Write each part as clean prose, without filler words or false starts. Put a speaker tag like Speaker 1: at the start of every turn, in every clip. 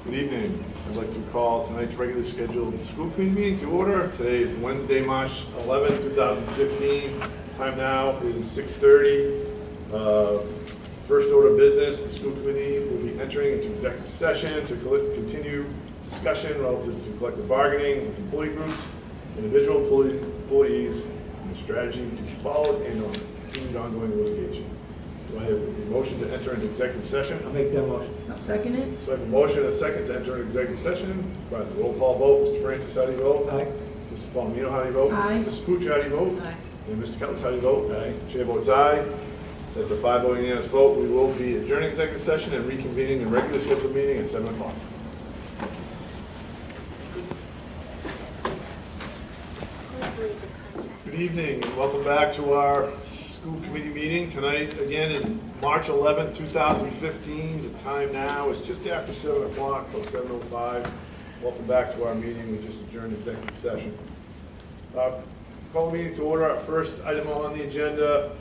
Speaker 1: Good evening. I'd like to call tonight's regularly scheduled school committee meeting to order. Today is Wednesday, March 11, 2015. Time now is 6:30. First order of business, the school committee will be entering into executive session to continue discussion relative to collective bargaining with employee groups, individual employees, and the strategy to be followed and on continued ongoing litigation. Do I have a motion to enter into executive session?
Speaker 2: I'll make that motion.
Speaker 3: I'll second it.
Speaker 1: So I have a motion and a second to enter an executive session. By the roll call vote, Mr. Francis, how do you vote?
Speaker 2: Aye.
Speaker 1: Mrs. Palomino, how do you vote?
Speaker 3: Aye.
Speaker 1: Mrs. Pooch, how do you vote?
Speaker 3: Aye.
Speaker 1: And Mr. Kellis, how do you vote? Aye. Chair votes aye. That's a 5-0 unanimous vote. We will be adjourning executive session and reconvening the regular scheduled meeting at 7 o'clock. Good evening and welcome back to our school committee meeting. Tonight, again, is March 11, 2015. The time now is just after 7 o'clock, about 7:05. Welcome back to our meeting. We just adjourned executive session. Call the meeting to order. Our first item on the agenda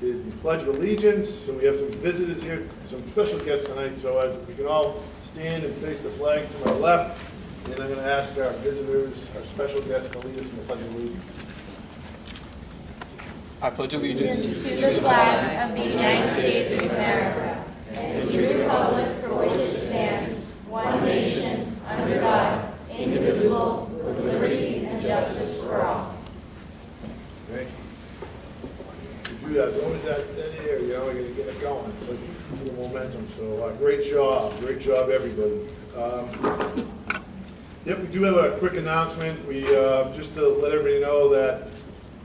Speaker 1: is the Pledge of Allegiance. So we have some visitors here, some special guests tonight. So if we can all stand and face the flag to my left. And I'm going to ask our visitors, our special guests, to lead us in the Pledge of Allegiance.
Speaker 4: I pledge allegiance
Speaker 5: to the flag of the United States of America and to the republic for which it stands, one nation, under God, indivisible, with liberty and justice for all.
Speaker 1: Thank you. You do that as long as that air, you know, we're going to get it going. It's like the momentum. So great job, everybody. Yep, we do have a quick announcement. We just to let everybody know that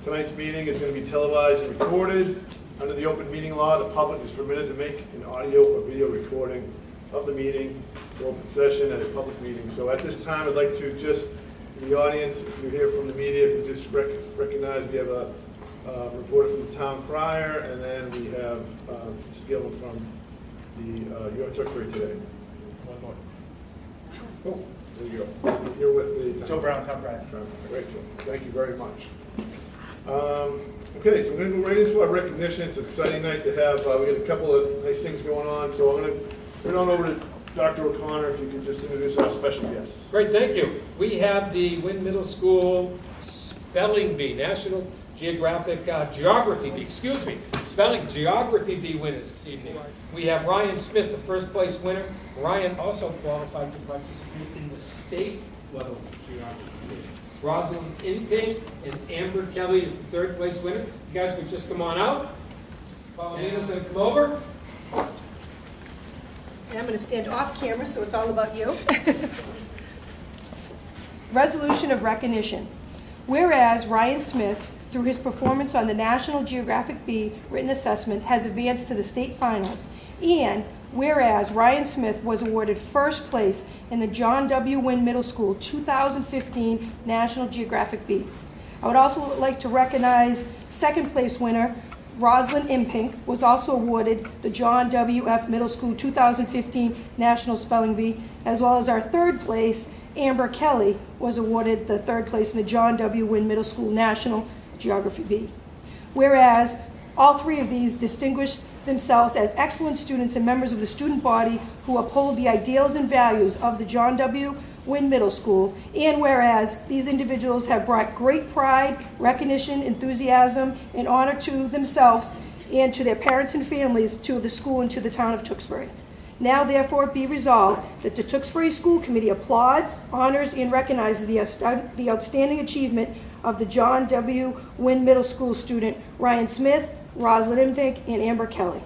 Speaker 1: tonight's meeting is going to be televised and recorded. Under the open meeting law, the public is permitted to make an audio or video recording of the meeting, the open session at a public meeting. So at this time, I'd like to just, in the audience, if you're here from the media, if you just recognize we have a reporter from the town crier, and then we have Skill from the York Tewksbury Today. One more. Oh, there you go. You're with the
Speaker 2: Joe Brown, town crier.
Speaker 1: Great, Joe. Thank you very much. Okay, so we're going to go right into our recognition. It's an exciting night to have. We got a couple of nice things going on. So I'm going to turn on over to Dr. O'Connor, if you could just introduce our special guests.
Speaker 6: Great, thank you. We have the Wynn Middle School Spelling Bee, National Geographic Geography Bee, Spelling Geography Bee winners this evening. We have Ryan Smith, the first place winner. Ryan also qualified to participate in the state level geography bee. Rosalind Inping and Amber Kelly is the third place winner. You guys would just come on out. Paulina's going to come over.
Speaker 7: And I'm going to stand off camera, so it's all about you. Resolution of recognition. Whereas Ryan Smith, through his performance on the National Geographic Bee written assessment, has advanced to the state finals, and whereas Ryan Smith was awarded first place in the John W. Wynn Middle School 2015 National Geographic Bee. I would also like to recognize second place winner Rosalind Impink was also awarded the John W. F. Middle School 2015 National Spelling Bee, as well as our third place, Amber Kelly, was awarded the third place in the John W. Wynn Middle School National Geography Bee. Whereas all three of these distinguished themselves as excellent students and members of the student body who uphold the ideals and values of the John W. Wynn Middle School, and whereas these individuals have brought great pride, recognition, enthusiasm, and honor to themselves and to their parents and families, to the school and to the town of Tewksbury. Now therefore be resolved that the Tewksbury School Committee applauds, honors, and recognizes the outstanding achievement of the John W. Wynn Middle School student Ryan Smith, Rosalind Impink, and Amber Kelly.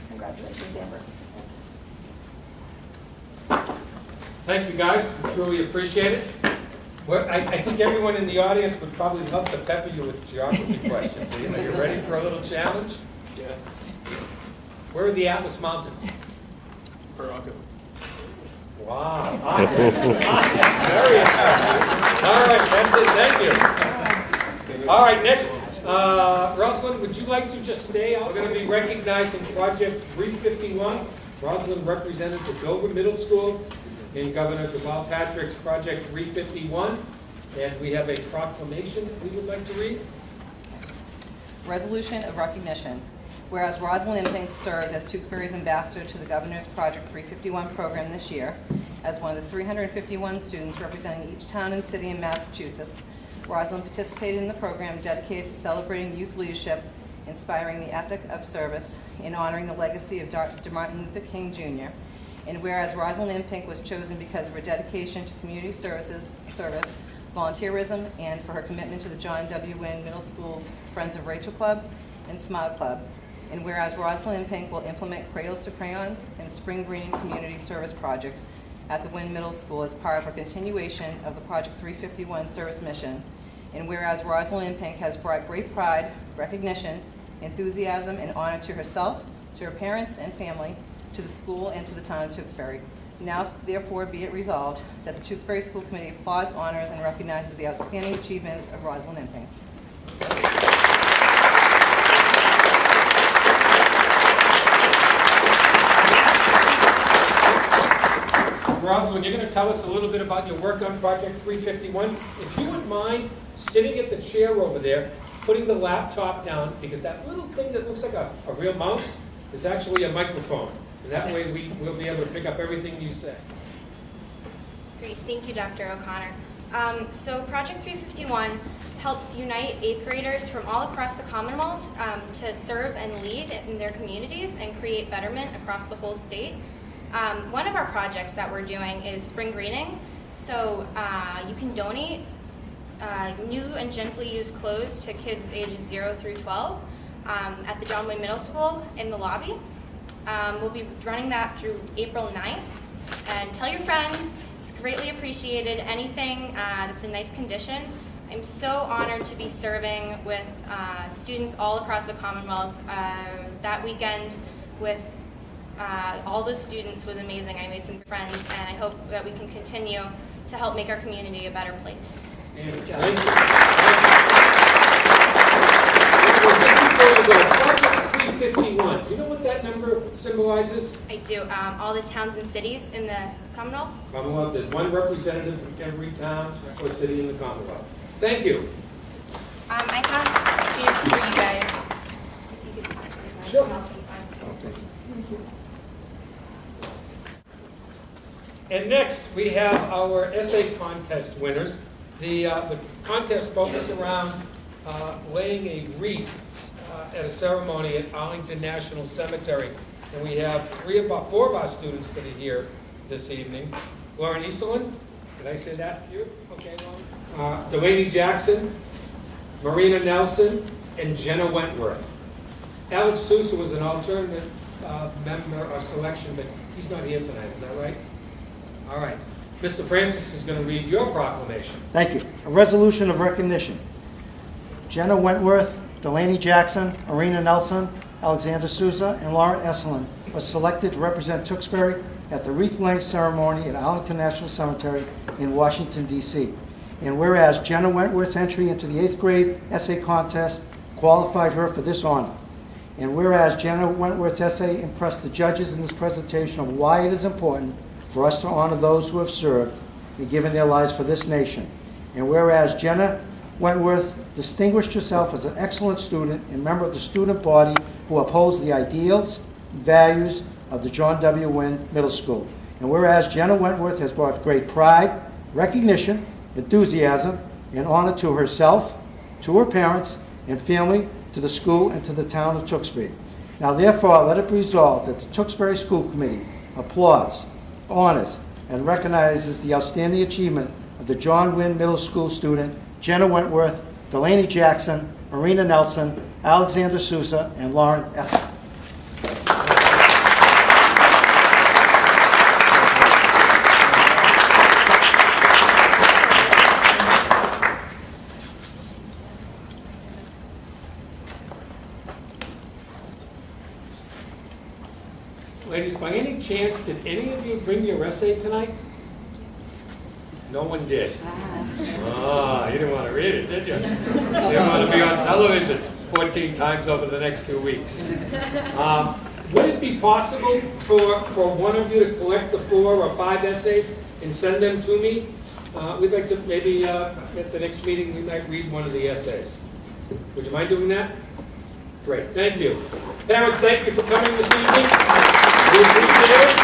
Speaker 7: Congratulations, Amber.
Speaker 6: Thank you, guys. We truly appreciate it. Well, I think everyone in the audience would probably love to pepper you with geography questions. Are you ready for a little challenge?
Speaker 4: Yeah.
Speaker 6: Where are the Atlas Mountains?
Speaker 4: Morocco.
Speaker 6: Wow. Awesome. Very impressive. All right, that's it. Thank you. All right, next. Rosalind, would you like to just stay? We're going to be recognizing Project 351. Rosalind represented the Dover Middle School in Governor Deval Patrick's Project 351. And we have a proclamation that we would like to read.
Speaker 2: Resolution of recognition. Whereas Rosalind Imping served as Tewksbury's ambassador to the Governor's Project 351 program this year, as one of the 351 students representing each town and city in Massachusetts, Rosalind participated in the program dedicated to celebrating youth leadership, inspiring the ethic of service, and honoring the legacy of Dr. Martin Luther King Jr. And whereas Rosalind Imping was chosen because of her dedication to community service, volunteerism, and for her commitment to the John W. Wynn Middle School's Friends of Rachel Club and Smile Club. And whereas Rosalind Imping will implement Cradles to Crayons and Spring Greening community service projects at the Wynn Middle School as part of her continuation of the Project 351 service mission. And whereas Rosalind Imping has brought great pride, recognition, enthusiasm, and honor to herself, to her parents and family, to the school, and to the town of Tewksbury. Now, therefore, be it resolved that the Tewksbury School Committee applauds, honors, and recognizes the outstanding achievements of Rosalind Imping.
Speaker 6: Rosalind, you're going to tell us a little bit about your work on Project 351. If you wouldn't mind sitting at the chair over there, putting the laptop down, because that little thing that looks like a real mouse is actually a microphone. And that way we'll be able to pick up everything you say.
Speaker 5: Great, thank you, Dr. O'Connor. So Project 351 helps unite 8th graders from all across the Commonwealth to serve and lead in their communities and create betterment across the whole state. One of our projects that we're doing is spring greening. So you can donate new and gently used clothes to kids ages 0 through 12 at the John Wayne Middle School in the lobby. We'll be running that through April 9th. And tell your friends, it's greatly appreciated. Anything that's in nice condition. I'm so honored to be serving with students all across the Commonwealth. That weekend with all the students was amazing. I made some friends, and I hope that we can continue to help make our community a better place.
Speaker 6: And thank you. Project 351. Do you know what that number symbolizes?
Speaker 5: I do. All the towns and cities in the Commonwealth.
Speaker 6: Commonwealth, there's one representative from every town or city in the Commonwealth. Thank you.
Speaker 5: I have these for you guys. If you could pass them.
Speaker 6: Sure.
Speaker 1: Thank you.
Speaker 6: And next, we have our essay contest winners. The contest focused around laying a wreath at a ceremony at Arlington National Cemetery. And we have four of our students that are here this evening. Lauren Easelin, did I say that? You? Okay, Lauren. Delaney Jackson, Marina Nelson, and Jenna Wentworth. Alex Sousa was an alternate member or selection, but he's not here tonight, is that right? All right. Mr. Francis is going to read your proclamation.
Speaker 3: Thank you. A resolution of recognition. Jenna Wentworth, Delaney Jackson, Marina Nelson, Alexander Souza, and Lauren Esselin was selected to represent Tewksbury at the wreath-laying ceremony at Arlington National Cemetery in Washington, D.C. And whereas Jenna Wentworth's entry into the 8th grade essay contest qualified her for this honor. And whereas Jenna Wentworth's essay impressed the judges in this presentation of why it is important for us to honor those who have served and given their lives for this nation. And whereas Jenna Wentworth distinguished herself as an excellent student and member of the student body who upholds the ideals and values of the John W. Wynn Middle School. And whereas Jenna Wentworth has brought great pride, recognition, enthusiasm, and honor to herself, to her parents and family, to the school, and to the town of Tewksbury. Now therefore, let it be resolved that the Tewksbury School Committee applauds, honors, and recognizes the outstanding achievement of the John Wynn Middle School student Jenna Wentworth, Delaney Jackson, Marina Nelson, Alexander Sousa, and Lauren Esselin.
Speaker 6: Ladies, by any chance, did any of you bring your essay tonight? No one did. You didn't want to read it, did you? You didn't want to be on television 14 times over the next 2 weeks. Would it be possible for one of you to collect the 4 or 5 essays and send them to me? We'd like to maybe at the next meeting, we might read one of the essays. Would you mind doing that? Great, thank you. Parents, thank you for coming this evening. We appreciate it.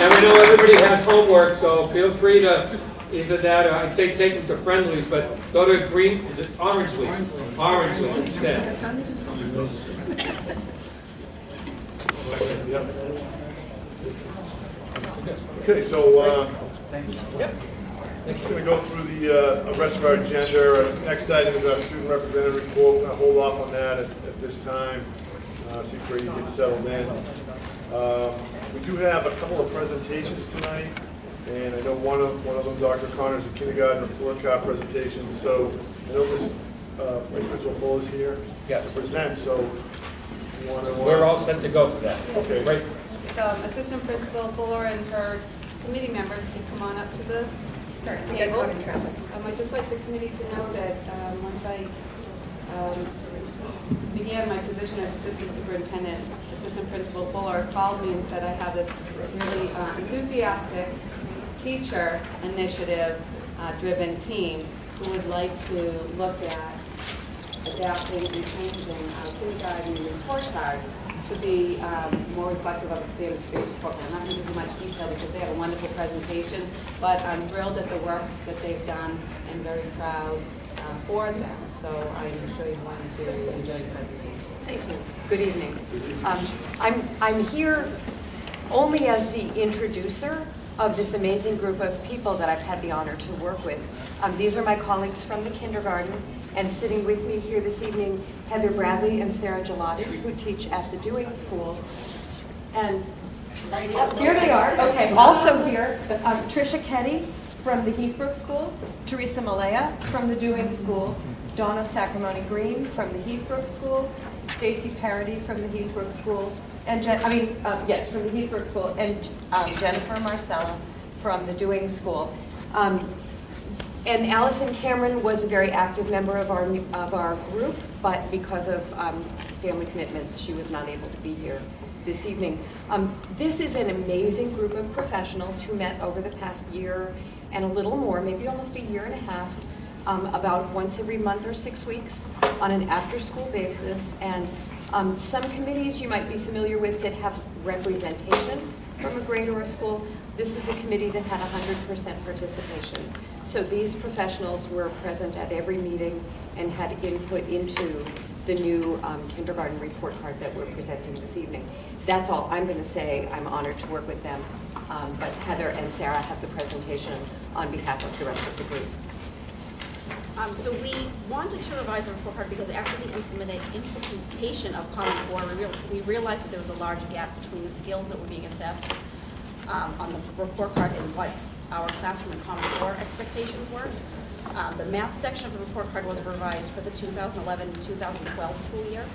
Speaker 6: And we know everybody has homework, so feel free to either that or I'd say take them to Friendlies, but go to Green, is it Orange Leaf? Orange Leaf instead.
Speaker 1: Okay, so, I'm just gonna go through the rest of our agenda. Our next item is our student representative report. We're gonna hold off on that at this time, see if Brady gets settled in. We do have a couple of presentations tonight, and I know one of them, Dr. Connor's a kindergarten report card presentation, so I know Ms. Principal Full is here
Speaker 6: Yes.
Speaker 1: to present, so you wanna...
Speaker 6: We're all set to go for that.
Speaker 1: Okay.
Speaker 6: Great.
Speaker 8: Assistant Principal Fuller and her committee members can come on up to the table. I'd just like the committee to know that once I began my position as Assistant Superintendent, Assistant Principal Fuller called me and said I have this really enthusiastic teacher initiative driven team who would like to look at adapting and changing our kindergarten report card to be more reflective of the standards-based report card. I'm not going to give you much detail because they have a wonderful presentation, but I'm thrilled at the work that they've done and very proud for them. So I'm sure you wanted to enjoy the presentation.
Speaker 9: Thank you. Good evening. I'm here only as the introducer of this amazing group of people that I've had the honor to work with. These are my colleagues from the kindergarten, and sitting with me here this evening, Heather Bradley and Sarah Gelati, who teach at the Dewing School. And here they are. Okay. Also here, Tricia Ketty from the Heathbrook School, Teresa Malaya from the Dewing School, Donna Sacramone Green from the Heathbrook School, Stacy Parody from the Heathbrook School, and from the Heathbrook School, and Jennifer Marcella from the Dewing School. And Allison Cameron was a very active member of our group, but because of family commitments, she was not able to be here this evening. This is an amazing group of professionals who met over the past year and a little more, maybe almost a year and a half, about once every month or 6 weeks on an after-school basis. And some committees you might be familiar with that have representation from a grade or a school. This is a committee that had 100% participation. So these professionals were present at every meeting and had input into the new kindergarten report card that we're presenting this evening. That's all I'm going to say. I'm honored to work with them. But Heather and Sarah have the presentation on behalf of the rest of the group.
Speaker 10: So we wanted to revise the report card because after the implementation of Common Core, we realized that there was a large gap between the skills that were being assessed on the report card and what our classroom and Common Core expectations were. The math section of the report card was revised for the 2011-2012 school year,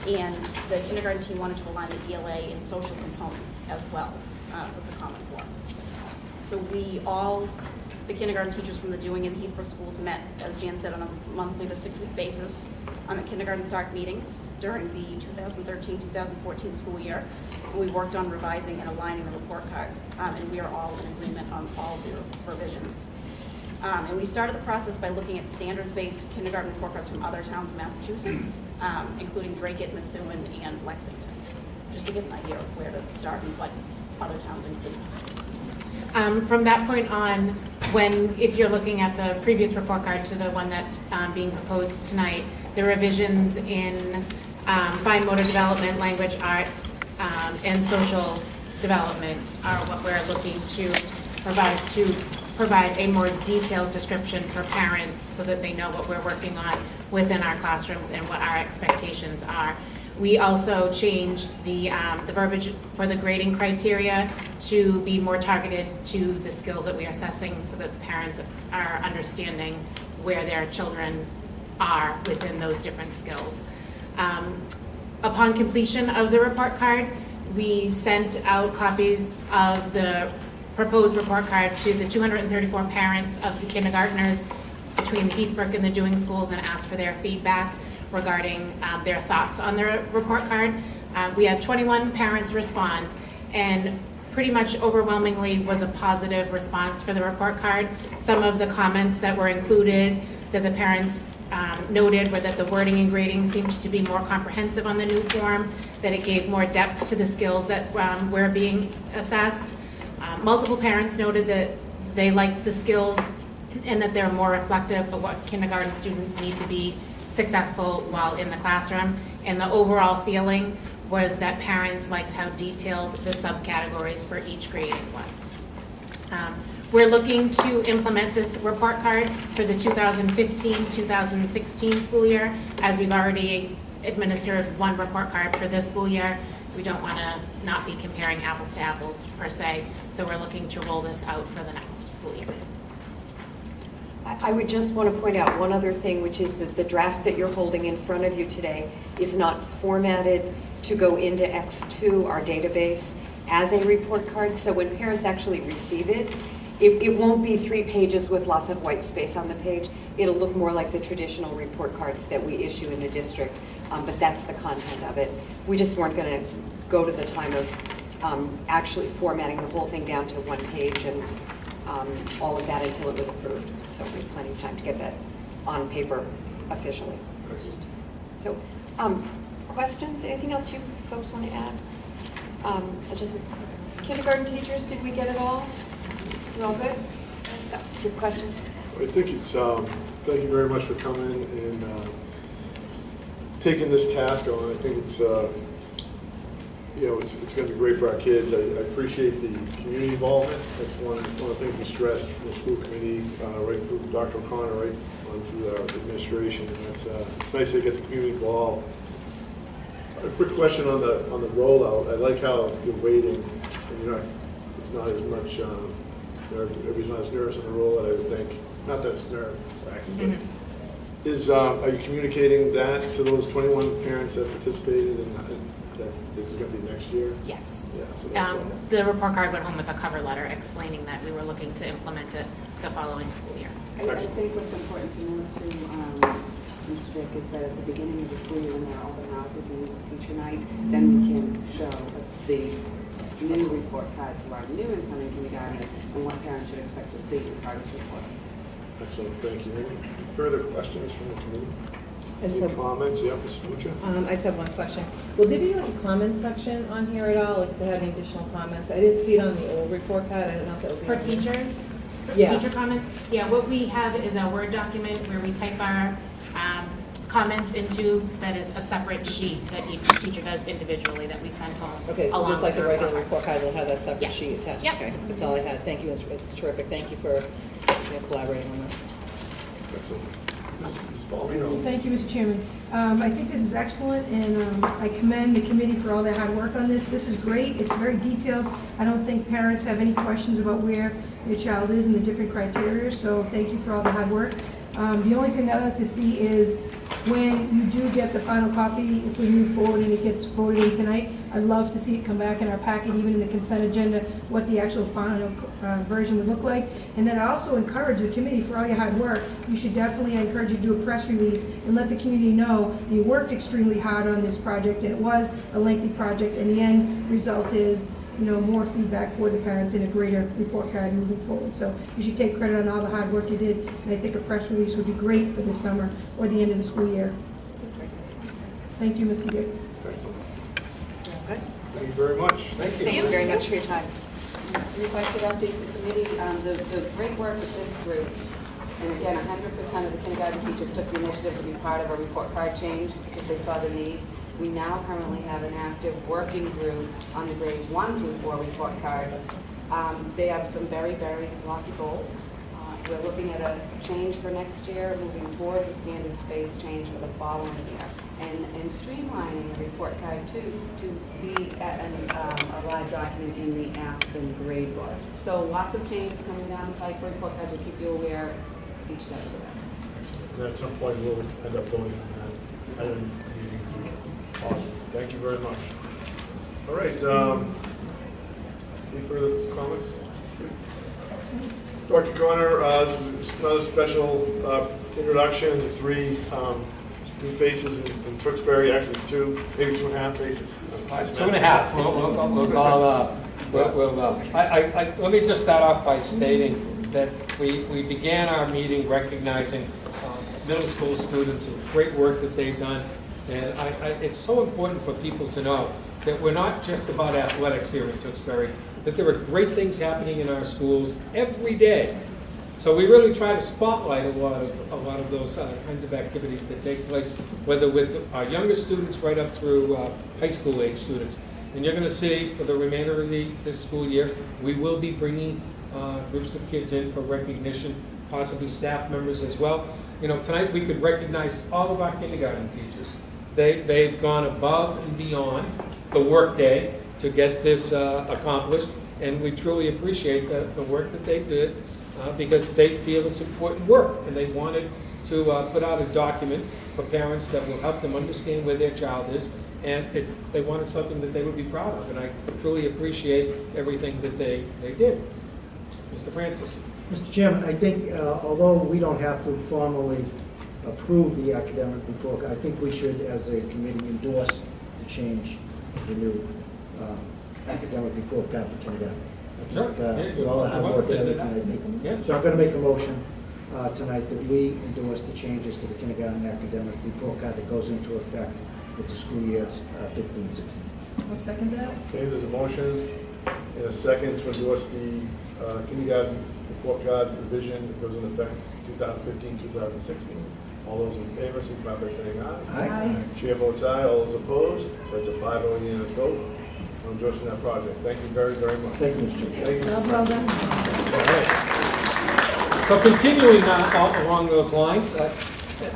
Speaker 10: and the kindergarten team wanted to align the ELA and social components as well with the Common Core. So the kindergarten teachers from the Dewing and the Heathbrook schools met, as Jan said, on a monthly to 6-week basis at kindergarten SARC meetings during the 2013-2014 school year. And we worked on revising and aligning the report card, and we are all in agreement on all the revisions. And we started the process by looking at standards-based kindergarten report cards from other towns in Massachusetts, including Dracut, Methuen, and Lexington, just to get an idea of where to start and what other towns include.
Speaker 11: From that point on, if you're looking at the previous report card to the one that's being proposed tonight, the revisions in fine motor development, language arts, and social development are what we're looking to provide a more detailed description for parents so that they know what we're working on within our classrooms and what our expectations are. We also changed the verbiage for the grading criteria to be more targeted to the skills that we are assessing so that the parents are understanding where their children are within those different skills. Upon completion of the report card, we sent out copies of the proposed report card to the 234 parents of the kindergartners between the Heathbrook and the Dewing schools and asked for their feedback regarding their thoughts on their report card. We had 21 parents respond, and pretty much overwhelmingly was a positive response for the report card. Some of the comments that were included that the parents noted were that the wording and grading seemed to be more comprehensive on the new form, that it gave more depth to the skills that were being assessed. Multiple parents noted that they liked the skills and that they're more reflective of what kindergarten students need to be successful while in the classroom. And the overall feeling was that parents liked how detailed the subcategories for each grading was. We're looking to implement this report card for the 2015-2016 school year, as we've already administered one report card for this school year. We don't want to not be comparing apples to apples per se, so we're looking to roll this out for the next school year.
Speaker 9: I would just want to point out one other thing, which is that the draft that you're holding in front of you today is not formatted to go into X2, our database, as a report card. So when parents actually receive it, it won't be 3 pages with lots of white space on the page. It'll look more like the traditional report cards that we issue in the district, but that's the content of it. We just weren't going to go to the time of actually formatting the whole thing down to 1 page and all of that until it was approved. So we have plenty of time to get that on paper officially. So, questions? Anything else you folks want to add? Just kindergarten teachers, did we get it all? You all good? So, do you have questions?
Speaker 1: I think it's, thank you very much for coming and taking this task on. I think it's, you know, it's going to be great for our kids. I appreciate the community involvement. That's one of the things we stressed from the school committee, right through Dr. O'Connor, right on through our administration. And that's, it's nice to get the community involved. A quick question on the rollout. I like how you're waiting, and you're not. It's not as much. Everybody's not as nervous on the rollout. I would think. Not that it's nerve wracking. Is are you communicating that to those 21 parents that participated and that this is going to be next year?
Speaker 11: Yes.
Speaker 1: Yeah. So that's
Speaker 11: The report card went home with a cover letter explaining that we were looking to implement it the following school year.
Speaker 8: I think what's important to note too, Mr. Dick, is that at the beginning of the school year, when there are open houses and teacher night, then we can show the new report card to our new incoming kindergartners and what parents should expect to see in part of this report.
Speaker 1: excellent. Thank you. Any further questions from the committee?
Speaker 2: I just
Speaker 1: Any
Speaker 2: have-
Speaker 1: comments? Yeah, Ms. Mucha?
Speaker 2: I just have one question. Will there be like a comment section on here at all, like if they had any additional comments? I didn't see it on the old report card, I don't know if that would be.
Speaker 11: For
Speaker 2: on there.
Speaker 11: teachers?
Speaker 2: Yeah.
Speaker 11: Teacher comments? Yeah, what we have is a Word document where we type our comments into, that is a separate sheet that each teacher does individually that we send home.
Speaker 2: Okay, so
Speaker 11: along
Speaker 2: just like
Speaker 11: with
Speaker 2: the regular
Speaker 11: report
Speaker 2: report card, they'll have that separate
Speaker 11: Yes.
Speaker 2: sheet attached?
Speaker 11: Yep.
Speaker 2: Okay, that's all I had. Thank you, it's terrific. Thank you for collaborating on this.
Speaker 1: Excellent. Ms. Baldino?
Speaker 7: Thank you, Mr. Chairman. I think this is excellent, and I commend the committee for all their hard work on this. This is great. It's very detailed. I don't think parents have any questions about where their child is and the different criteria, so thank you for all the hard work. The only thing I'd like to see is when you do get the final copy, if we move forward and it gets voted in tonight, I'd love to see it come back in our packet, even in the consent agenda, what the actual final version would look like. And then I also encourage the committee for all your hard work. You should definitely, I encourage you to do a press release and let the community know that you worked extremely hard on this project, and it was a lengthy project, and the end result is, you know, more feedback for the parents and a greater report card moving forward. So you should take credit on all the hard work you did, and I think a press release would be great for this summer or the end of the school year. Thank you, Mr. Dick.
Speaker 1: Excellent.
Speaker 9: Good.
Speaker 1: Thank you very much.
Speaker 6: Thank you.
Speaker 9: Thank you very much for your time.
Speaker 8: If I could update the committee, the great work of this group, and again, 100% of the kindergarten teachers took the initiative to be part of a report card change because they saw the need. We now currently have an active working group on the grades 1 through 4 report card. They have some very, very lofty goals. We're looking at a change for next year, moving towards a standards-based change for the following year, and streamlining the report card to be a live document in the Aspen grade book. So lots of changes coming down the pipe for report cards. We'll keep you aware each step of the way.
Speaker 1: Excellent. And at some point, we'll end up voting on that at a meeting in the future. Awesome. Thank you very much. All right. Any further comments? Dr. Connor, this is another special introduction to 3 new faces in Tewksbury, actually 2, maybe 2.5 faces.
Speaker 6: 2.5. We'll call Let me just start off by stating that we began our meeting recognizing middle school students and great work that they've done. And it's so important for people to know that we're not just about athletics here in Tewksbury, that there are great things happening in our schools every day. So we really try to spotlight a lot of those kinds of activities that take place, whether with our younger students right up through high school age students. And you're going to see for the remainder of this school year, we will be bringing groups of kids in for recognition, possibly staff members as well. You know, tonight we could recognize all of our kindergarten teachers. They've gone above and beyond the workday to get this accomplished, and we truly appreciate the work that they did because they feel it's important work, and they wanted to put out a document for parents that will help them understand where their child is, and they wanted something that they would be proud of, and I truly appreciate everything that they did. Mr. Francis.
Speaker 3: Mr. Chairman, I think although we don't have to formally approve the academic report, I think we should, as a committee, endorse the change to the new academic report card for kindergarten. I think with all the hard work and everything, I think. So I'm going to make a motion tonight that we endorse the changes to the kindergarten academic report card that goes into effect with the school years 15-16.
Speaker 7: I'll second that.
Speaker 1: Okay, there's a motion and a second to endorse the kindergarten report card revision that goes into effect 2015-2016. All those in favor, signify by saying aye.
Speaker 3: Aye.
Speaker 1: Chair votes aye. All those opposed, so it's a 5-0 unanimous vote on endorsing that project. Thank you very, very much.
Speaker 3: Thank you, Mr. Chairman.
Speaker 1: Thank you.
Speaker 7: Well done.
Speaker 1: All right.
Speaker 6: So continuing along those lines,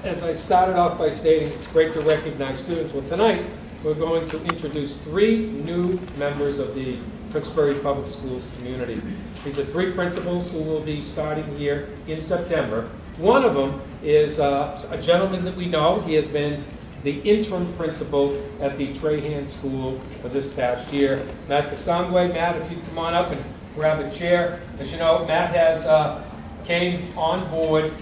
Speaker 6: as I started off by stating, it's great to recognize students. Well, tonight we're going to introduce 3 new members of the Tewksbury Public Schools community. These are 3 principals who will be starting here in September. One of them is a gentleman that we know. He has been the interim principal at the Trahan School for this past year, Matt Castangwe. Matt, if you'd come on up and grab a chair. As you know, Matt has came on board,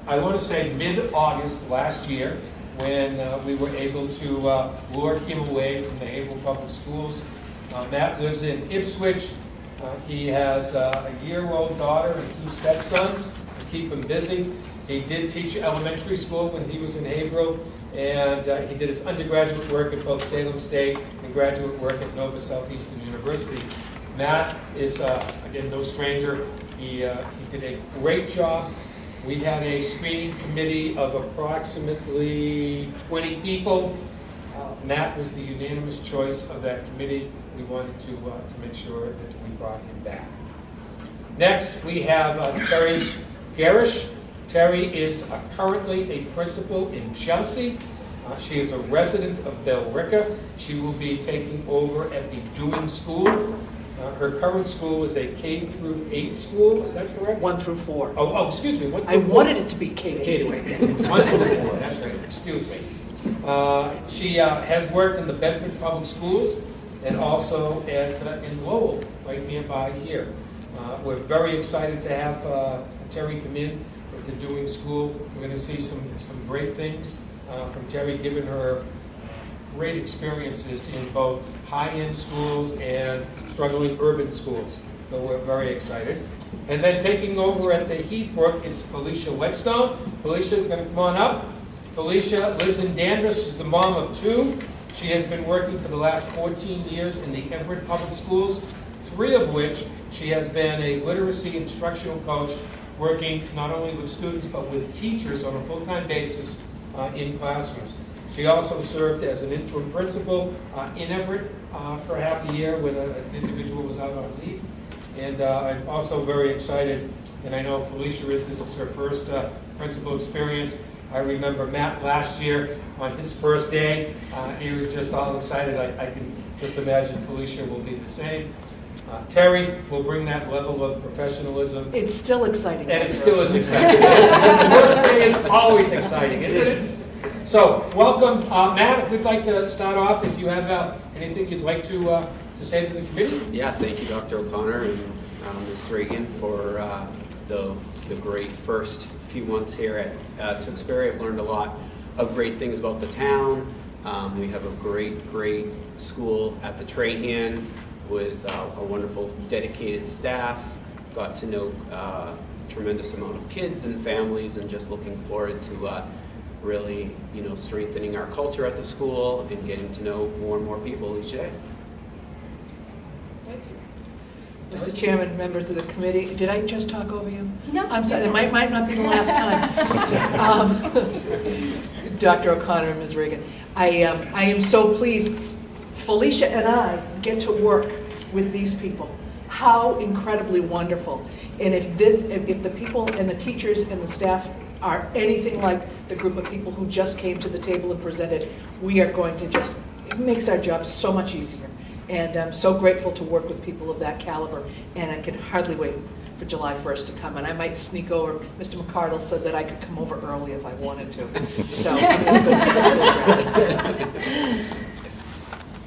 Speaker 6: I want to say mid-August last year, when we were able to lure him away from the Haverhill Public Schools. Matt lives in Ipswich. He has a year-old daughter and 2 stepsons to keep him busy. He did teach elementary school when he was in Haverhill, and he did his undergraduate work at both Salem State and graduate work at Nova Southeastern University. Matt is, again, no stranger. He did a great job. We had a screening committee of approximately 20 people. Matt was the unanimous choice of that committee. We wanted to make sure that we brought him back. Next, we have Terry Garish. Terry is currently a principal in Chelsea. She is a resident of Billerica. She will be taking over at the Dewing School. Her current school is a K-8 school, is that correct?
Speaker 12: 1 through 4.
Speaker 6: Oh, excuse me.
Speaker 12: I wanted it to be K-8.
Speaker 6: K-8. 1 through 4, that's right, excuse me. She has worked in the Bedford Public Schools and also in Lowell, right nearby here. We're very excited to have Terry come in at the Dewing School. We're going to see some great things from Terry, given her great experiences in both high-end schools and struggling urban schools. So we're very excited. And then taking over at the Heathbrook is Felicia Whetstone. Felicia is going to come on up. Felicia lives in Danvers. She's the mom of 2. She has been working for the last 14 years in the Everett Public Schools, 3 of which she has been a literacy instructional coach, working not only with students but with teachers on a full-time basis in classrooms. She also served as an interim principal in Everett for half a year when an individual was out on leave. And I'm also very excited, and I know Felicia is, this is her first principal experience. I remember Matt last year on his first day. He was just all excited. I can just imagine Felicia will be the same. Terry will bring that level of professionalism.
Speaker 12: It's still exciting.
Speaker 6: And it still is exciting. The first day is always exciting, isn't it? So, welcome. Matt, we'd like to start off. If you have anything you'd like to say to the committee?
Speaker 13: Yeah, thank you, Dr. O'Connor and Ms. Reagan, for the great first few months here at Tewksbury. I've learned a lot of great things about the town. We have a great school at the Trahan. with a wonderful dedicated staff, got to know a tremendous amount of kids and families, and just looking forward to really, strengthening our culture at the school and getting to know more and more people each day.
Speaker 12: Mr. Chairman, members of the committee, did I just talk over you?
Speaker 10: No.
Speaker 12: I'm sorry, it might not be the last time. Dr. O'Connor and Ms. Reagan, I am so pleased. Felicia and I get to work with these people. How incredibly wonderful. And if the people and the teachers and the staff are anything like the group of people who just came to the table and presented, we are going to it makes our job so much easier. And I'm so grateful to work with people of that caliber, and I can hardly wait for July 1st to come. And I might sneak over. Mr. McCardle said that I could come over early if I wanted to. So I'm going to go take a look around.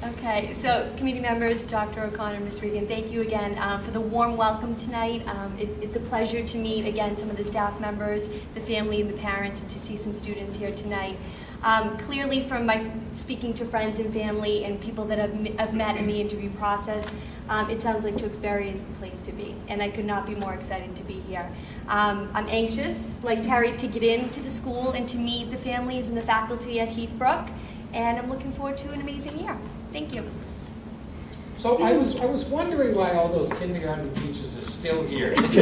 Speaker 5: Okay, so committee members, Dr. O'Connor, Ms. Regan, thank you again for the warm welcome tonight. It's a pleasure to meet again some of the staff members, the family and the parents, and to see some students here tonight. Clearly from my speaking to friends and family and people that I've met in the interview process, it sounds like Tewksbury is the place to be, and I could not be more excited to be here. I'm anxious, like Terry, to get into the school and to meet the families and the faculty at Heathbrook, and I'm looking forward to an amazing year. Thank you.
Speaker 6: So I was wondering why all those kindergarten teachers are still here. And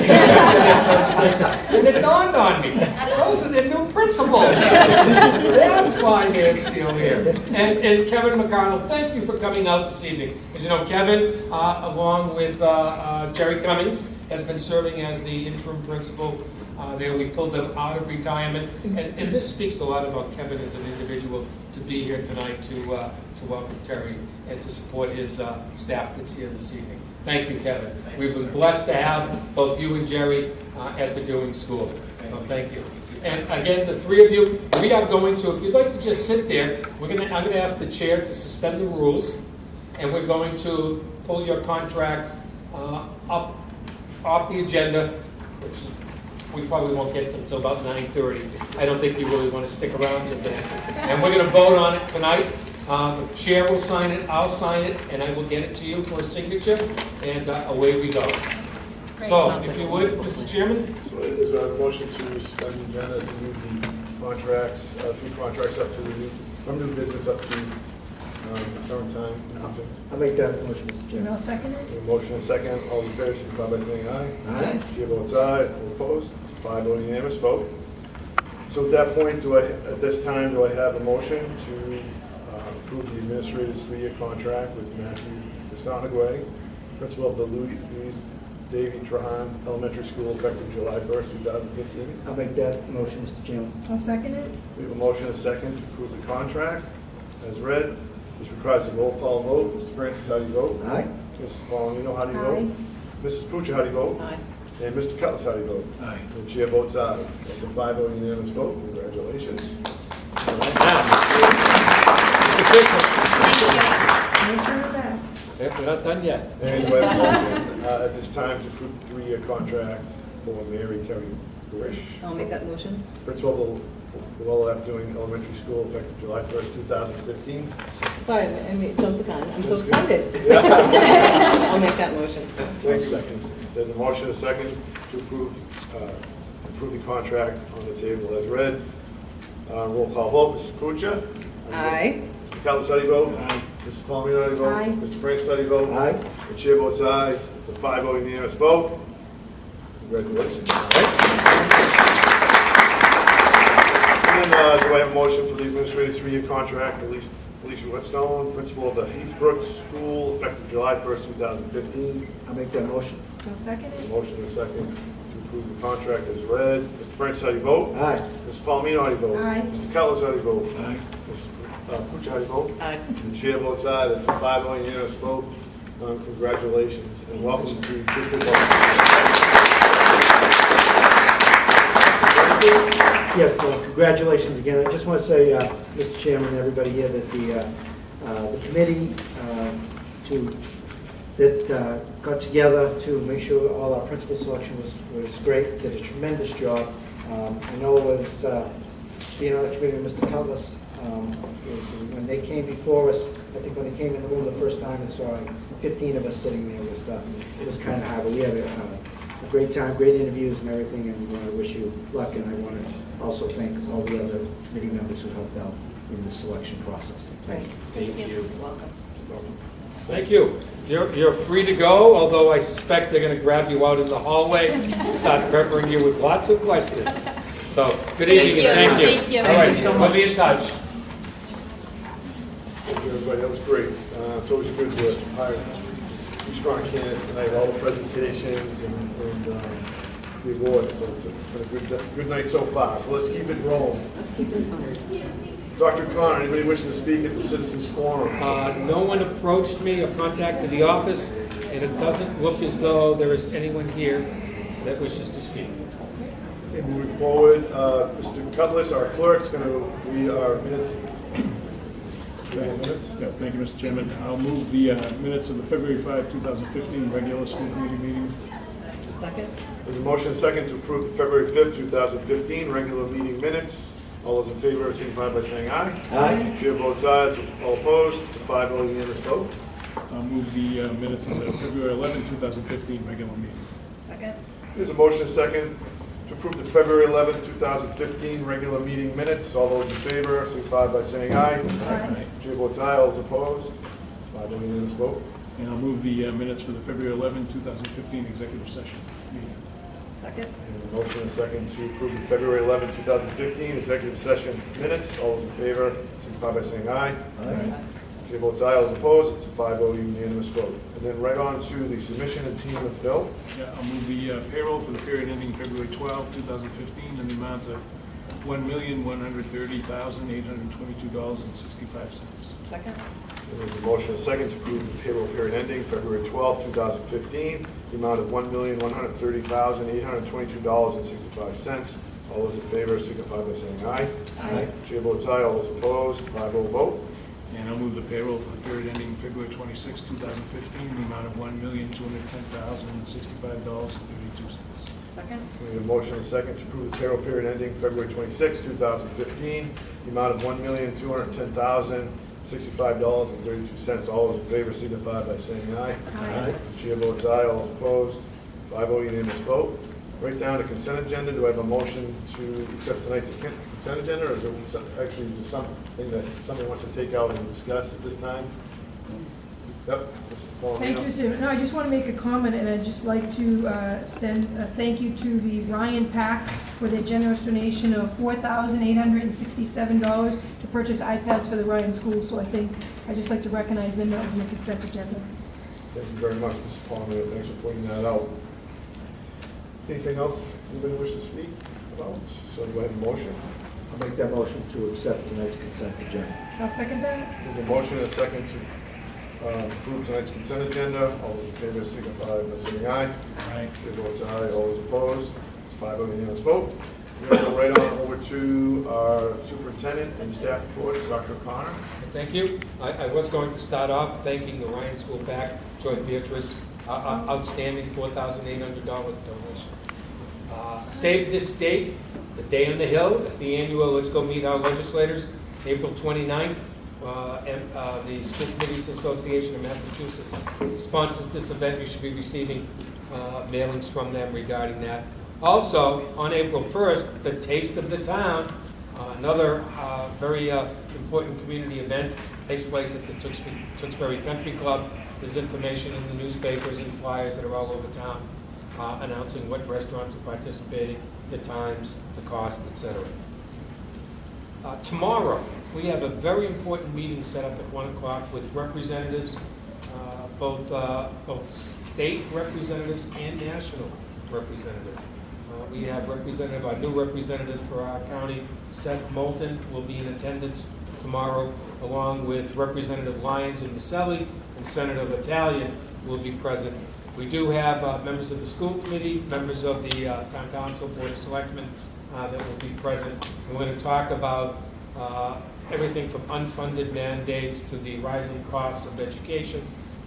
Speaker 6: it dawned on me, those are the new principals. That's why they're still here. And Kevin McConnell, thank you for coming out this evening. As you know, Kevin, along with Jerry Cummings, has been serving as the interim principal there. We pulled them out of retirement. And this speaks a lot about Kevin as an individual to be here tonight to welcome Terry and to support his staff that's here this evening. Thank you, Kevin. We've been blessed to have both you and Jerry at the Dewing School. So thank you. And again, the three of you, we are going to, if you'd like to just sit there, I'm going to ask the chair to suspend the rules, and we're going to pull your contracts up off the agenda, which we probably won't get to until about 9:30. I don't think you really want to stick around to that. And we're going to vote on it tonight. The chair will sign it, I'll sign it, and I will get it to you for a signature, and away we go.
Speaker 5: Great.
Speaker 6: So, if you would, Mr. Chairman.
Speaker 1: So it is a motion to suspend the agenda to move the contracts, three contracts up to from new business up to current time.
Speaker 3: I'll make that motion, Mr. Chairman.
Speaker 7: I'll second it.
Speaker 1: A motion and a second. All in favor, signify by saying aye.
Speaker 3: Aye.
Speaker 1: Chair votes aye. All opposed? It's a 5-0 unanimous vote. So at that point, at this time, do I have a motion to approve the administrator's 3-year contract with Matthew Castanagway, principal of the Louis Davy Trahan Elementary School, effective July 1st, 2015?
Speaker 3: I'll make that motion, Mr. Chairman.
Speaker 7: I'll second it.
Speaker 1: We have a motion and a second to approve the contract as read. This requires a roll call vote. Mr. Francis, how do you vote?
Speaker 3: Aye.
Speaker 1: Mrs. Paulino, how do you
Speaker 7: Aye.
Speaker 1: vote? Mrs. Puccia, how do you vote?
Speaker 12: Aye.
Speaker 1: And Mr. Cutlass, how do you vote?
Speaker 4: Aye.
Speaker 1: The chair votes aye. That's a 5-0 unanimous vote. Congratulations.
Speaker 6: It's official.
Speaker 7: Make sure of that.
Speaker 6: We're not done yet.
Speaker 1: And we have a motion at this time to approve the 3-year contract for Mary Terry Garish,
Speaker 2: I'll make that motion.
Speaker 1: principal of the Willow F. Dewing Elementary School, effective July 1st, 2015.
Speaker 2: Sorry, I jumped the gun. I'm so
Speaker 1: That's good.
Speaker 2: excited.
Speaker 1: Yeah.
Speaker 2: I'll make that motion.
Speaker 1: Thank you. There's a motion and a second to approve the contract on the table as read. Roll call vote. Mrs. Puccia?
Speaker 2: Aye.
Speaker 1: Mr. Cutlass, how do you vote? Aye. Mrs. Palmer, how do you vote?
Speaker 7: Aye.
Speaker 1: Mr. Francis, how do you vote?
Speaker 3: Aye.
Speaker 1: The chair votes aye. It's a 5-0 unanimous vote. Congratulations. And then, do I have a motion for the administrative 3-year contract for Felicia Whetstone, principal of the Heathbrook School, effective July 1st, 2015?
Speaker 3: I'll make that motion.
Speaker 7: I'll second it.
Speaker 1: Motion and a second to approve the contract as read. Mr. Francis, how do you vote?
Speaker 3: Aye.
Speaker 1: Mrs. Palomino, how do you vote?
Speaker 7: Aye.
Speaker 1: Mr. Cutlass, how do you vote?
Speaker 4: Aye.
Speaker 1: Mrs. Puccia, how do you vote?
Speaker 2: Aye.
Speaker 1: The chair votes aye. That's a 5-0 unanimous vote. Congratulations and welcome to pickleball.
Speaker 3: Yes, congratulations again. I just want to say, Mr. Chairman and everybody here, that the committee that got together to make sure all our principal selection was great, did a tremendous job. I know it was being on the committee with Mr. Cutlass, is when they came before us, I think when they came in the room the first time and saw 15 of us sitting there, it was kind of hard, but we had a great time, great interviews and everything, and we want to wish you luck, and I want to also thank all the other committee members who helped out in the selection process. Thank you.
Speaker 8: Thank you. Welcome.
Speaker 6: Thank you. You're free to go, although I suspect they're going to grab you out in the hallway and start peppering you with lots of questions. So, good evening and thank you.
Speaker 8: Thank you.
Speaker 6: All right,
Speaker 12: Thank you so
Speaker 6: we'll be in touch.
Speaker 1: Thank you, everybody. That was great. It's always good to hire two strong candidates tonight, all the presentations and the awards. So it's been a good night so far. So let's keep it rolling. Dr. Connor, anybody wishing to speak at the Citizens Forum?
Speaker 6: No one approached me or contacted the office, and it doesn't look as though there is anyone here that wishes to speak.
Speaker 1: Okay, moving forward, Mr. Cutlass, our clerk, is going to read our minutes.
Speaker 14: Yeah, thank you, Mr. Chairman. I'll move the minutes of the February 5, 2015 regular school committee meeting.
Speaker 2: Second?
Speaker 1: There's a motion and second to approve the February 5th, 2015 regular meeting minutes. All those in favor signify by saying aye.
Speaker 3: Aye.
Speaker 1: Chair votes aye. All opposed? It's a 5-0 unanimous vote.
Speaker 14: I'll move the minutes of the February 11, 2015 regular meeting.
Speaker 2: Second?
Speaker 1: There's a motion and second to approve the February 11th, 2015 regular meeting minutes. All those in favor signify by saying aye.
Speaker 14: Aye.
Speaker 1: Chair votes aye. All those opposed? 5-0 unanimous vote.
Speaker 14: And I'll move the minutes for the February 11, 2015 executive session meeting.
Speaker 2: Second?
Speaker 1: And a motion and second to approve the February 11th, 2015 executive session minutes. All those in favor signify by saying aye.
Speaker 3: Aye.
Speaker 1: Chair votes aye. All those opposed? It's a 5-0 unanimous vote. And then right on to the submission and team of bill.
Speaker 14: Yeah, I'll move the payroll for the period ending February 12, 2015 in the amount of $1,130,822.65.
Speaker 2: Second?
Speaker 1: There's a motion and a second to approve the payroll period ending February 12, 2015, the amount of $1,130,822.65. All those in favor signify by saying aye.
Speaker 2: Aye.
Speaker 1: Chair votes aye. All those opposed? 5-0 vote.
Speaker 14: And I'll move the payroll for the period ending February 26, 2015 in the amount of $1,210,065.32.
Speaker 2: Second?
Speaker 1: We have a motion and a second to approve the payroll period ending February 26, 2015, the amount of $1,210,065.32. All those in favor signify by saying aye.
Speaker 3: Aye.
Speaker 1: Chair votes aye. All those opposed? 5-0 unanimous vote. Right down to consent agenda. Do I have a motion to accept tonight's consent agenda, or is there actually is there something that somebody wants to take out and discuss at this time? Yep. Mrs. Palomino.
Speaker 7: Thank you, sir. No, I just want to make a comment, and I'd just like to extend a thank you to the Ryan PAC for their generous donation of $4,867 to purchase iPads for the Ryan schools. So I'd just like to recognize them. That was in the consent agenda.
Speaker 1: Thank you very much, Mrs. Palomino. Thanks for pointing that out. Anything else anybody wishes to speak about? So do I have a motion?
Speaker 3: I'll make that motion to accept tonight's consent agenda.
Speaker 7: I'll second that.
Speaker 1: There's a motion and a second to approve tonight's consent agenda. All those in favor signify by saying aye.
Speaker 14: Aye.
Speaker 1: Chair votes aye. All those opposed? It's 5-0 unanimous vote. We're going to go right on over to our superintendent and staff reports. Dr. O'Connor.
Speaker 6: Thank you. I was going to start off thanking the Ryan School PAC, Joy Beatrice, outstanding $4,800 donation. Save this date, the Day on the Hill. It's the annual Let's Go Meet Our Legislators, April 29th. And the School Committees Association of Massachusetts sponsors this event. You should be receiving mailings from them regarding that. Also, on April 1st, the Taste of the Town, another very important community event, takes place at the Tewksbury Country Club. There's information in the newspapers and flyers that are all over town announcing what restaurants are participating, the times, the cost, etc. Tomorrow, we have a very important meeting set up at 1 o'clock with representatives, both state representatives and national representatives. We have our new representative for our county, Seth Moulton, will be in attendance tomorrow, along with Representative Lyons and Maselli, and Senator Battalion will be present. We do have members of the school committee, members of the town council, board of selectmen that will be present. And we're going to talk about everything from unfunded mandates to the rising costs of education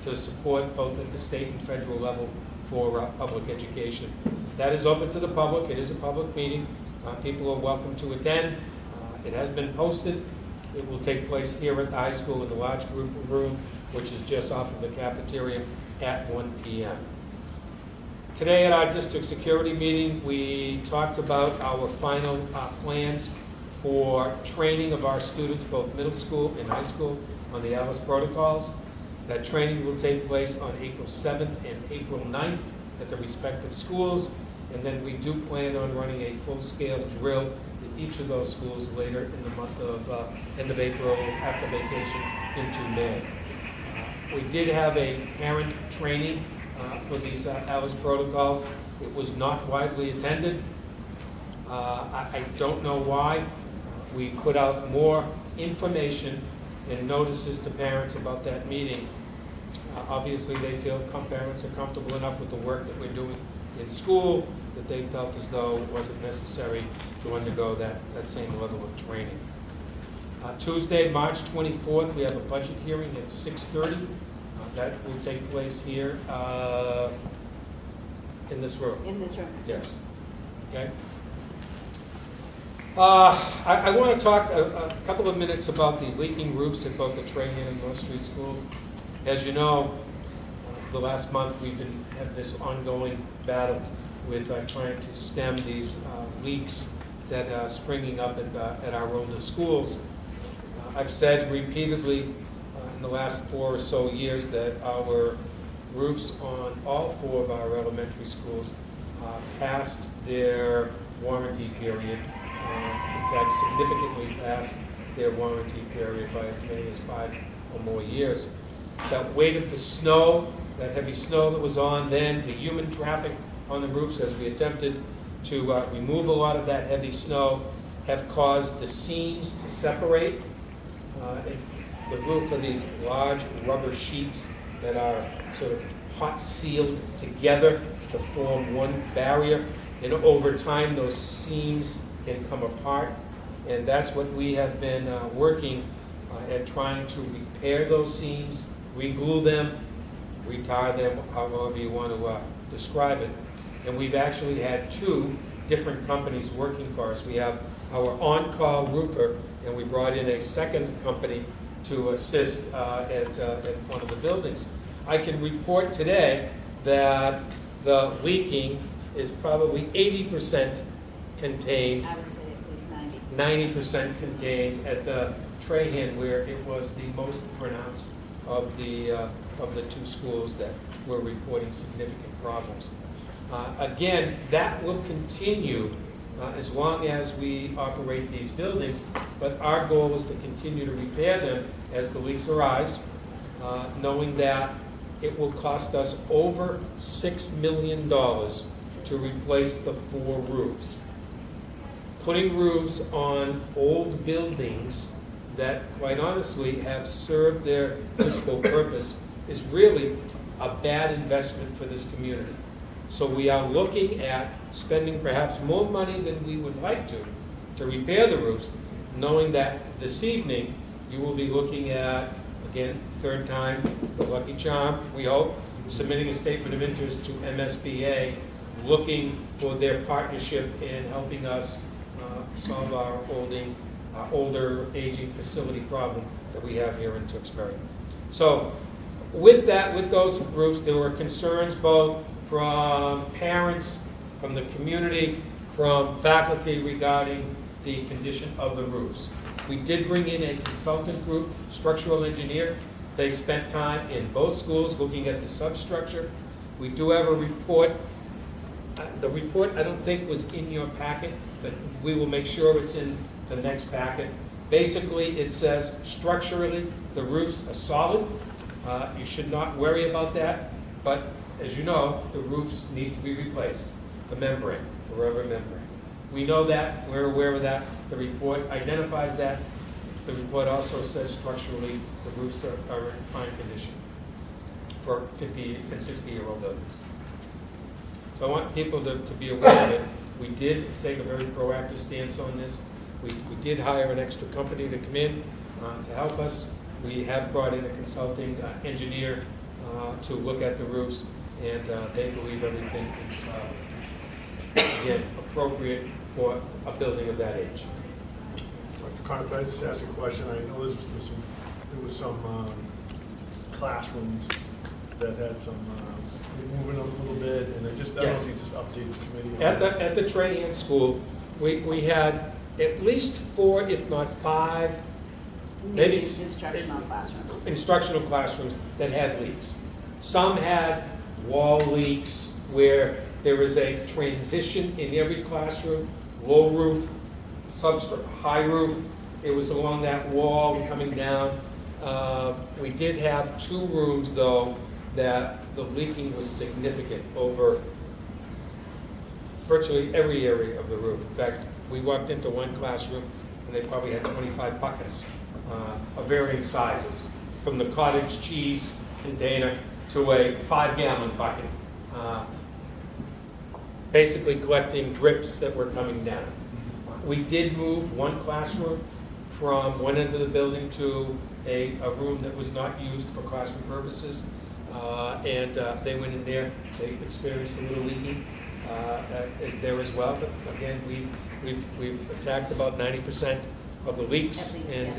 Speaker 6: to support both at the state and federal level for public education. That is open to the public. It is a public meeting. People are welcome to attend. It has been posted. It will take place here at the high school in the large group room, which is just off of the cafeteria at 1 p.m. Today at our district security meeting, we talked about our final plans for training of our students, both middle school and high school, on the Alice protocols. That training will take place on April 7th and April 9th at the respective schools. And then we do plan on running a full-scale drill in each of those schools later in the month of end of April, after vacation, into May. We did have a parent training for these Alice protocols. It was not widely attended. I don't know why. We put out more information and notices to parents about that meeting. Obviously, they feel parents are comfortable enough with the work that we're doing in school that they felt as though it wasn't necessary to undergo that same level of training. Tuesday, March 24th, we have a budget hearing at 6:30. That will take place here in this room.
Speaker 8: In this room.
Speaker 6: Yes. Okay. I want to talk a couple of minutes about the leaking roofs at both the Trahan and North Street schools. As you know, the last month we've had this ongoing battle with trying to stem these leaks that are springing up at our older schools. I've said repeatedly in the last 4 or so years that our roofs on all 4 of our elementary schools passed their warranty period. In fact, significantly past their warranty period by as many as 5 or more years. That weight of the snow, that heavy snow that was on then, the human traffic on the roofs as we attempted to remove a lot of that heavy snow, have caused the seams to separate. The roof are these large rubber sheets that are sort of hot sealed together to form one barrier, and over time those seams can come apart, and that's what we have been working at, trying to repair those seams, re-glue them, retar them, however you want to describe it. And we've actually had 2 different companies working for us. We have our on-call roofer, and we brought in a second company to assist at one of the buildings. I can report today that the leaking is probably 80% contained,
Speaker 5: I would say at least 90.
Speaker 6: 90% contained at the Trahan, where it was the most pronounced of the 2 schools that were reporting significant problems. Again, that will continue as long as we operate these buildings, but our goal is to continue to repair them as the leaks arise, knowing that it will cost us over $6 million to replace the 4 roofs. Putting roofs on old buildings that, quite honestly, have served their useful purpose is really a bad investment for this community. So we are looking at spending perhaps more money than we would like to repair the roofs, knowing that this evening you will be looking at, again, 3rd time, the lucky charm, we hope, submitting a statement of interest to MSBA, looking for their partnership in helping us solve our older aging facility problem that we have here in Tewksbury. So with that, with those roofs, there were concerns both from parents, from the community, from faculty regarding the condition of the roofs. We did bring in a consultant group, structural engineer. They spent time in both schools looking at the substructure. We do have a report. The report I don't think was in your packet, but we will make sure it's in the next packet. Basically, it says structurally the roofs are solid. You should not worry about that, but as you know, the roofs need to be replaced, the membrane, the rubber membrane. We know that, we're aware of that. The report identifies that. The report also says structurally the roofs are in fine condition for 50 and 60-year-old buildings. So I want people to be aware of it. We did take a very proactive stance on this. We did hire an extra company to come in to help us. We have brought in a consulting engineer to look at the roofs, and they believe everything is, again, appropriate for a building of that age.
Speaker 1: Connor, can I just ask a question? I know there was some classrooms that had some moving a little bit, and I don't know if you just update the committee.
Speaker 6: At the Trahan School, we had at least 4, if not 5, maybe instructional classrooms that had leaks. Some had wall leaks where there was a transition in every classroom, low roof, substrate, high roof. It was along that wall coming down. We did have 2 rooms, though, that the leaking was significant over virtually every area of the roof. In fact, we walked into one classroom and they probably had 25 buckets of varying sizes, from the cottage cheese container to a 5-gallon bucket, basically collecting drips that were coming down. We did move one classroom from one end of the building to a room that was not used for classroom purposes, and they went in there. They experienced a little leaking there as well. But again, we've attacked about 90% of the leaks and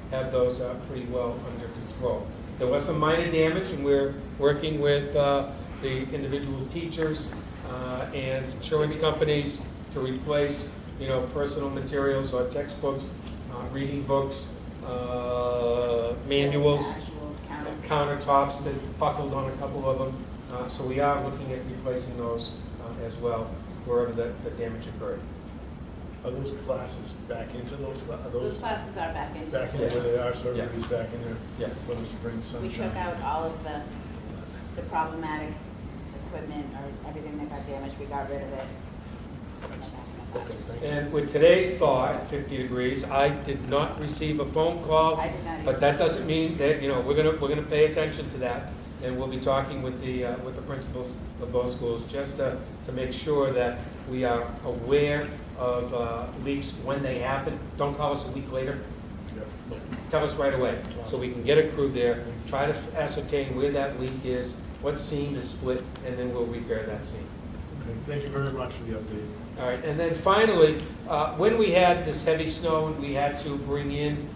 Speaker 6: have those pretty well under control. There was some minor damage, and we're working with the individual teachers and insurance companies to replace, personal materials or textbooks, reading books, manuals, countertops that buckled on a couple of them. So we are looking at replacing those as well, wherever the damage occurred.
Speaker 1: Are those classes back into those?
Speaker 5: Those classes are back in.
Speaker 1: Back in where they are, so
Speaker 6: Yeah.
Speaker 1: everybody's back in there?
Speaker 6: Yes.
Speaker 1: For the spring sunshine?
Speaker 5: We took out all of the problematic equipment or everything that got damaged. We got rid of it.
Speaker 1: Okay, thank you.
Speaker 6: And with today's thaw at 50 degrees, I did not receive a phone call.
Speaker 5: I did not
Speaker 6: But
Speaker 5: either.
Speaker 6: that doesn't mean that, we're gonna pay attention to that, and we'll be talking with the principals of both schools just to make sure that we are aware of leaks when they happen. Don't call us a week later.
Speaker 1: Yep.
Speaker 6: Tell us right away, so we can get a crew there, try to ascertain where that leak is, what seam is split, and then we'll repair that seam.
Speaker 1: Okay, thank you very much for the update.
Speaker 6: All right, and then finally, when we had this heavy snow and we had to bring in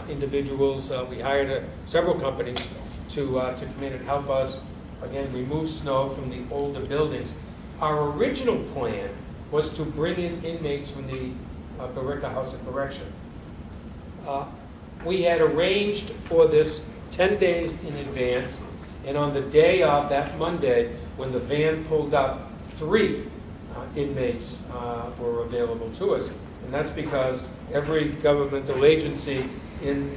Speaker 6: individuals, we hired several companies to come in and help us, again, remove snow from the older buildings. Our original plan was to bring in inmates from the Barica House of Correction. We had arranged for this 10 days in advance, and on the day of that Monday, when the van pulled up, 3 inmates were available to us. And that's because every governmental agency in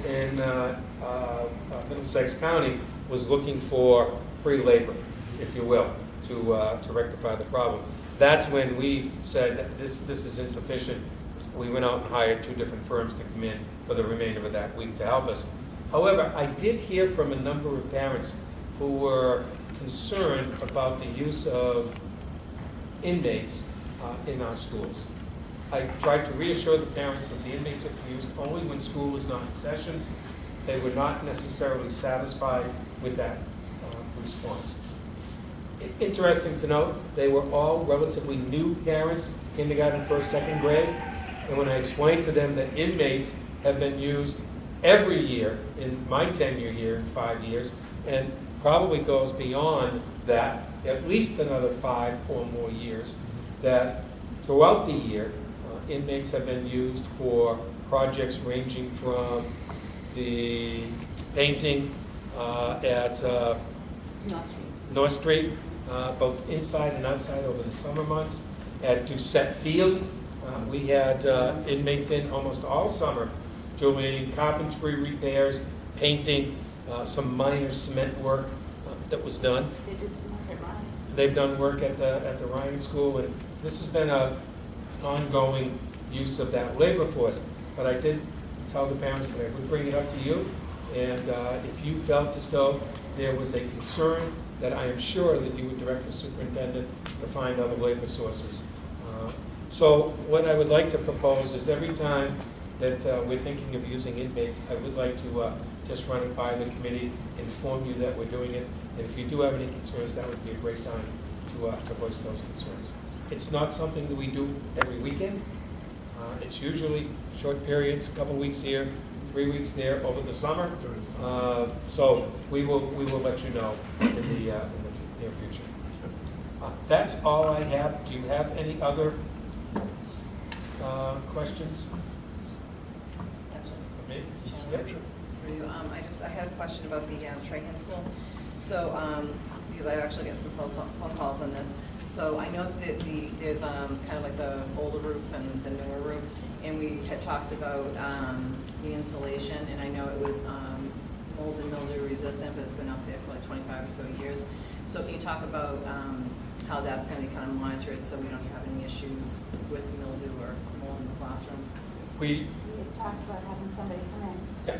Speaker 6: Middlesex County was looking for free labor, if you will, to rectify the problem. That's when we said that this is insufficient. We went out and hired 2 different firms to come in for the remainder of that week to help us. However, I did hear from a number of parents who were concerned about the use of inmates in our schools. I tried to reassure the parents that the inmates are used only when school was not in session. They were not necessarily satisfied with that response. Interesting to note, they were all relatively new parents, kindergarten, 1st, 2nd grade, and when I explained to them that inmates have been used every year in my tenure here in 5 years, and probably goes beyond that, at least another 5 or more years, that throughout the year, inmates have been used for projects ranging from the painting at North Street, both inside and outside over the summer months. At Doucette Field, we had inmates in almost all summer doing carpentry repairs, painting, some minor cement work that was done.
Speaker 5: They did some work at Ryan.
Speaker 6: They've done work at the Ryan School, and this has been an ongoing use of that labor force. But I did tell the parents that I would bring it up to you, and if you felt as though there was a concern, that I am sure that you would direct the superintendent to find other labor sources. So what I would like to propose is every time that we're thinking of using inmates, I would like to just run it by the committee, inform you that we're doing it, and if you do have any concerns, that would be a great time to voice those concerns. It's not something that we do every weekend. It's usually short periods, a couple weeks here, 3 weeks there over the summer. So we will let you know in the near future. That's all I have. Do you have any other questions? For me? Yep, sure.
Speaker 2: I had a question about the Trahan School. So, because I actually get some phone calls on this. So I know that there's kind of like the older roof and the newer roof, and we had talked about the insulation, and I know it was mold and mildew resistant, but it's been up there for like 25 or so years. So can you talk about how that's going to be kind of monitored so we don't have any issues with mildew or mold in the classrooms?
Speaker 6: We
Speaker 5: talked about having somebody come in.
Speaker 6: Yeah,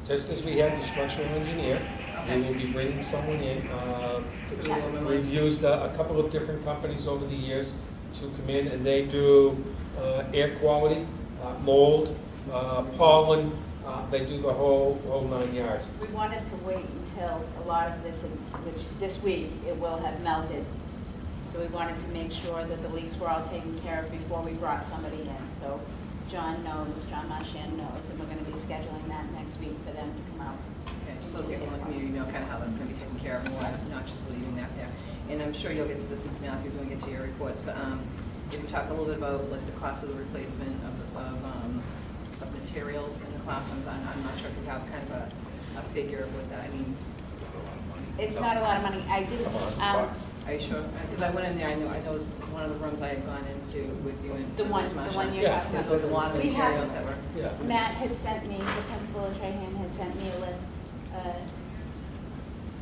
Speaker 6: just as we had the structural engineer, we will be bringing someone in. We've used a couple of different companies over the years to come in, and they do air quality, mold, pollen, they do the whole 9 yards.
Speaker 15: We wanted to wait until a lot of this, which this week it will have melted. So we wanted to make sure that the leaks were all taken care of before we brought somebody in. So John Marchand knows, and we're going to be scheduling that next week for them to come out.
Speaker 2: Okay, just so people in the community know kind of how that's going to be taken care of, and we're not just leaving that there. And I'm sure you'll get to this, Ms. Matthews, when we get to your reports, but if you talk a little bit about like the cost of the replacement of materials in the classrooms, I'm not sure if you have kind of a figure of what that, I mean.
Speaker 15: It's not a lot of money. I did.
Speaker 2: Are you sure? Because I went in there, I know it was one of the rooms I had gone into with you and
Speaker 15: The one you're talking
Speaker 2: There's
Speaker 15: about.
Speaker 2: like a lot of
Speaker 15: We have-
Speaker 2: materials that were.
Speaker 15: Matt had sent me, the principal of Trahan had sent me a list,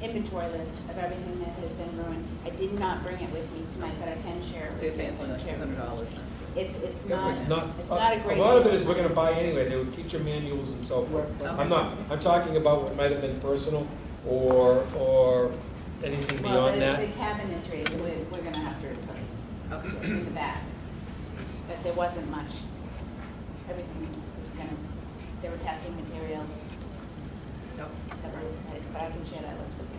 Speaker 15: inventory list of everything that has been ruined. I did not bring it with me tonight, but I can share it.
Speaker 2: So you're saying it's only like $200 then?
Speaker 15: It's
Speaker 6: It
Speaker 15: not.
Speaker 6: was not,
Speaker 15: It's not a great.
Speaker 6: lot of it is we're gonna buy anyway, they were teacher manuals and so forth. I'm talking about what might have been personal or anything beyond that.
Speaker 15: The cabinetry, we're gonna have to replace in the back. But there wasn't much. Everything was they were testing materials.
Speaker 2: Nope.
Speaker 15: But I can share that list with you.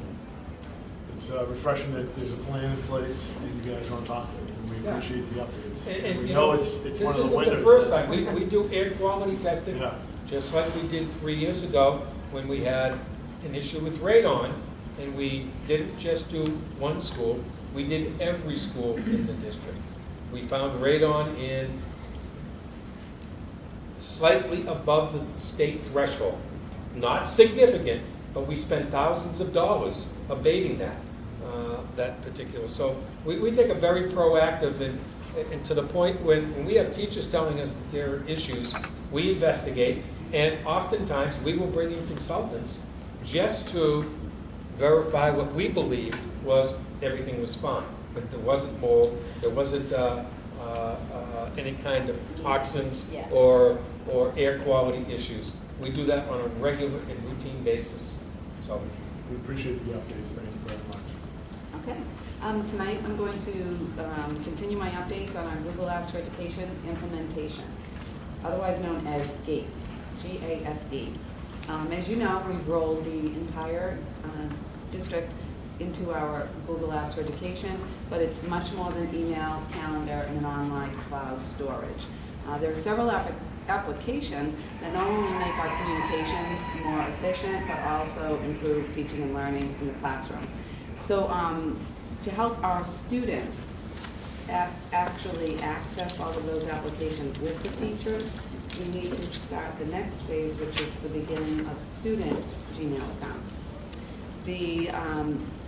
Speaker 1: It's refreshing that there's a plan in place and you guys are on top of it, and we
Speaker 6: Yeah.
Speaker 1: appreciate the updates.
Speaker 6: And
Speaker 1: we
Speaker 6: you
Speaker 1: know
Speaker 6: know,
Speaker 1: it's
Speaker 6: this
Speaker 1: one of the
Speaker 6: isn't
Speaker 1: winners.
Speaker 6: the first time. We do air quality testing,
Speaker 1: Yeah.
Speaker 6: just like we did 3 years ago when we had an issue with radon, and we didn't just do one school, we did every school in the district. We found radon in slightly above the state threshold. Not significant, but we spent thousands of dollars abating that particular. So we take a very proactive and to the point when we have teachers telling us that there are issues, we investigate, and oftentimes we will bring in consultants just to verify what we believed was everything was fine. But there wasn't mold, there wasn't any kind of toxins or air quality issues. We do that on a regular and routine basis. So
Speaker 1: we appreciate the updates. Thank you very much.
Speaker 8: Okay. Tonight, I'm going to continue my updates on our Google Apps for Education implementation, otherwise known as GAFE, G-A-F-E. As you know, we've rolled the entire district into our Google Apps for Education, but it's much more than email, calendar, and an online cloud storage. There are several applications that not only make our communications more efficient, but also improve teaching and learning in the classroom. So to help our students actually access all of those applications with the teachers, we need to start the next phase, which is the beginning of student Gmail accounts. The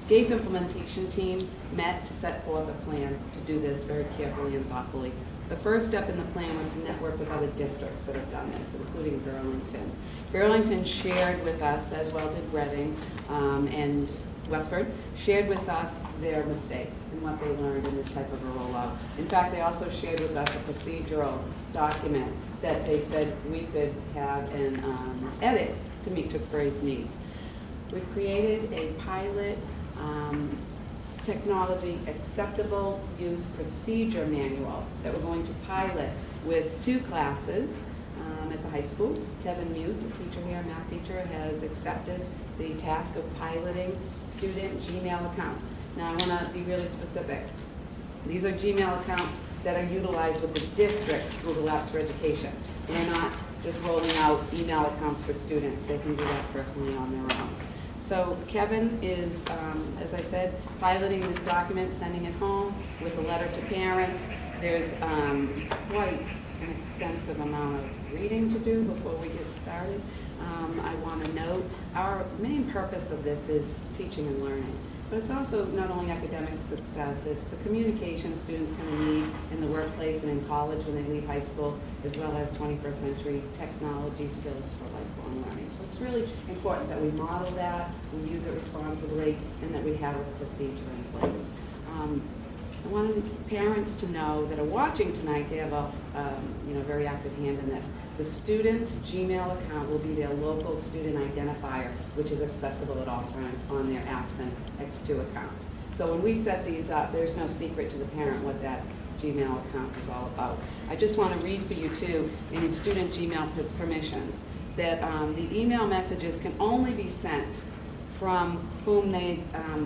Speaker 8: GAFE implementation team met to set forth a plan to do this very carefully and thoughtfully. The first step in the plan was to network with other districts that have done this, including Burlington. Burlington shared with us, as well did Reading and Westford, shared with us their mistakes and what they learned in this type of a rollout. In fact, they also shared with us a procedural document that they said we could have an edit to meet Tewksbury's needs. We've created a pilot technology acceptable use procedure manual that we're going to pilot with 2 classes at the high school. Kevin Muse, a teacher here, a math teacher, has accepted the task of piloting student Gmail accounts. Now I want to be really specific. These are Gmail accounts that are utilized with the district's Google Apps for Education. They're not just rolling out email accounts for students. They can do that personally on their own. So Kevin is, as I said, piloting this document, sending it home with a letter to parents. There's quite an extensive amount of reading to do before we get started. I want to note our main purpose of this is teaching and learning. But it's also not only academic success, it's the communication students kind of need in the workplace and in college when they leave high school, as well as 21st century technology skills for lifelong learning. So it's really important that we model that, we use it responsibly, and that we have a procedure in place. I wanted parents to know that are watching tonight, they have a very active hand in this. The student's Gmail account will be their local student identifier, which is accessible at all times on their Aspen X2 account. So when we set these up, there's no secret to the parent what that Gmail account is all about. I just want to read for you too, in student Gmail permissions, that the email messages can only be sent from whom they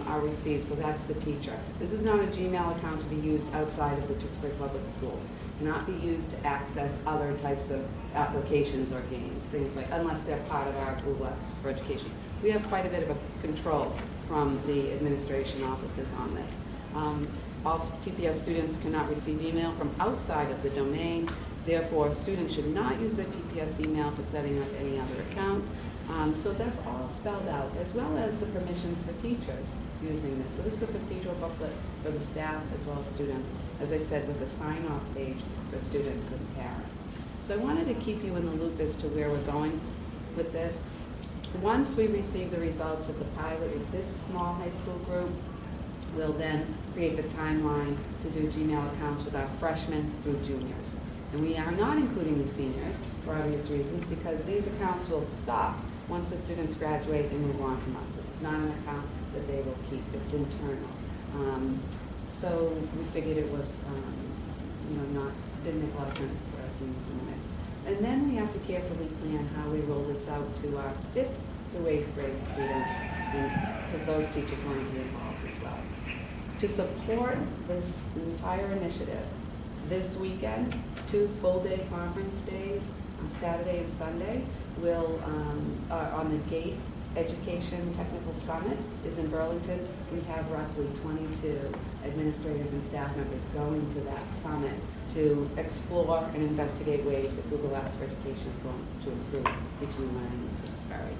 Speaker 8: are received, so that's the teacher. This is not a Gmail account to be used outside of the Tewksbury Public Schools. Cannot be used to access other types of applications or games, things like, unless they're part of our Google Apps for Education. We have quite a bit of a control from the administration offices on this. All TPS students cannot receive email from outside of the domain. Therefore, students should not use their TPS email for setting up any other accounts. So that's all spelled out, as well as the permissions for teachers using this. So this is a procedural booklet for the staff as well as students, as I said, with a sign-off page for students and parents. So I wanted to keep you in the loop as to where we're going with this. Once we receive the results of the pilot with this small high school group, we'll then create the timeline to do Gmail accounts with our freshmen through juniors. And we are not including the seniors for obvious reasons, because these accounts will stop once the students graduate and move on from us. This is not an account that they will keep. It's internal. So we figured it was, didn't make a lot of sense to put our seniors in the mix. And then we have to carefully plan how we roll this out to our 5th through 8th grade students, because those teachers want to be involved as well. To support this entire initiative, this weekend, 2 full-day conference days on Saturday and Sunday will, on the GATE Education Technical Summit is in Burlington. We have roughly 22 administrators and staff members going to that summit to explore and investigate ways that Google Apps for Education is going to improve teaching and learning in Tewksbury.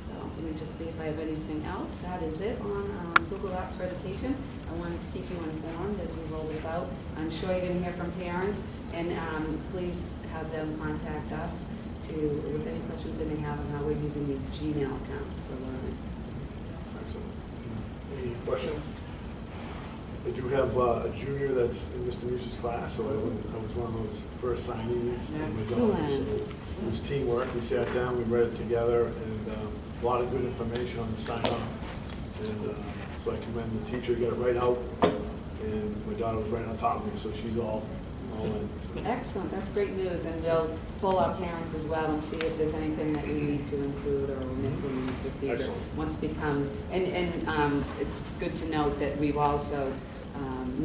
Speaker 8: So let me just see if I have anything else. That is it on Google Apps for Education. I wanted to keep you informed as we roll this out. I'm sure you're going to hear from parents, and please have them contact us with any questions they may have on how we're using the Gmail accounts for learning.
Speaker 1: Excellent. Any questions? I do have a junior that's in Mr. Muse's class, so I was one of those first signees.
Speaker 8: Excellent.
Speaker 1: It was teamwork. We sat down, we read it together, and a lot of good information on the sign-off. And so I commend the teacher, got it right out, and my daughter was right on top of me, so she's all in.
Speaker 8: Excellent, that's great news, and we'll pull our parents as well and see if there's anything that we need to include or we're missing in this procedure.
Speaker 1: Excellent.
Speaker 8: Once it becomes, and it's good to note that we've also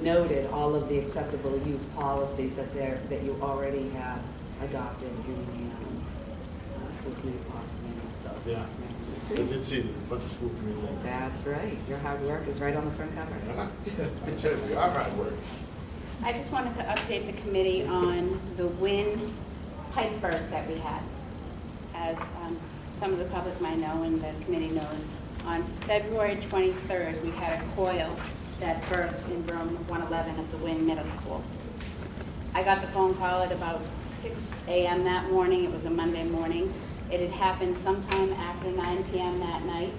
Speaker 8: noted all of the acceptable use policies that you already have adopted in the school committee policy. So
Speaker 1: Yeah. I did see a bunch of school committee things.
Speaker 8: that's right. Your hard work is right on the front cover.
Speaker 1: It's our hard work.
Speaker 15: I just wanted to update the committee on the wind pipe burst that we had. As some of the public might know and the committee knows, on February 23rd, we had a coil that burst in room 111 at the Wynn Middle School. I got the phone call at about 6 a.m. that morning. It was a Monday morning. It had happened sometime after 9 p.m. that night.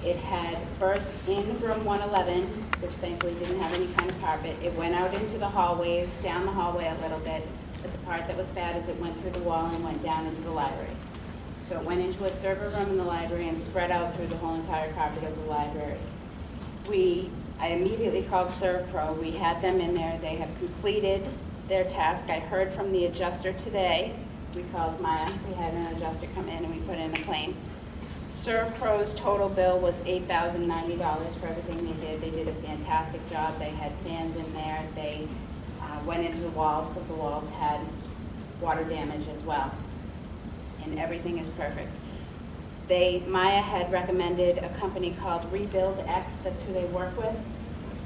Speaker 15: It had burst in room 111, which thankfully didn't have any kind of carpet. It went out into the hallways, down the hallway a little bit, but the part that was bad is it went through the wall and went down into the library. So it went into a server room in the library and spread out through the whole entire carpet of the library. I immediately called ServPro. We had them in there. They have completed their task. I heard from the adjuster today. We called Maya. We had an adjuster come in and we put in a claim. Servpro's total bill was $8,090 for everything they did. They did a fantastic job. They had fans in there. They went into the walls because the walls had water damage as well. And everything is perfect. Maya had recommended a company called Rebuild X. That's who they work with.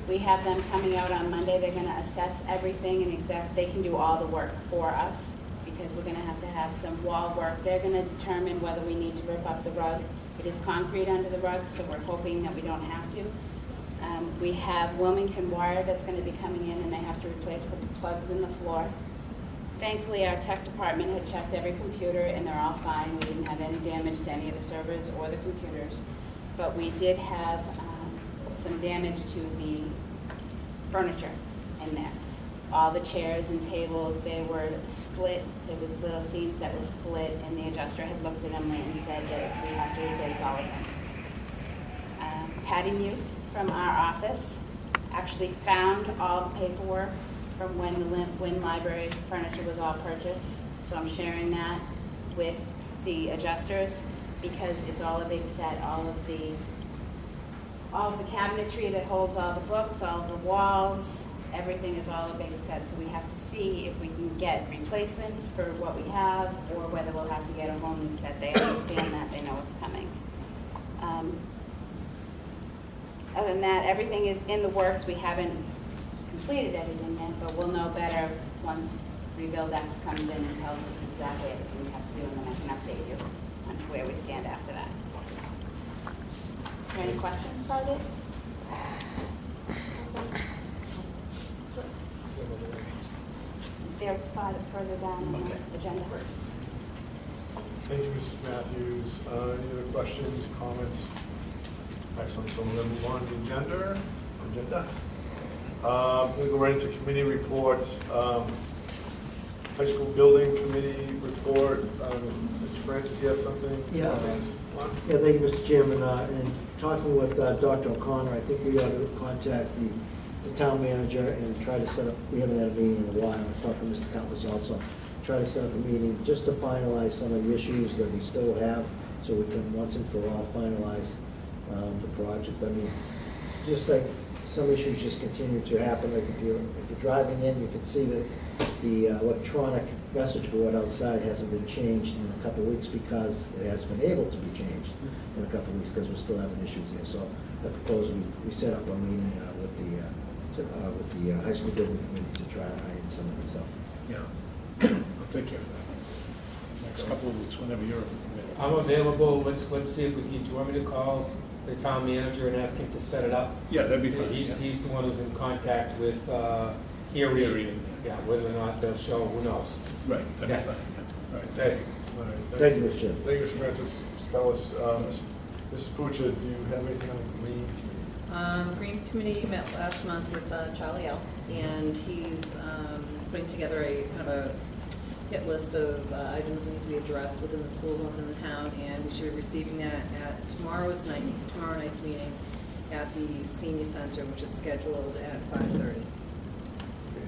Speaker 15: We have them coming out on Monday. They're going to assess everything and they can do all the work for us because we're going to have some wall work. They're going to determine whether we need to rip up the rug. It is concrete under the rug, so we're hoping that we don't have to. We have Wilmington Wire that's going to be coming in, and they have to replace the plugs in the floor. Thankfully, our tech department had checked every computer, and they're all fine. We didn't have any damage to any of the servers or the computers. But we did have some damage to the furniture in there. All the chairs and tables, they were split. There was little seams that were split, and the adjuster had looked at them and said that we have to replace all of them. Patty Muse from our office actually found all the paperwork from when the Wynn Library furniture was all purchased. So I'm sharing that with the adjusters because it's all a big set. All of the cabinetry that holds all the books, all of the walls, everything is all a big set. So we have to see if we can get replacements for what we have or whether we'll have to get a whole new set. They understand that, they know it's coming. Other than that, everything is in the works. We haven't completed everything yet, but we'll know better once Rebuild X comes in and tells us exactly everything we have to do, and then I can update you on where we stand after that. Any questions about it? They're further down on the agenda.
Speaker 1: Thank you, Mrs. Matthews. Any other questions, comments? Excellent. So we're going to move on to agenda. We'll go right into committee reports. High school building committee report. Mr. Francis, you have something?
Speaker 3: Yeah. Yeah, thank you, Mr. Chairman. In talking with Dr. O'Connor, I think we ought to contact the town manager and try to set up, we haven't had a meeting in a while, I talked to Mr. Cutlass also, try to set up a meeting just to finalize some of the issues that we still have, so we can once and for all finalize the project. I mean, just like some issues just continue to happen, like if you're driving in, you can see that the electronic message board outside hasn't been changed in a couple of weeks because it hasn't been able to be changed in a couple of weeks because we're still having issues there. So I propose we set up a meeting with the high school building committee to try to iron some of these out.
Speaker 14: Yeah, I'll take care of that. Next couple of weeks, whenever you're available.
Speaker 6: I'm available. Let's see if we can. Do you want me to call the town manager and ask him to set it up?
Speaker 14: Yeah, that'd be fine.
Speaker 6: He's the one who's in contact with Erie. Yeah, whether or not they'll show, who knows?
Speaker 14: Right, that'd be fine. Yeah. Right, thank you.
Speaker 1: All right,
Speaker 3: Thank you, Mr. Chairman.
Speaker 1: Thank you, Mr. Francis. Mr. Pellis. Mrs. Puccia, do you have anything on the green committee?
Speaker 2: Green Committee met last month with Charlie L., and he's putting together a kind of a hit list of items that need to be addressed within the schools and within the town, and we should be receiving that at tomorrow night's meeting at the senior center, which is scheduled at 5:30.
Speaker 1: Okay,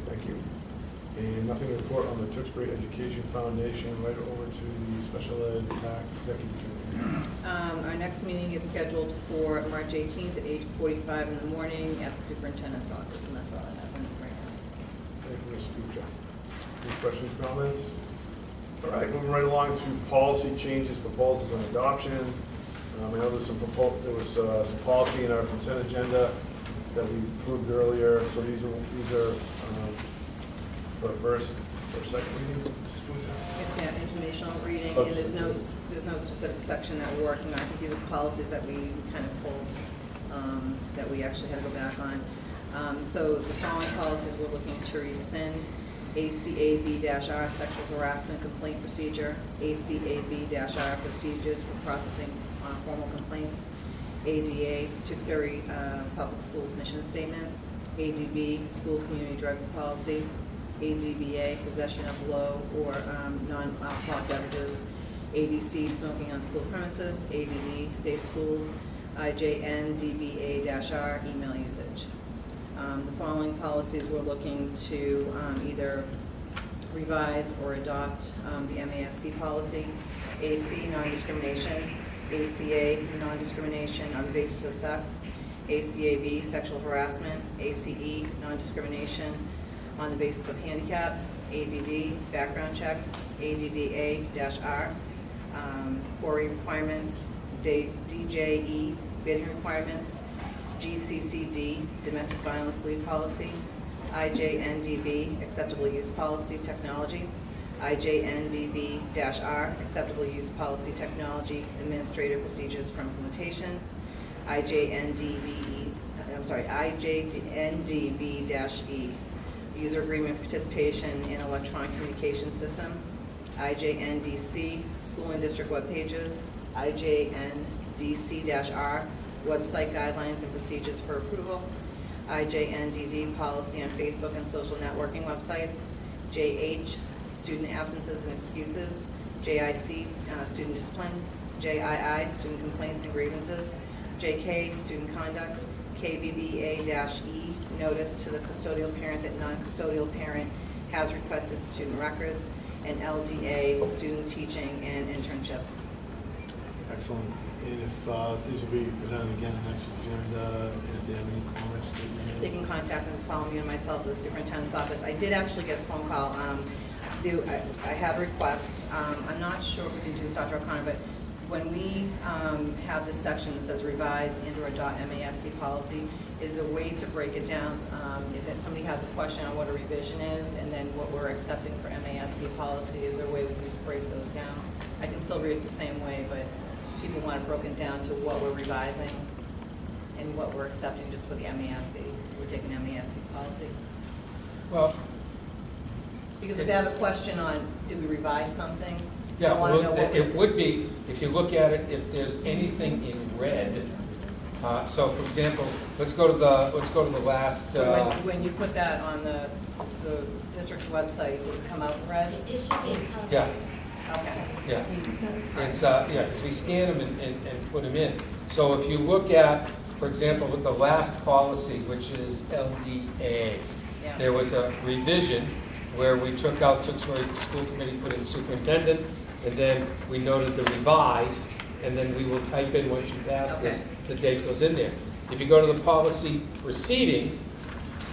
Speaker 1: thank you. And nothing to report on the Tewksbury Education Foundation. Right over to the Special Ed PAC Executive Committee.
Speaker 2: Our next meeting is scheduled for March 18th at 8:45 in the morning at the superintendent's office, and that's all I have right now.
Speaker 1: Thank you, Ms. Puccia. Any questions, comments? All right, moving right along to policy changes, proposals, and adoption. I know there's some policy in our consent agenda that we approved earlier. So these are for first or second reading.
Speaker 2: It's an informational reading,
Speaker 1: Oh,
Speaker 2: and there's no specific section that we're working on. I think these are policies that we kind of pulled, that we actually had to go back on. So the following policies we're looking to rescind: ACAB-R, sexual harassment complaint procedure; ACAB-R, procedures for processing formal complaints; ADA, Tewksbury Public Schools mission statement; ADB, school community drug policy; ADBA, possession of low or non-alcoholic beverages; ADC, smoking on school premises; ADD, safe schools; IJNDBA-R, email usage. The following policies we're looking to either revise or adopt: the MASC policy, AC, non-discrimination; ACA, non-discrimination on the basis of sex, ACAB, sexual harassment, ACE, non-discrimination on the basis of handicap, ADD, background checks, ADDA-R, quarry requirements, DJE, bidding requirements, GCCD, domestic violence leave policy, IJNDB, acceptable use policy technology, IJNDB-R, acceptable use policy technology, administrative procedures for implementation, IJNDB-E, user agreement participation in electronic communication system, IJNDC, school and district web pages, IJNDC-R, website guidelines and procedures for approval, IJNDD, policy on Facebook and social networking websites, JH, student absences and excuses, JIC, student discipline, JII, student complaints and grievances, JK, student conduct, KBBA-E, notice to the custodial parent that non-custodial parent has requested student records, and LDA, student teaching and internships.
Speaker 1: Excellent. And if these will be presented again next agenda, and if they have any comments,
Speaker 2: They can contact Mrs. Palomino and myself at the superintendent's office. I did actually get a phone call. I have a request. I'm not sure if we can do this, Dr. O'Connor, but when we have this section that says revise and/or adopt MASC policy, is the way to break it down, if somebody has a question on what a revision is and then what we're accepting for MASC policy, is there a way we can just break those down? I can still read it the same way, but people want it broken down to what we're revising and what we're accepting just for the MASC. We're taking MASC's policy.
Speaker 6: Well,
Speaker 2: Because if they have a question on, did we revise something?
Speaker 6: yeah,
Speaker 2: I want to know
Speaker 6: well,
Speaker 2: what
Speaker 6: it
Speaker 2: was.
Speaker 6: would be, if you look at it, if there's anything in red, so for example, let's go to the last,
Speaker 2: When you put that on the district's website, does it come out in red?
Speaker 5: It should be.
Speaker 6: yeah,
Speaker 2: Okay.
Speaker 6: yeah. It's, yeah, because we scan them and put them in. So if you look at, for example, with the last policy, which is LDA,
Speaker 2: Yeah.
Speaker 6: there was a revision where we took out Tewksbury School Committee, put in superintendent, and then we noted the revised, and then we will type in once you pass this, the date goes in there. If you go to the policy preceding,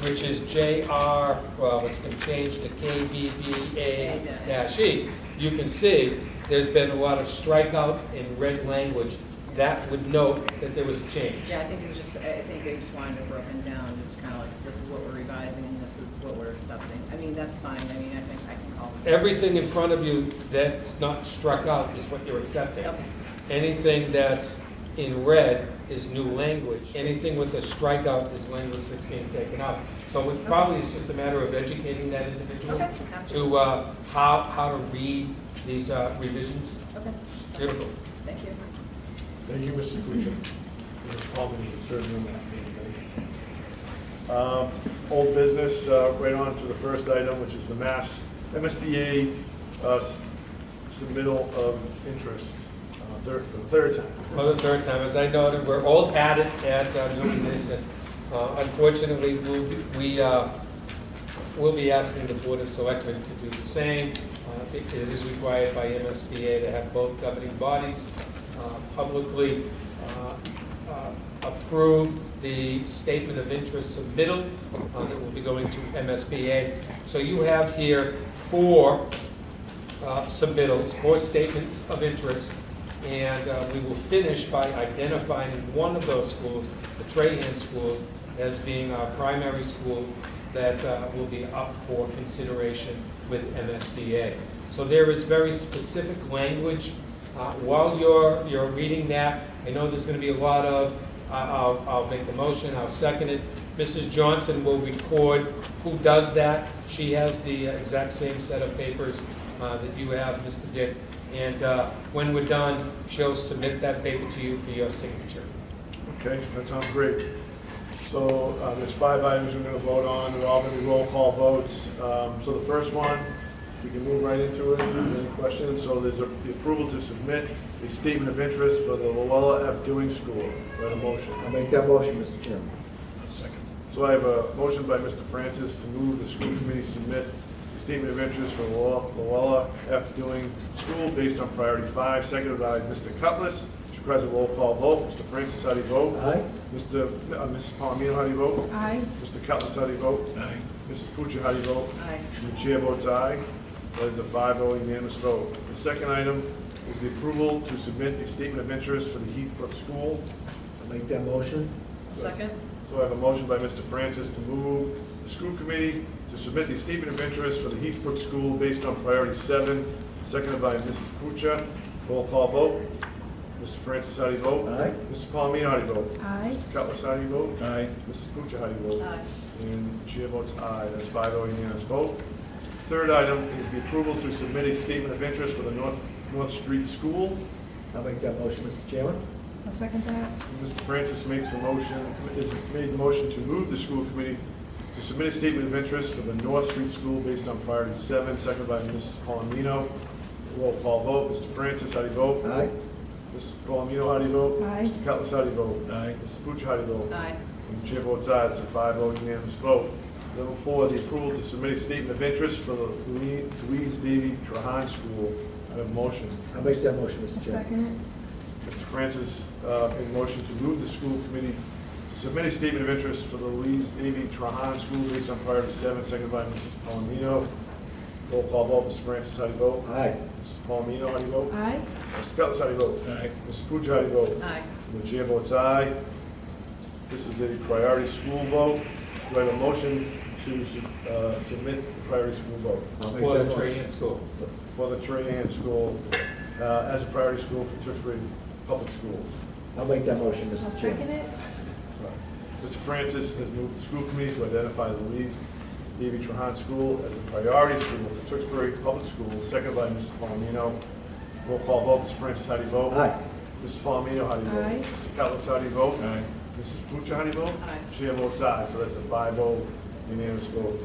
Speaker 6: which is JR, well, it's been changed to KBBA-E, you can see there's been a lot of strikeout in red language. That would note that there was a change.
Speaker 2: Yeah, I think they just wanted it broken down, just kind of like, this is what we're revising and this is what we're accepting. I mean, that's fine. I mean, I think I can call it.
Speaker 6: Everything in front of you that's not struck out is what you're accepting.
Speaker 2: Okay.
Speaker 6: Anything that's in red is new language. Anything with a strikeout is language that's being taken out. So it probably is just a matter of educating that individual to how to read these revisions.
Speaker 2: Okay.
Speaker 6: Beautiful.
Speaker 2: Thank you.
Speaker 1: Thank you, Mrs. Kuchar. Ms. Palmer, for serving on that meeting. Old business, right on to the first item, which is the MSBA submittal of interest, for the third time.
Speaker 6: For the third time, as I noted, we're old at it at doing this, and unfortunately, we'll be asking the Board of Selectmen to do the same. It is required by MSBA to have both governing bodies publicly approve the statement of interest submittal that will be going to MSBA. So you have here 4 submittals, 4 statements of interest, and we will finish by identifying one of those schools, the Trahan schools, as being our primary school that will be up for consideration with MSBA. So there is very specific language. While you're reading that, I know there's going to be a lot of, I'll make the motion, I'll second it. Mrs. Johnson will record who does that. She has the exact same set of papers that you have, Mr. Dick. And when we're done, she'll submit that paper to you for your signature.
Speaker 1: Okay, that sounds great. So there's 5 items we're going to vote on. They're all going to be roll call votes. So the first one, if we can move right into it, any questions? So there's the approval to submit a statement of interest for the Luella F. Dewing School. Do I have a motion?
Speaker 3: I'll make that motion, Mr. Chairman.
Speaker 1: Second. So I have a motion by Mr. Francis to move the school committee submit a statement of interest for Luella F. Dewing School based on priority 5, seconded by Mr. Cutlass. Mr. President, roll call vote. Mr. Francis, how do you vote?
Speaker 3: Aye.
Speaker 1: Mrs. Palomino, how do you vote?
Speaker 7: Aye.
Speaker 1: Mr. Cutlass, how do you vote?
Speaker 14: Aye.
Speaker 1: Mrs. Pucci, how do you vote?
Speaker 8: Aye.
Speaker 1: And the chair votes aye. That is a 5-0 unanimous vote. The second item is the approval to submit a statement of interest for the Heathbrook School.
Speaker 3: I'll make that motion.
Speaker 8: Second?
Speaker 1: So I have a motion by Mr. Francis to move the school committee to submit the statement of interest for the Heathbrook School based on priority 7, seconded by Mrs. Pucci. Roll call vote. Mr. Francis, how do you vote?
Speaker 3: Aye.
Speaker 1: Mrs. Palomino, how do you vote?
Speaker 7: Aye.
Speaker 1: Mr. Cutlass, how do you vote?
Speaker 14: Aye.
Speaker 1: Mrs. Pucci, how do you vote?
Speaker 8: Aye.
Speaker 1: And the chair votes aye. That's 5-0 unanimous vote. Third item is the approval to submit a statement of interest for the North Street School.
Speaker 3: I'll make that motion, Mr. Chairman.
Speaker 7: I'll second that.
Speaker 1: Mr. Francis makes a motion, is made the motion to move the school committee to submit a statement of interest for the North Street School based on priority 7, seconded by Mrs. Palomino. Roll call vote. Mr. Francis, how do you vote?
Speaker 3: Aye.
Speaker 1: Mrs. Palomino, how do you vote?
Speaker 7: Aye.
Speaker 1: Mr. Cutlass, how do you vote?
Speaker 14: Aye.
Speaker 1: Mrs. Pucci, how do you vote?
Speaker 8: Aye.
Speaker 1: And the chair votes aye. It's a 5-0 unanimous vote. Number 4, the approval to submit a statement of interest for the Louise Davy Trahan School. I have a motion.
Speaker 3: I'll make that motion,
Speaker 7: I'll
Speaker 3: Mr. Chairman.
Speaker 7: second
Speaker 1: Mr. Francis made a motion to move the school committee to submit a statement of interest for the Louise Davy Trahan School based on priority 7, seconded by Mrs. Palomino. Roll call vote. Mr. Francis, how do you vote?
Speaker 3: Aye.
Speaker 1: Mrs. Palomino, how do you vote?
Speaker 7: it. Aye.
Speaker 1: Mr. Cutlass, how do you vote?
Speaker 14: Aye.
Speaker 1: Mrs. Pucci, how do you vote?
Speaker 8: Aye.
Speaker 1: And the chair votes aye. This is a priority school vote. Do I have a motion to submit the priority school vote
Speaker 3: I'll make
Speaker 6: For
Speaker 3: that
Speaker 6: the
Speaker 3: motion.
Speaker 6: training school.
Speaker 1: for the Trahan School as a priority school for Tewksbury Public Schools?
Speaker 3: I'll make that motion,
Speaker 7: I'll
Speaker 3: Mr.
Speaker 7: second
Speaker 3: Chairman.
Speaker 7: it.
Speaker 1: Mr. Francis has moved the school committee to identify Louise Davy Trahan School as a priority school for Tewksbury Public Schools, seconded by Mrs. Palomino. Roll call vote. Mr. Francis, how do you vote?
Speaker 3: Aye.
Speaker 1: Mrs. Palomino, how do you vote?
Speaker 7: Aye.
Speaker 1: Mr. Cutlass, how do you vote?
Speaker 14: Aye.
Speaker 1: Mrs. Pucci, how do you vote?
Speaker 8: Aye.
Speaker 1: Chair votes aye, so that's a 5-0 unanimous vote.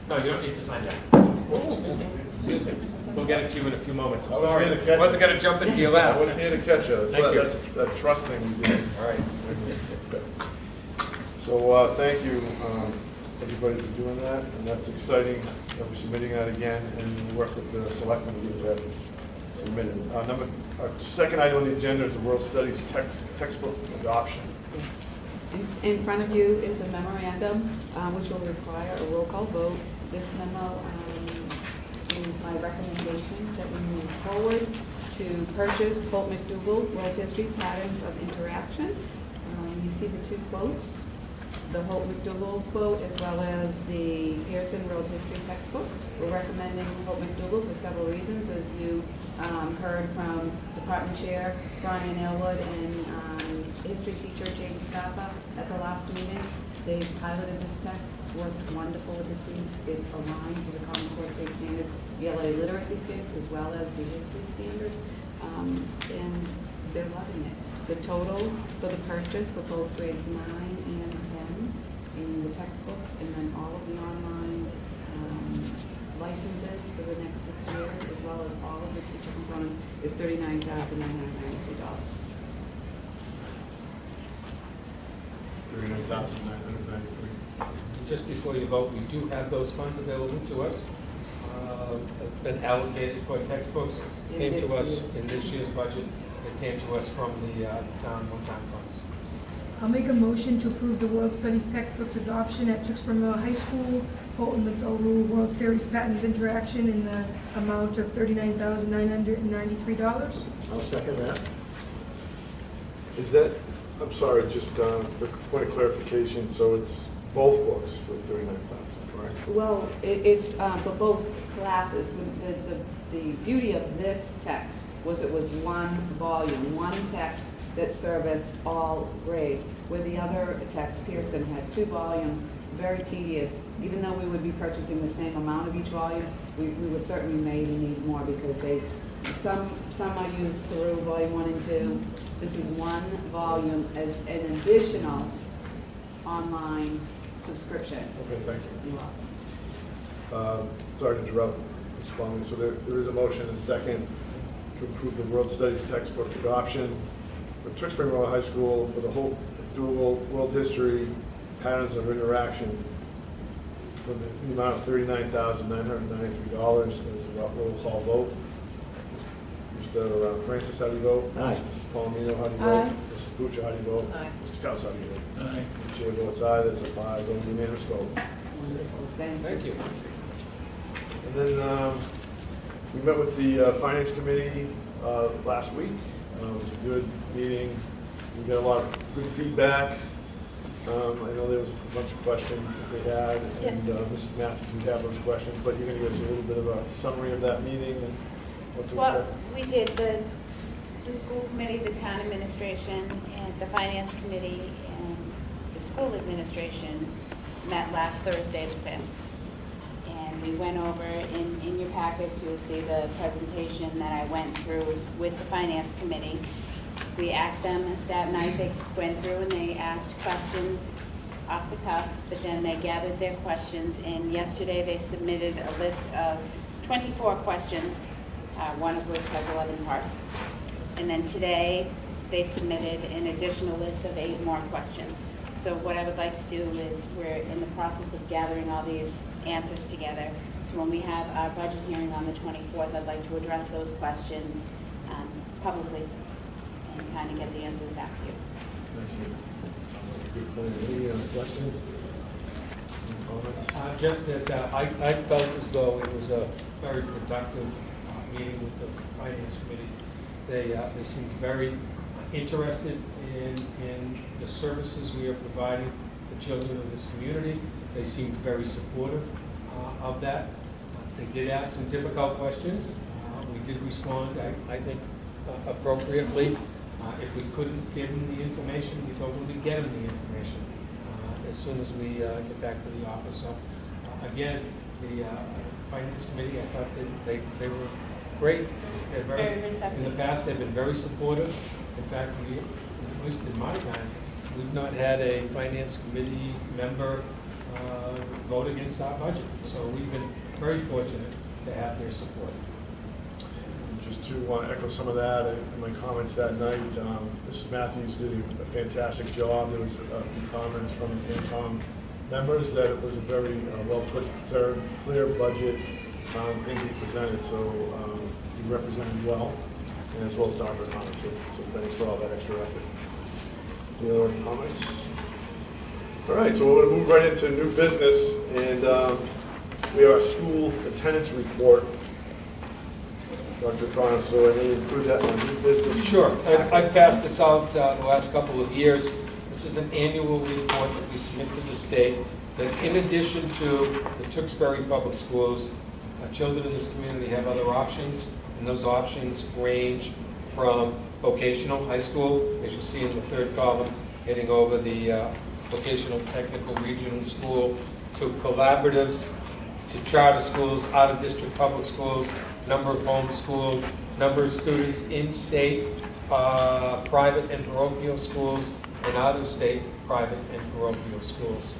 Speaker 6: No, you don't need to sign that. Excuse me. Excuse me. We'll get it to you in a few moments. I'm
Speaker 1: I was
Speaker 6: sorry.
Speaker 1: here to catch
Speaker 6: Wasn't going to jump into your lap.
Speaker 1: I wasn't here to catch you.
Speaker 6: Thank you.
Speaker 1: That's that trust thing we did.
Speaker 6: All right.
Speaker 1: So, thank you, everybody, for doing that, and that's exciting that we're submitting that again, and we'll work with the selectmen to get that submitted. Our second item on the agenda is the World Studies textbook adoption.
Speaker 8: In front of you is a memorandum, which will require a roll call vote. This memo is my recommendation that we move forward to purchase Holt McDougall World History Patterns of Interaction. You see the 2 quotes, the Holt McDougall quote as well as the Pearson World History textbook. We're recommending Holt McDougall for several reasons, as you heard from Department Chair Brian Elwood and history teacher Jane Scappa at the last meeting. They piloted this text, worked wonderful with the students. It's aligned with the Common Core State Standards, ELA literacy standards, as well as the history standards, and they're loving it. The total for the purchase for both grades 9 and 10 in the textbooks, and then all of the online licenses for the next 6 years, as well as all of the teacher components, is $39,993.
Speaker 1: $39,993.
Speaker 6: Just before you vote, we do have those funds available to us. Been allocated for textbooks, came to us in this year's budget. It came to us from the town one-time funds.
Speaker 7: I'll make a motion to approve the World Studies textbooks adoption at Tewksbury Middle High School, Holton McDougall World Series Patent of Interaction in the amount of $39,993.
Speaker 3: I'll second that.
Speaker 1: Is that, I'm sorry, just for point of clarification, so it's both books for $39,000, correct?
Speaker 8: Well, it's for both classes. The beauty of this text was it was one volume, one text that serviced all grades, where the other text, Pearson, had 2 volumes, very tedious. Even though we would be purchasing the same amount of each volume, we would certainly maybe need more because some are used through volume 1 and 2. This is one volume as an additional online subscription.
Speaker 1: Okay, thank you.
Speaker 8: You're welcome.
Speaker 1: Sorry to interrupt, Ms. Plumlee. So there is a motion and a second to approve the World Studies textbook adoption for Tewksbury Memorial High School for the Holt McDougall World History Patterns of Interaction for the amount of $39,993. There's a roll call vote. Mr. Francis, how do you vote?
Speaker 3: Aye.
Speaker 1: Mrs. Palomino, how do you
Speaker 7: Aye.
Speaker 1: vote? Mrs. Bucci, how do you vote?
Speaker 8: Aye.
Speaker 1: Mr. Kaus, how do you vote?
Speaker 14: Aye.
Speaker 1: The chair votes aye, that's a 5-0 unanimous vote.
Speaker 6: Thank you.
Speaker 1: And then we met with the Finance Committee last week. It was a good meeting. We got a lot of good feedback. I know there was a bunch of questions that they had, and Mrs. Matthews, you have those questions, but you're going to give us a little bit of a summary of that meeting and what to
Speaker 15: Well,
Speaker 1: expect.
Speaker 15: we did, the school committee, the town administration, and the finance committee, and the school administration met last Thursday, the 5th. And we went over, in your packets, you'll see the presentation that I went through with the finance committee. We asked them that night, they went through and they asked questions off the cuff, but then they gathered their questions, and yesterday they submitted a list of 24 questions, one of which has 11 parts. And then today, they submitted an additional list of 8 more questions. So what I would like to do is, we're in the process of gathering all these answers together. So when we have our budget hearing on the 24th, I'd like to address those questions publicly and kind of get the answers back to you.
Speaker 1: Excellent. Sounds like a good plan. Any questions? Any comments?
Speaker 6: Just that I felt as though it was a very productive meeting with the Finance Committee. They seemed very interested in the services we are providing the children of this community. They seemed very supportive of that. They did ask some difficult questions. We did respond, I think, appropriately. If we couldn't give them the information, we told them we'd get them the information as soon as we get back to the office. So, again, the Finance Committee, I thought they were great. They're
Speaker 15: Very receptive.
Speaker 6: In the past, they've been very supportive. In fact, at least in my time, we've not had a Finance Committee member vote against our budget. So we've been very fortunate to have their support.
Speaker 1: Just to want to echo some of that in my comments that night, Mrs. Matthews did a fantastic job. There was a few comments from the FinCom members that it was a very well put, very clear budget things he presented. So he represented well, and as well as Dr. Connor. So thanks for all that extra effort. Any other comments? All right, so we're going to move right into new business, and we have our school attendance report. Dr. Connor, so I need to include that in new business?
Speaker 6: Sure. I've passed this out the last couple of years. This is an annual report that we submit to the state that in addition to the Tewksbury Public Schools, children in this community have other options, and those options range from vocational high school, as you see in the third column, heading over the vocational technical regional school, to collaboratives, to charter schools, out-of-district public schools, number of homeschooled, number of students in-state private and parochial schools, and out-of-state private and parochial schools.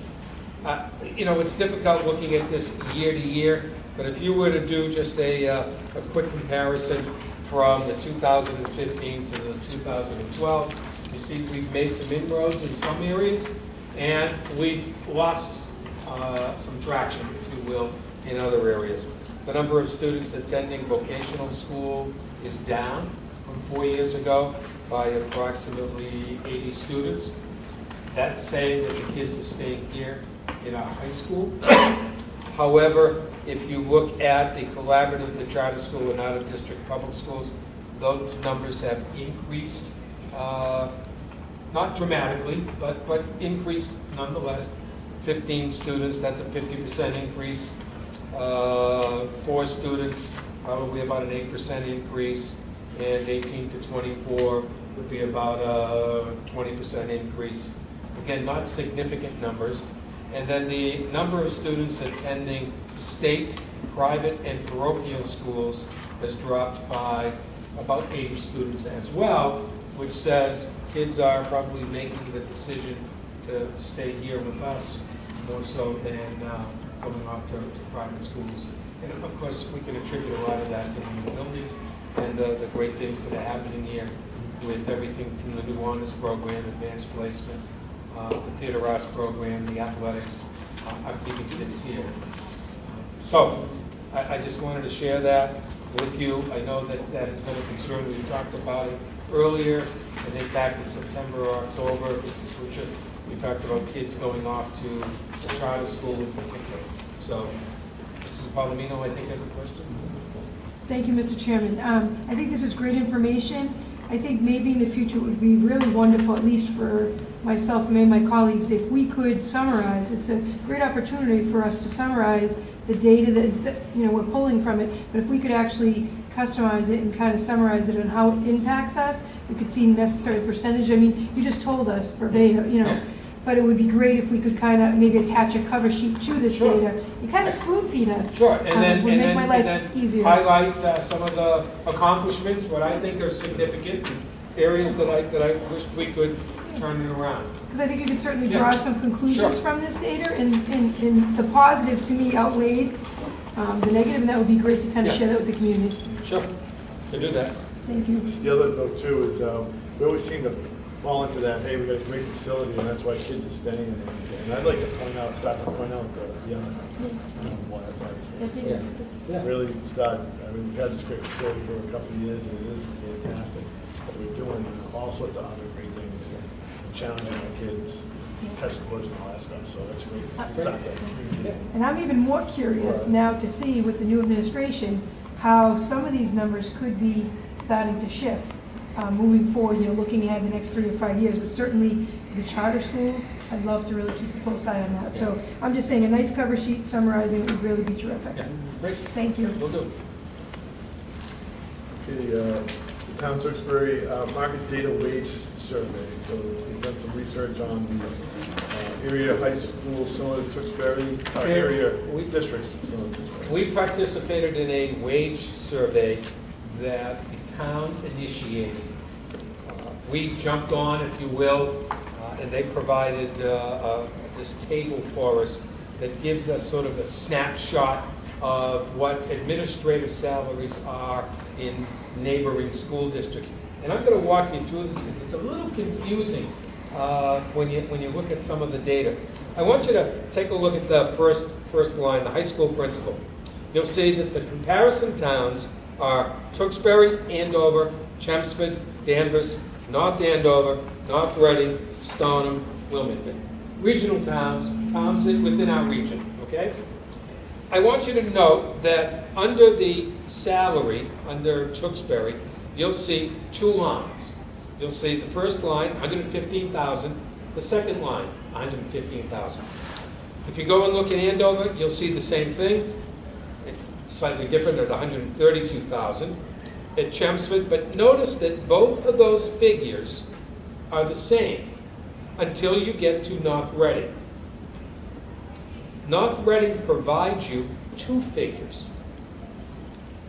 Speaker 6: It's difficult looking at this year to year, but if you were to do just a quick comparison from the 2015 to the 2012, you see we've made some inroads in some areas, and we've lost some traction, if you will, in other areas. The number of students attending vocational school is down from 4 years ago by approximately 80 students. That's saying that the kids are staying here in our high school. However, if you look at the collaborative, the charter school, and out-of-district public schools, those numbers have increased, not dramatically, but increased nonetheless. 15 students, that's a 50% increase. 4 students, probably about an 8% increase, and 18 to 24 would be about a 20% increase. Again, not significant numbers. And then the number of students attending state, private, and parochial schools has dropped by about 80 students as well, which says kids are probably making the decision to stay here with us more so than going off to private schools. And of course, we can attribute a lot of that to the new building and the great things that are happening here with everything from the new honors program, advanced placement, the theater arts program, the athletics, are keeping kids here. So I just wanted to share that. with you. I know that that has been a concern. We talked about it earlier, I think back in September or October. This is Richard. We talked about kids going off to the charter school in particular. So, Mrs. Palomino, I think, has a question.
Speaker 7: Thank you, Mr. Chairman. I think this is great information. I think maybe in the future it would be really wonderful, at least for myself and many of my colleagues, if we could summarize. It's a great opportunity for us to summarize the data that we're pulling from it, but if we could actually customize it and kind of summarize it on how it impacts us, we could see necessary percentage. I mean, you just told us verbatim, but it would be great if we could kind of maybe attach a cover sheet to this data. You kind of spoon feed us.
Speaker 6: Sure, and
Speaker 7: would make my life
Speaker 6: then
Speaker 7: easier.
Speaker 6: highlight some of the accomplishments, what I think are significant areas that I wish we could turn it around.
Speaker 7: Because I think you could certainly draw some conclusions
Speaker 6: Sure.
Speaker 7: from this data, and the positive to me outweighed the negative, and that would be great to kind of share that with the community.
Speaker 6: Sure, to do that.
Speaker 7: Thank you.
Speaker 1: Just the other note too is, we always seem to fall into that, hey, we got a great facility, and that's why kids are staying in there. And I'd like to start to point out really start, I mean, we've had this great facility for a couple of years, and it is fantastic. But we're doing all sorts of other great things, challenging our kids, test scores and all that stuff, so that's great. To start that.
Speaker 7: And I'm even more curious now to see with the new administration how some of these numbers could be starting to shift moving forward, looking ahead the next 3 to 5 years. But certainly the charter schools, I'd love to really keep a close eye on that. So I'm just saying a nice cover sheet summarizing it would really be terrific.
Speaker 6: Yeah, great.
Speaker 7: Thank you.
Speaker 6: Will do.
Speaker 1: Okay, the Town of Tewksbury market data wage survey. So we've done some research on the area high school similar to Tewksbury, area districts similar to Tewksbury.
Speaker 6: We participated in a wage survey that the town initiated. We jumped on, if you will, and they provided this table for us that gives us sort of a snapshot of what administrative salaries are in neighboring school districts. And I'm going to walk you through this because it's a little confusing when you look at some of the data. I want you to take a look at the first line, the high school principal. You'll see that the comparison towns are Tewksbury, Andover, Chelmsford, Danvers, North Andover, North Reading, Stoneham, Wilmington. Regional towns within our region, okay? I want you to note that under the salary, under Tewksbury, you'll see 2 lines. You'll see the first line, 115,000, the second line, 115,000. If you go and look at Andover, you'll see the same thing, slightly different at 132,000 at Chelmsford, but notice that both of those figures are the same until you get to North Reading. North Reading provides you 2 figures.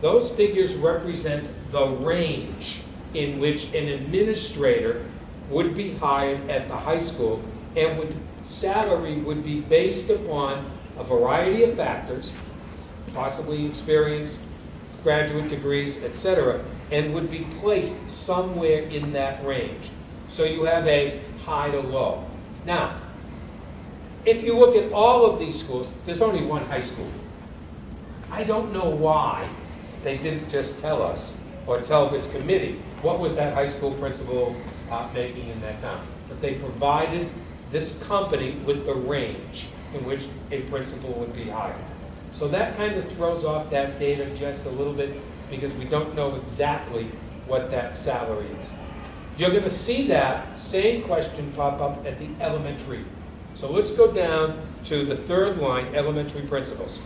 Speaker 6: Those figures represent the range in which an administrator would be hired at the high school, and salary would be based upon a variety of factors, possibly experience, graduate degrees, etc., and would be placed somewhere in that range. So you have a high to low. Now, if you look at all of these schools, there's only one high school. I don't know why they didn't just tell us or tell this committee what was that high school principal making in that town. But they provided this company with the range in which a principal would be hired. So that kind of throws off that data just a little bit because we don't know exactly what that salary is. You're going to see that same question pop up at the elementary. So let's go down to the third line, elementary principals.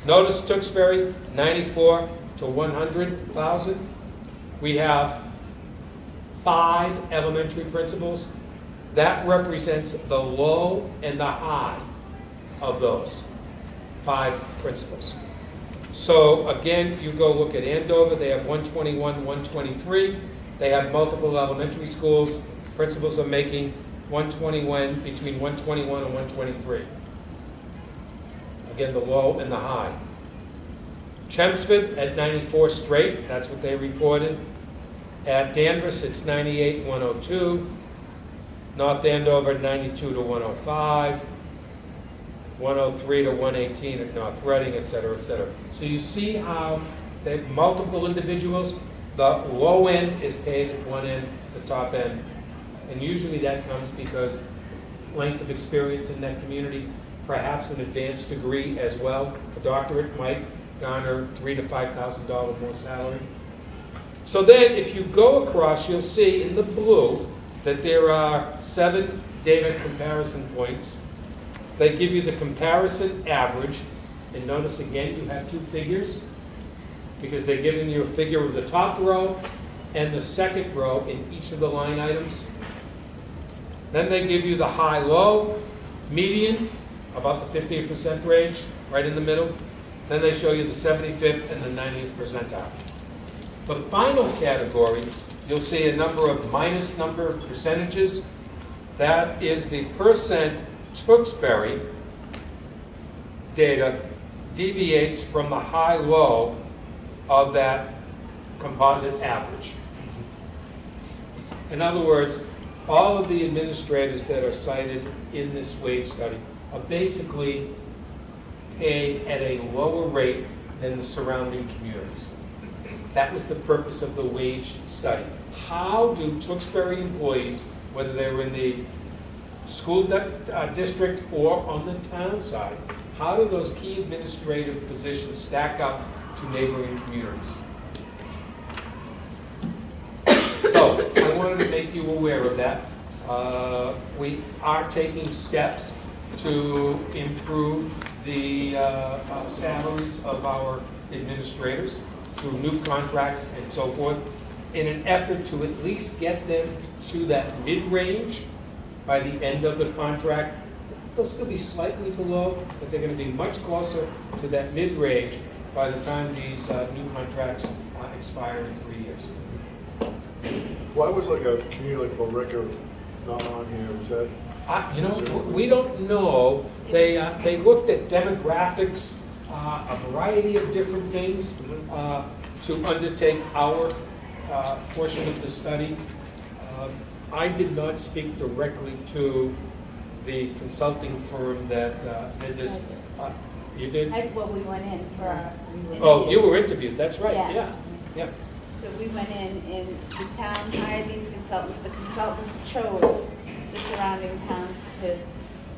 Speaker 6: Notice Tewksbury, 94 to 100,000. We have 5 elementary principals. That represents the low and the high of those 5 principals. So again, you go look at Andover, they have 121, 123. They have multiple elementary schools. Principals are making 121, between 121 and 123. Again, the low and the high. Chelmsford at 94 straight, that's what they reported. At Danvers, it's 98, 102. North Andover, 92 to 105. 103 to 118 at North Reading, et cetera, et cetera. So you see how they have multiple individuals, the low end is paid at one end, the top end. And usually that comes because length of experience in that community, perhaps an advanced degree as well. A doctorate might garner $3,000 to $5,000 more salary. So then if you go across, you'll see in the blue that there are 7 data comparison points. They give you the comparison average. And notice again, you have 2 figures because they're giving you a figure of the top row and the second row in each of the line items. Then they give you the high-low, median, about the 50th range, right in the middle. Then they show you the 75th and the 90th percentile. The final category, you'll see a number of minus number of percentages. That is the percent Tewksbury data deviates from the high-low of that composite average. In other words, all of the administrators that are cited in this wage study are basically paid at a lower rate than the surrounding communities. That was the purpose of the wage study. How do Tewksbury employees, whether they were in the school district or on the town side, how do those key administrative positions stack up to neighboring communities? So I wanted to make you aware of that. We are taking steps to improve the salaries of our administrators through new contracts and so forth, in an effort to at least get them to that mid-range by the end of the contract. They'll still be slightly below, but they're going to be much closer to that mid-range by the time these new contracts expire in 3 years.
Speaker 1: Why was like a community like Billerica not on here? Was that?
Speaker 6: We don't know. They looked at demographics, a variety of different things to undertake our portion of the study. I did not speak directly to the consulting firm that did this. You did?
Speaker 15: Well, we went in for our...
Speaker 6: Oh, you were interviewed, that's right,
Speaker 15: Yeah.
Speaker 6: yeah.
Speaker 15: So we went in, and the town hired these consultants. The consultants chose the surrounding towns to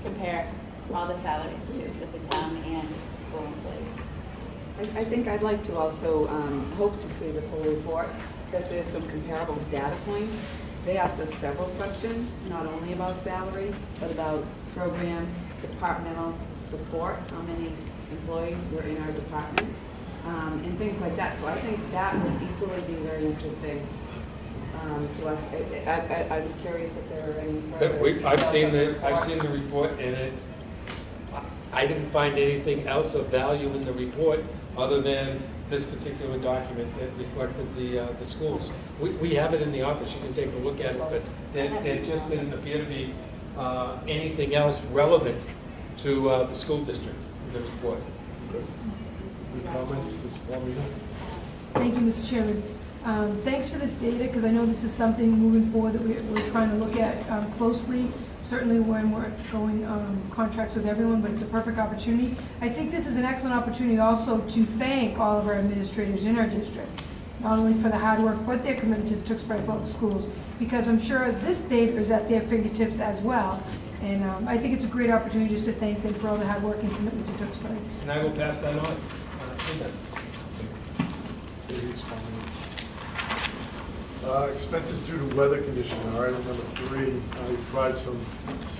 Speaker 15: compare all the salaries to with the town and school employees.
Speaker 8: I think I'd like to also hope to see the full report, because there's some comparable data points. They asked us several questions, not only about salary, but about program, departmental support, how many employees were in our departments, and things like that. So I think that would equally be very interesting to us. I'm curious if there are any further...
Speaker 6: I've seen the report, and I didn't find anything else of value in the report other than this particular document that reflected the schools. We have it in the office. You can take a look at it, but there just didn't appear to be anything else relevant to the school district in the report.
Speaker 1: Any comments, Ms. Palomino?
Speaker 7: Thank you, Mr. Chairman. Thanks for this data, because I know this is something moving forward that we're trying to look at closely, certainly when we're going contracts with everyone, but it's a perfect opportunity. I think this is an excellent opportunity also to thank all of our administrators in our district, not only for the hard work, but their commitment to the Tewksbury Public Schools, because I'm sure this data is at their fingertips as well. And I think it's a great opportunity just to thank them for all the hard work and commitment to Tewksbury.
Speaker 6: And I will pass that on to them.
Speaker 1: Expenses due to weather conditions, all right, number 3, you provide some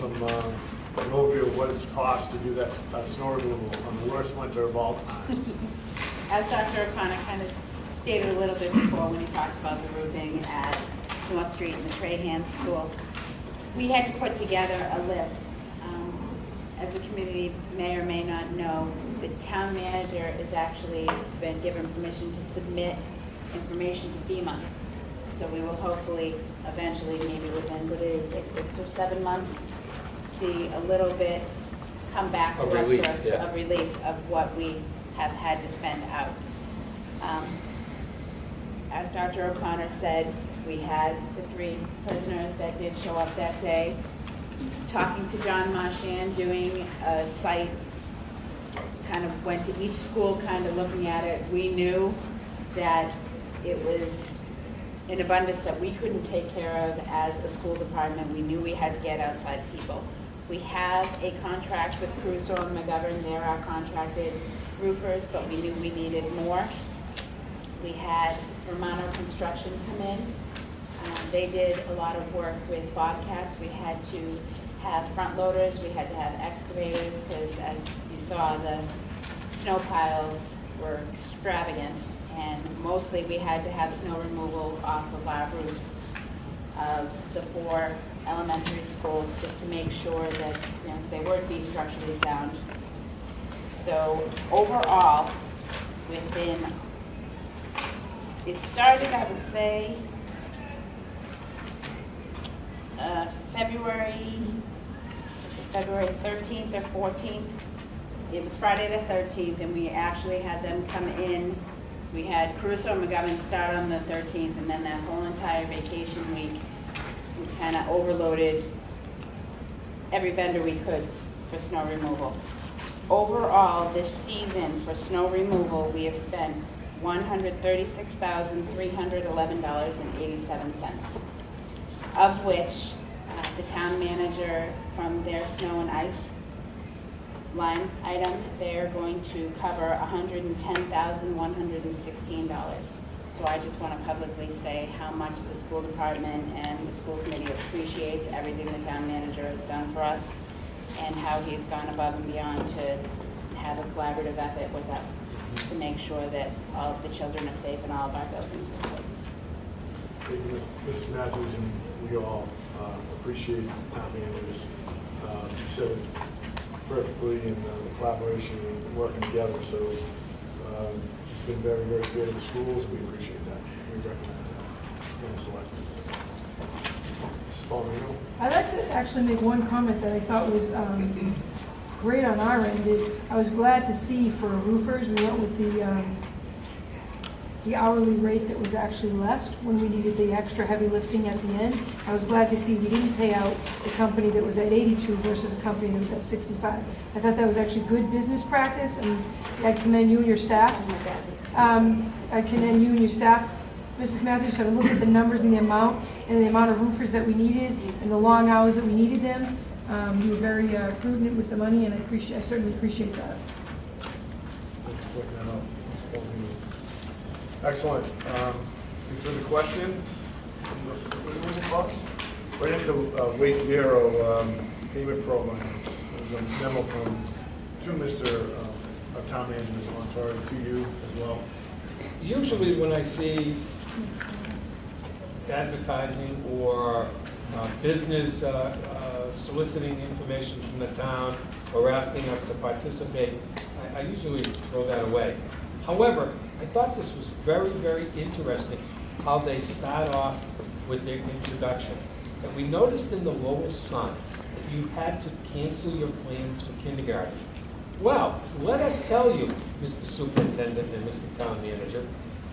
Speaker 1: an overview of what it's cost to do that snow removal on the worst winter of all times.
Speaker 15: As Dr. O'Connor kind of stated a little bit before when he talked about the roofing at North Street and the Trahan School, we had to put together a list. As the community may or may not know, the town manager has actually been given permission to submit information to FEMA. So we will hopefully, eventually, maybe within 6 or 7 months, see a little bit come back to us of relief of what we have had to spend out. As Dr. O'Connor said, we had the 3 prisoners that did show up that day. Talking to John Marchand, doing a site, kind of went to each school, kind of looking at it. We knew that it was an abundance that we couldn't take care of as a school department. We knew we had to get outside people. We have a contract with Crusoe and McGovern. They're our contracted roofers, but we knew we needed more. We had Romano Construction come in. They did a lot of work with Bobcats. We had to have front loaders, we had to have excavators, because as you saw, the snow piles were extravagant, and mostly we had to have snow removal off of our roofs of the 4 elementary schools, just to make sure that, you know, they would be structurally sound. So overall, it started, I would say, February 13th or 14th. It was Friday the 13th, and we actually had them come in. We had Crusoe and McGovern start on the 13th, and then that whole entire vacation week, we kind of overloaded every vendor we could for snow removal. Overall, this season for snow removal, we have spent $136,311.87, of which the town manager, from their snow and ice line item, they're going to cover $110,116. So I just want to publicly say how much the school department and the school committee appreciates everything the town manager has done for us, and how he's gone above and beyond to have a collaborative effort with us to make sure that all of the children are safe in all of our buildings.
Speaker 1: Mrs. Matthews and we all appreciate town managers. You said it perfectly in the collaboration and working together. So it's been very, very fair to the schools, and we appreciate that. We recognize that. And select. Mrs. Palmerino?
Speaker 7: I'd like to actually make one comment that I thought was great on our end. Is I was glad to see for roofers, we went with the hourly rate that was actually less when we needed the extra heavy lifting at the end. I was glad to see we didn't pay out the company that was at 82 versus a company that was at 65. I thought that was actually good business practice, and I commend you and your staff. I commend you and your staff, Mrs. Matthews, to look at the numbers and the amount of roofers that we needed and the long hours that we needed them. You were very prudent with the money, and I certainly appreciate that.
Speaker 1: Thanks for putting that up. Excellent. Any further questions? Right into Waste Zero payment programs. There's a memo to Mr. Town Manager, Mr. Montori, to you as well.
Speaker 6: Usually when I see advertising or business soliciting information from the town or asking us to participate, I usually throw that away. However, I thought this was very, very interesting how they start off with their introduction. And we noticed in the Lowell Sun that you had to cancel your plans for kindergarten. Well, let us tell you, Mr. Superintendent and Mr. Town Manager,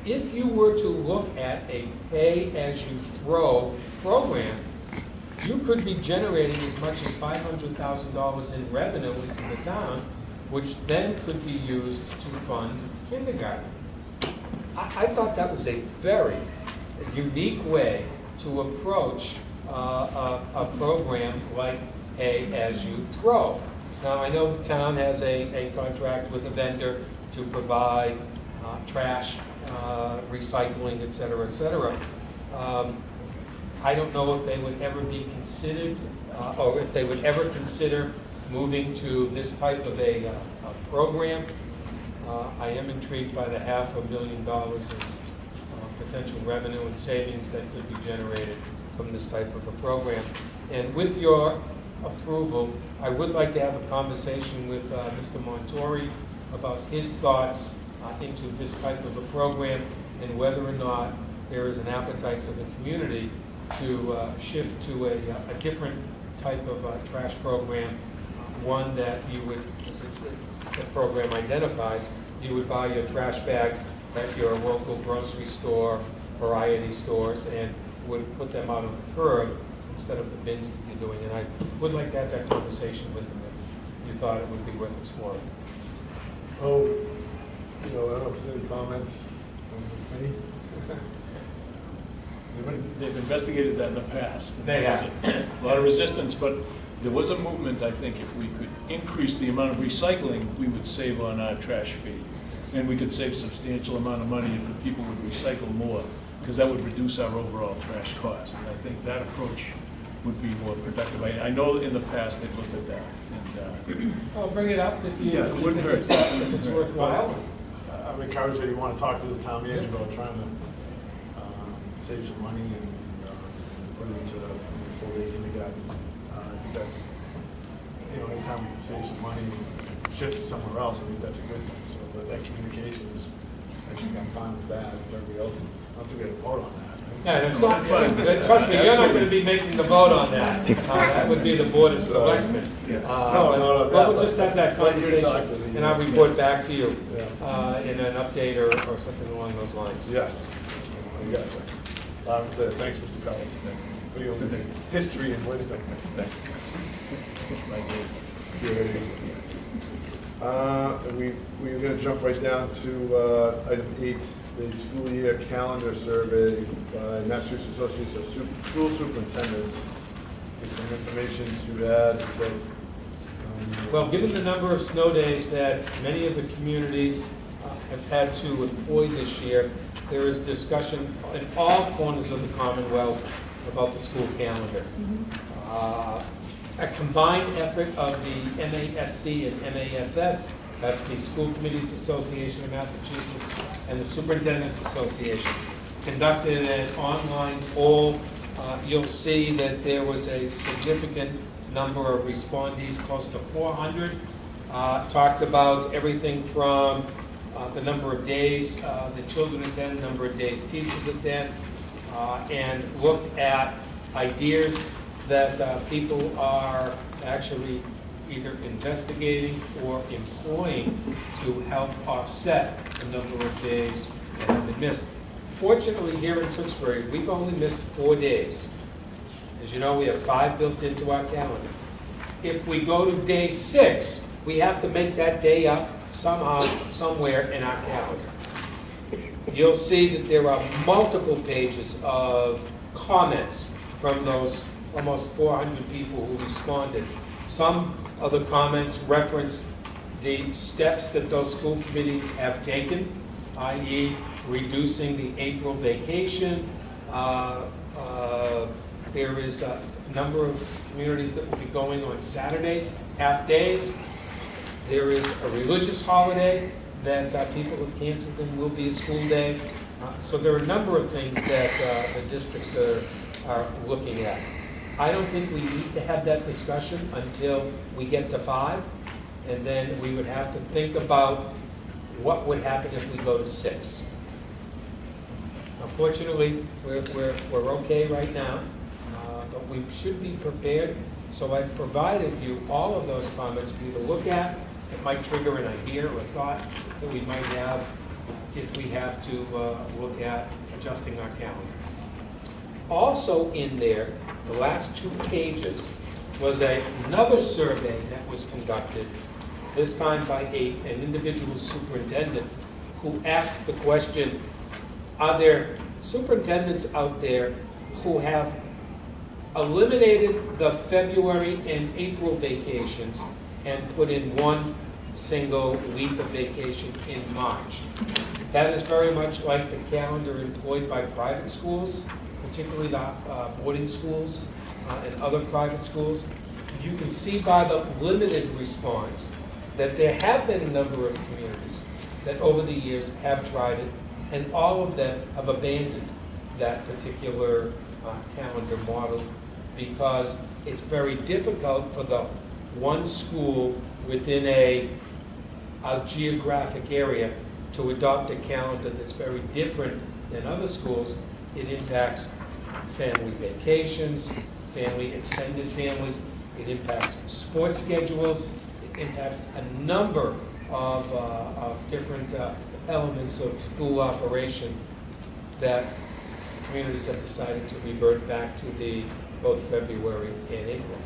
Speaker 6: if you were to look at a pay-as-you-throw program, you could be generating as much as $500,000 in revenue into the town, which then could be used to fund kindergarten. I thought that was a very unique way to approach a program like Pay-as-you-throw. Now, I know the town has a contract with a vendor to provide trash, recycling, et cetera, et cetera. I don't know if they would ever be considered, or if they would ever consider moving to this type of a program. I am intrigued by the $500,000 in potential revenue and savings that could be generated from this type of a program. And with your approval, I would like to have a conversation with Mr. Montori about his thoughts into this type of a program, and whether or not there is an appetite for the community to shift to a different type of trash program, one that you would, as the program identifies, you would buy your trash bags at your local grocery store, variety stores, and would put them out on the curb instead of the bins that you're doing. And I would like to have that conversation with him if you thought it would be worth exploring.
Speaker 1: Oh, I don't know if there's any comments. Committee?
Speaker 14: They've investigated that in the past. and
Speaker 6: They
Speaker 14: there
Speaker 6: have.
Speaker 14: was A lot of resistance, but there was a movement, I think, if we could increase the amount of recycling, we would save on our trash fee. And we could save substantial amount of money if the people would recycle more, because that would reduce our overall trash cost. And I think that approach would be more productive. I know in the past they've looked at that. And
Speaker 6: I'll bring it up if you,
Speaker 14: Yeah, it wouldn't hurt.
Speaker 6: if it's worthwhile.
Speaker 1: I'm encouraged that you want to talk to the town manager about trying to save some money and put it into the full day kindergarten. I think that's, anytime we can save some money and shift it somewhere else, I think that's a good thing. So, but that communication is, I think I'm fine with that. Everybody else, I don't think we have a vote on that.
Speaker 6: Yeah, and it's not, trust me, you're not going to be making the vote on that. That would be the Board of Selectmen.
Speaker 1: No,
Speaker 6: But we'll just have that
Speaker 1: Let you talk to
Speaker 6: conversation,
Speaker 1: the-
Speaker 6: and I'll report back to you
Speaker 1: Yeah.
Speaker 6: in an update or something along those lines.
Speaker 1: Yes. You got that. Loud and clear. Thanks, Mr. Collins, for your history and wisdom. Thank you. We're going to jump right down to item 8, the school year calendar survey by Massachusetts Association of School Superintendents. Get some information to add. Is that,
Speaker 6: Well, given the number of snow days that many of the communities have had to employ this year, there is discussion in all corners of the Commonwealth about the school calendar. A combined effort of the MASC and MASS, that's the School Committees Association of Massachusetts and the Superintendent's Association, conducted an online poll. You'll see that there was a significant number of respondees, close to 400. Talked about everything from the number of days the children attend, number of days teachers attend, and looked at ideas that people are actually either investigating or employing to help offset the number of days that have been missed. Fortunately, here in Tewksbury, we've only missed 4 days. As you know, we have 5 built into our calendar. If we go to day 6, we have to make that day up somehow, somewhere in our calendar. You'll see that there are multiple pages of comments from those almost 400 people who responded. Some of the comments reference the steps that those school committees have taken, i.e. reducing the April vacation. There is a number of communities that will be going on Saturdays, half days. There is a religious holiday that people have canceled and will be a school day. So there are a number of things that the districts are looking at. I don't think we need to have that discussion until we get to 5, and then we would have to think about what would happen if we go to 6. Unfortunately, we're okay right now, but we should be prepared. So I've provided you all of those comments for you to look at. It might trigger an idea or a thought that we might have if we have to look at adjusting our calendar. Also in there, the last 2 pages, was another survey that was conducted, this time by an individual superintendent, who asked the question, are there superintendents out there who have eliminated the February and April vacations and put in 1 single week of vacation in March? That is very much like the calendar employed by private schools, particularly the boarding schools and other private schools. You can see by the limited response that there have been a number of communities that over the years have tried it, and all of them have abandoned that particular calendar model because it's very difficult for the one school within a geographic area to adopt a calendar that's very different than other schools. It impacts family vacations, family extended families, it impacts sports schedules, it impacts a number of different elements of school operation that communities have decided to revert back to the both February and April.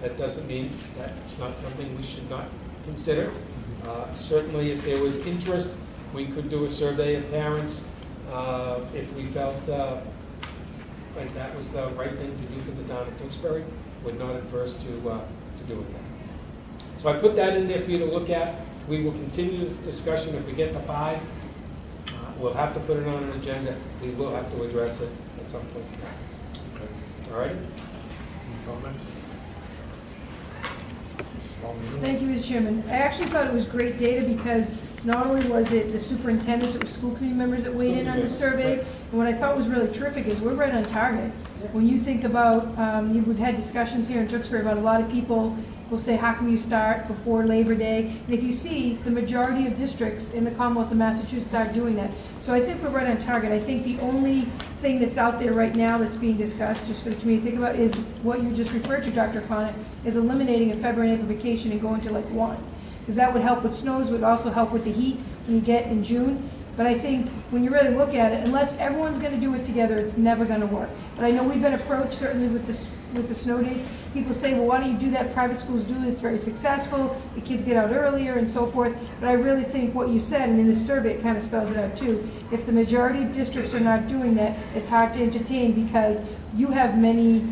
Speaker 6: That doesn't mean that it's not something we should not consider. Certainly, if there was interest, we could do a survey of parents if we felt like that was the right thing to do for the town of Tewksbury, we're not adverse to doing that. So I put that in there for you to look at. We will continue this discussion if we get to 5. We'll have to put it on an agenda. We will have to address it at some point.
Speaker 1: Okay.
Speaker 6: All right?
Speaker 1: Any comments?
Speaker 7: Thank you, Mr. Chairman. I actually thought it was great data because not only was it the superintendents, it was school committee members that weighed in on the survey. And what I thought was really terrific is we're right on target. When you think about, we've had discussions here in Tewksbury about a lot of people will say, how can you start before Labor Day? And if you see, the majority of districts in the Commonwealth of Massachusetts are doing that. So I think we're right on target. I think the only thing that's out there right now that's being discussed, just for the community to think about, is what you just referred to, Dr. O'Connor, is eliminating a February and April vacation and going to like 1. Because that would help with snows, would also help with the heat when you get in June. But I think when you really look at it, unless everyone's going to do it together, it's never going to work. But I know we've been approached, certainly with the snow dates. People say, well, why don't you do that? Private schools do it. It's very successful. The kids get out earlier and so forth. But I really think what you said, and in the survey it kind of spells it out too, if the majority of districts are not doing that, it's hard to entertain because you have many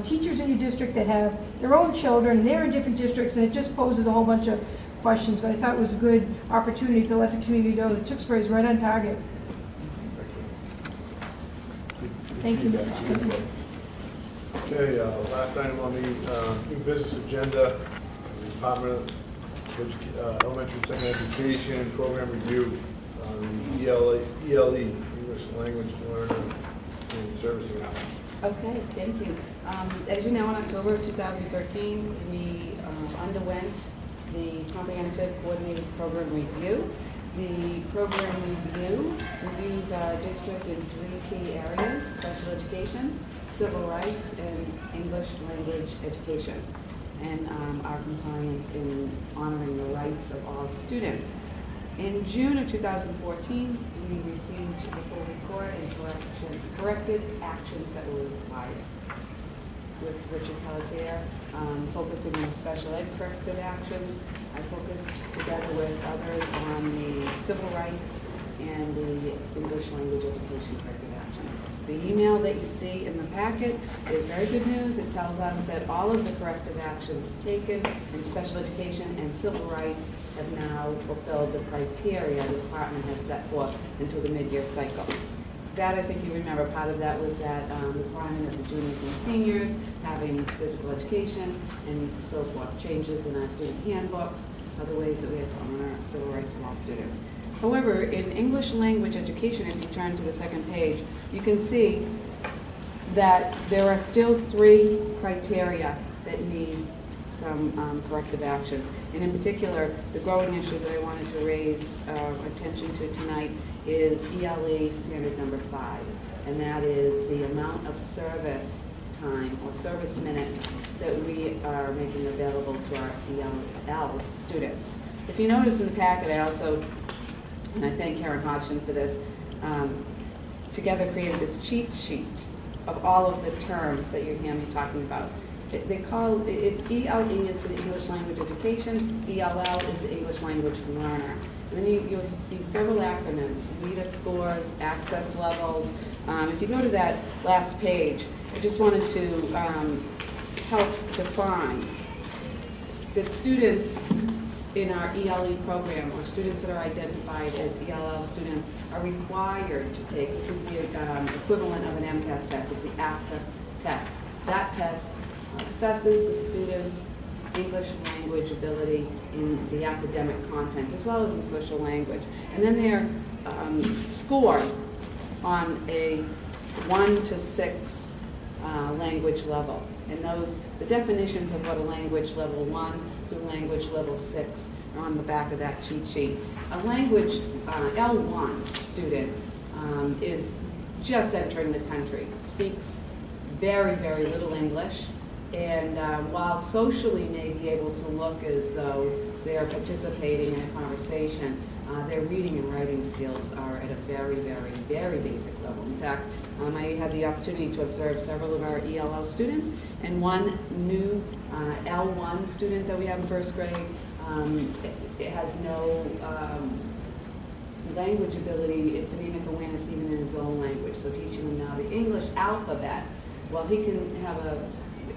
Speaker 7: teachers in your district that have their own children and they're in different districts, and it just poses a whole bunch of questions, but I thought it was a good opportunity to let the community know that Tewksbury is right on target. Thank you, Mr. Chairman.
Speaker 1: Okay, last item on the new business agenda is the Department of Elementary and Secondary Education Program Review on the ELE, English Language Learner and Servicing Hours.
Speaker 8: Okay, thank you. As you know, in October of 2013, we underwent the Comprehensive Coordinated Program Review. The program review reviews our district in 3 key areas: special education, civil rights, and English language education, and our compliance in honoring the rights of all students. In June of 2014, we received the full report and corrected actions that were required. With Richard Pelletier, focusing on special ed corrective actions. I focused together with others on the civil rights and the English language education corrective actions. The email that you see in the packet is very good news. It tells us that all of the corrective actions taken in special education and civil rights have now fulfilled the criteria the department has set forth until the mid-year cycle. That, I think you remember, part of that was that requirement of the juniors and seniors having physical education and so forth, changes in our student handbooks, other ways that we have to honor civil rights of all students. However, in English language education, if you turn to the second page, you can see that there are still 3 criteria that need some corrective action. And in particular, the growing issue that I wanted to raise attention to tonight is ELE standard number 5, and that is the amount of service time or service minutes that we are making available to our EL students. If you notice in the packet, I also, and I thank Karen Hodgson for this, together created this cheat sheet of all of the terms that you hear me talking about. They call it's ELE is for the English language education, ELL is the English language learner. And then you'll see several acronyms: WIDA scores, access levels. If you go to that last page, I just wanted to help define that students in our ELE program, or students that are identified as ELL students, are required to take, this is the equivalent of an MCAS test, it's the access test. That test assesses the students' English language ability in the academic content as well as in social language. And then they're scored on a 1 to 6 language level. And the definitions of what a language level 1 through language level 6 are on the back of that cheat sheet. A language L1 student is just entering the country, speaks very, very little English, and while socially may be able to look as though they're participating in a conversation, their reading and writing skills are at a very, very, very basic level. In fact, I had the opportunity to observe several of our ELL students, and one new L1 student that we have in first grade, it has no language ability, phonemic awareness even in his own language, so teaching him now the English alphabet. Well, he can have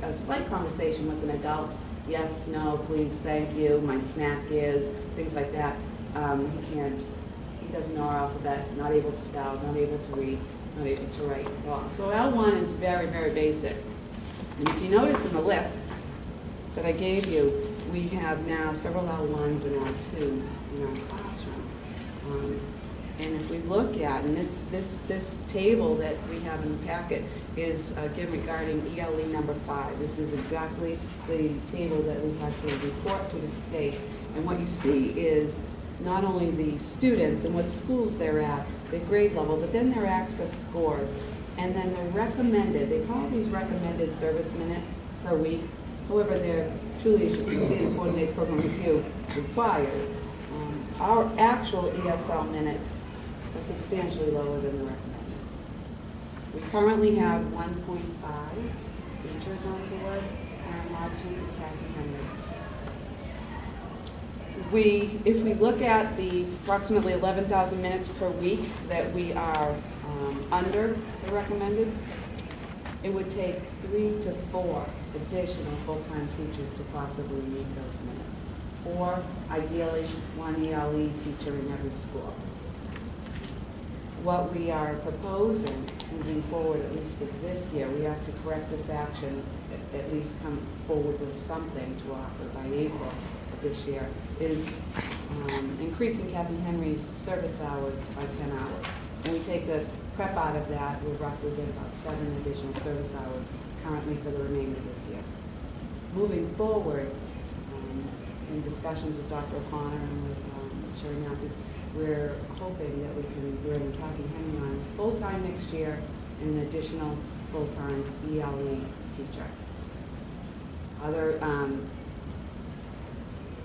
Speaker 8: a slight conversation with an adult, yes, no, please, thank you, my snack is, things like that. He doesn't know our alphabet, not able to spell, not able to read, not able to write at all. So L1 is very, very basic. And if you notice in the list that I gave you, we have now several L1s and L2s in our classrooms. And if we look at, and this table that we have in the packet is again regarding ELE number 5. This is exactly the table that we had to report to the state. And what you see is not only the students and what schools they're at, their grade level, but then their access scores. And then they're recommended, they call these recommended service minutes per week. However, they're truly, as you can see in the coordinated program review, required. Our actual ESL minutes are substantially lower than the recommended. We currently have 1.5 teachers on board, and watching Kathy Henry. If we look at the approximately 11,000 minutes per week that we are under the recommended, it would take 3 to 4 additional full-time teachers to possibly meet those minutes, or ideally 1 ELE teacher in every school. What we are proposing moving forward, at least for this year, we have to correct this action, at least come forward with something to offer by April of this year, is increasing Kathy Henry's service hours by 10 hours. And we take the prep out of that, we'll roughly get about 7 additional service hours currently for the remainder of this year. Moving forward, in discussions with Dr. O'Connor and with Sherry Mathis, we're hoping that we can bring Kathy Henry on full-time next year and an additional full-time ELE teacher. Other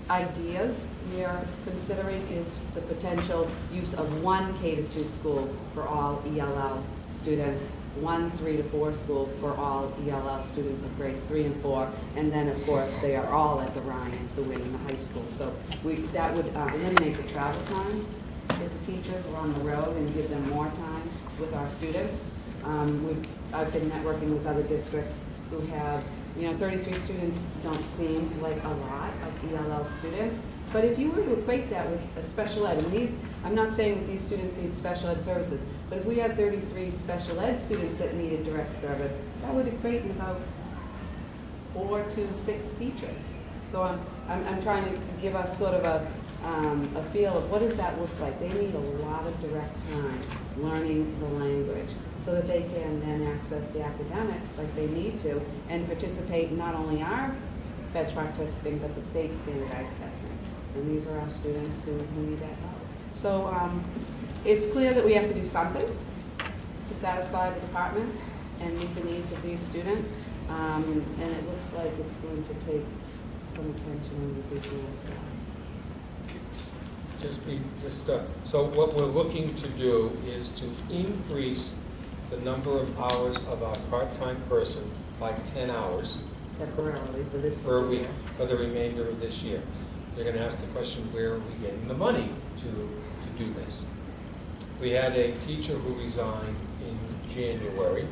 Speaker 8: ideas we are considering is the potential use of 1 K-2 school for all ELL students, 1 3-4 school for all ELL students of grades 3 and 4, and then of course they are all at the Ryan, the Wing, and the high school. So that would eliminate the travel time with the teachers along the road and give them more time with our students. I've been networking with other districts who have 33 students don't seem like a lot of ELL students, but if you were to equate that with a special ed, and I'm not saying that these students need special ed services, but if we had 33 special ed students that needed direct service, that would equate in about 4 to 6 teachers. So I'm trying to give us sort of a feel of what does that look like. They need a lot of direct time learning the language, so that they can then access the academics like they need to and participate in not only our benchmark testing, but the state standardized testing. And these are our students who need that help. So it's clear that we have to do something to satisfy the department and meet the needs of these students. And it looks like it's going to take some attention and increasing our staff.
Speaker 6: So what we're looking to do is to increase the number of hours of our part-time person by 10 hours
Speaker 8: temporarily for this
Speaker 6: per week
Speaker 8: year.
Speaker 6: For the remainder of this year. You're going to ask the question, where are we getting the money to do this? We had a teacher who resigned in January.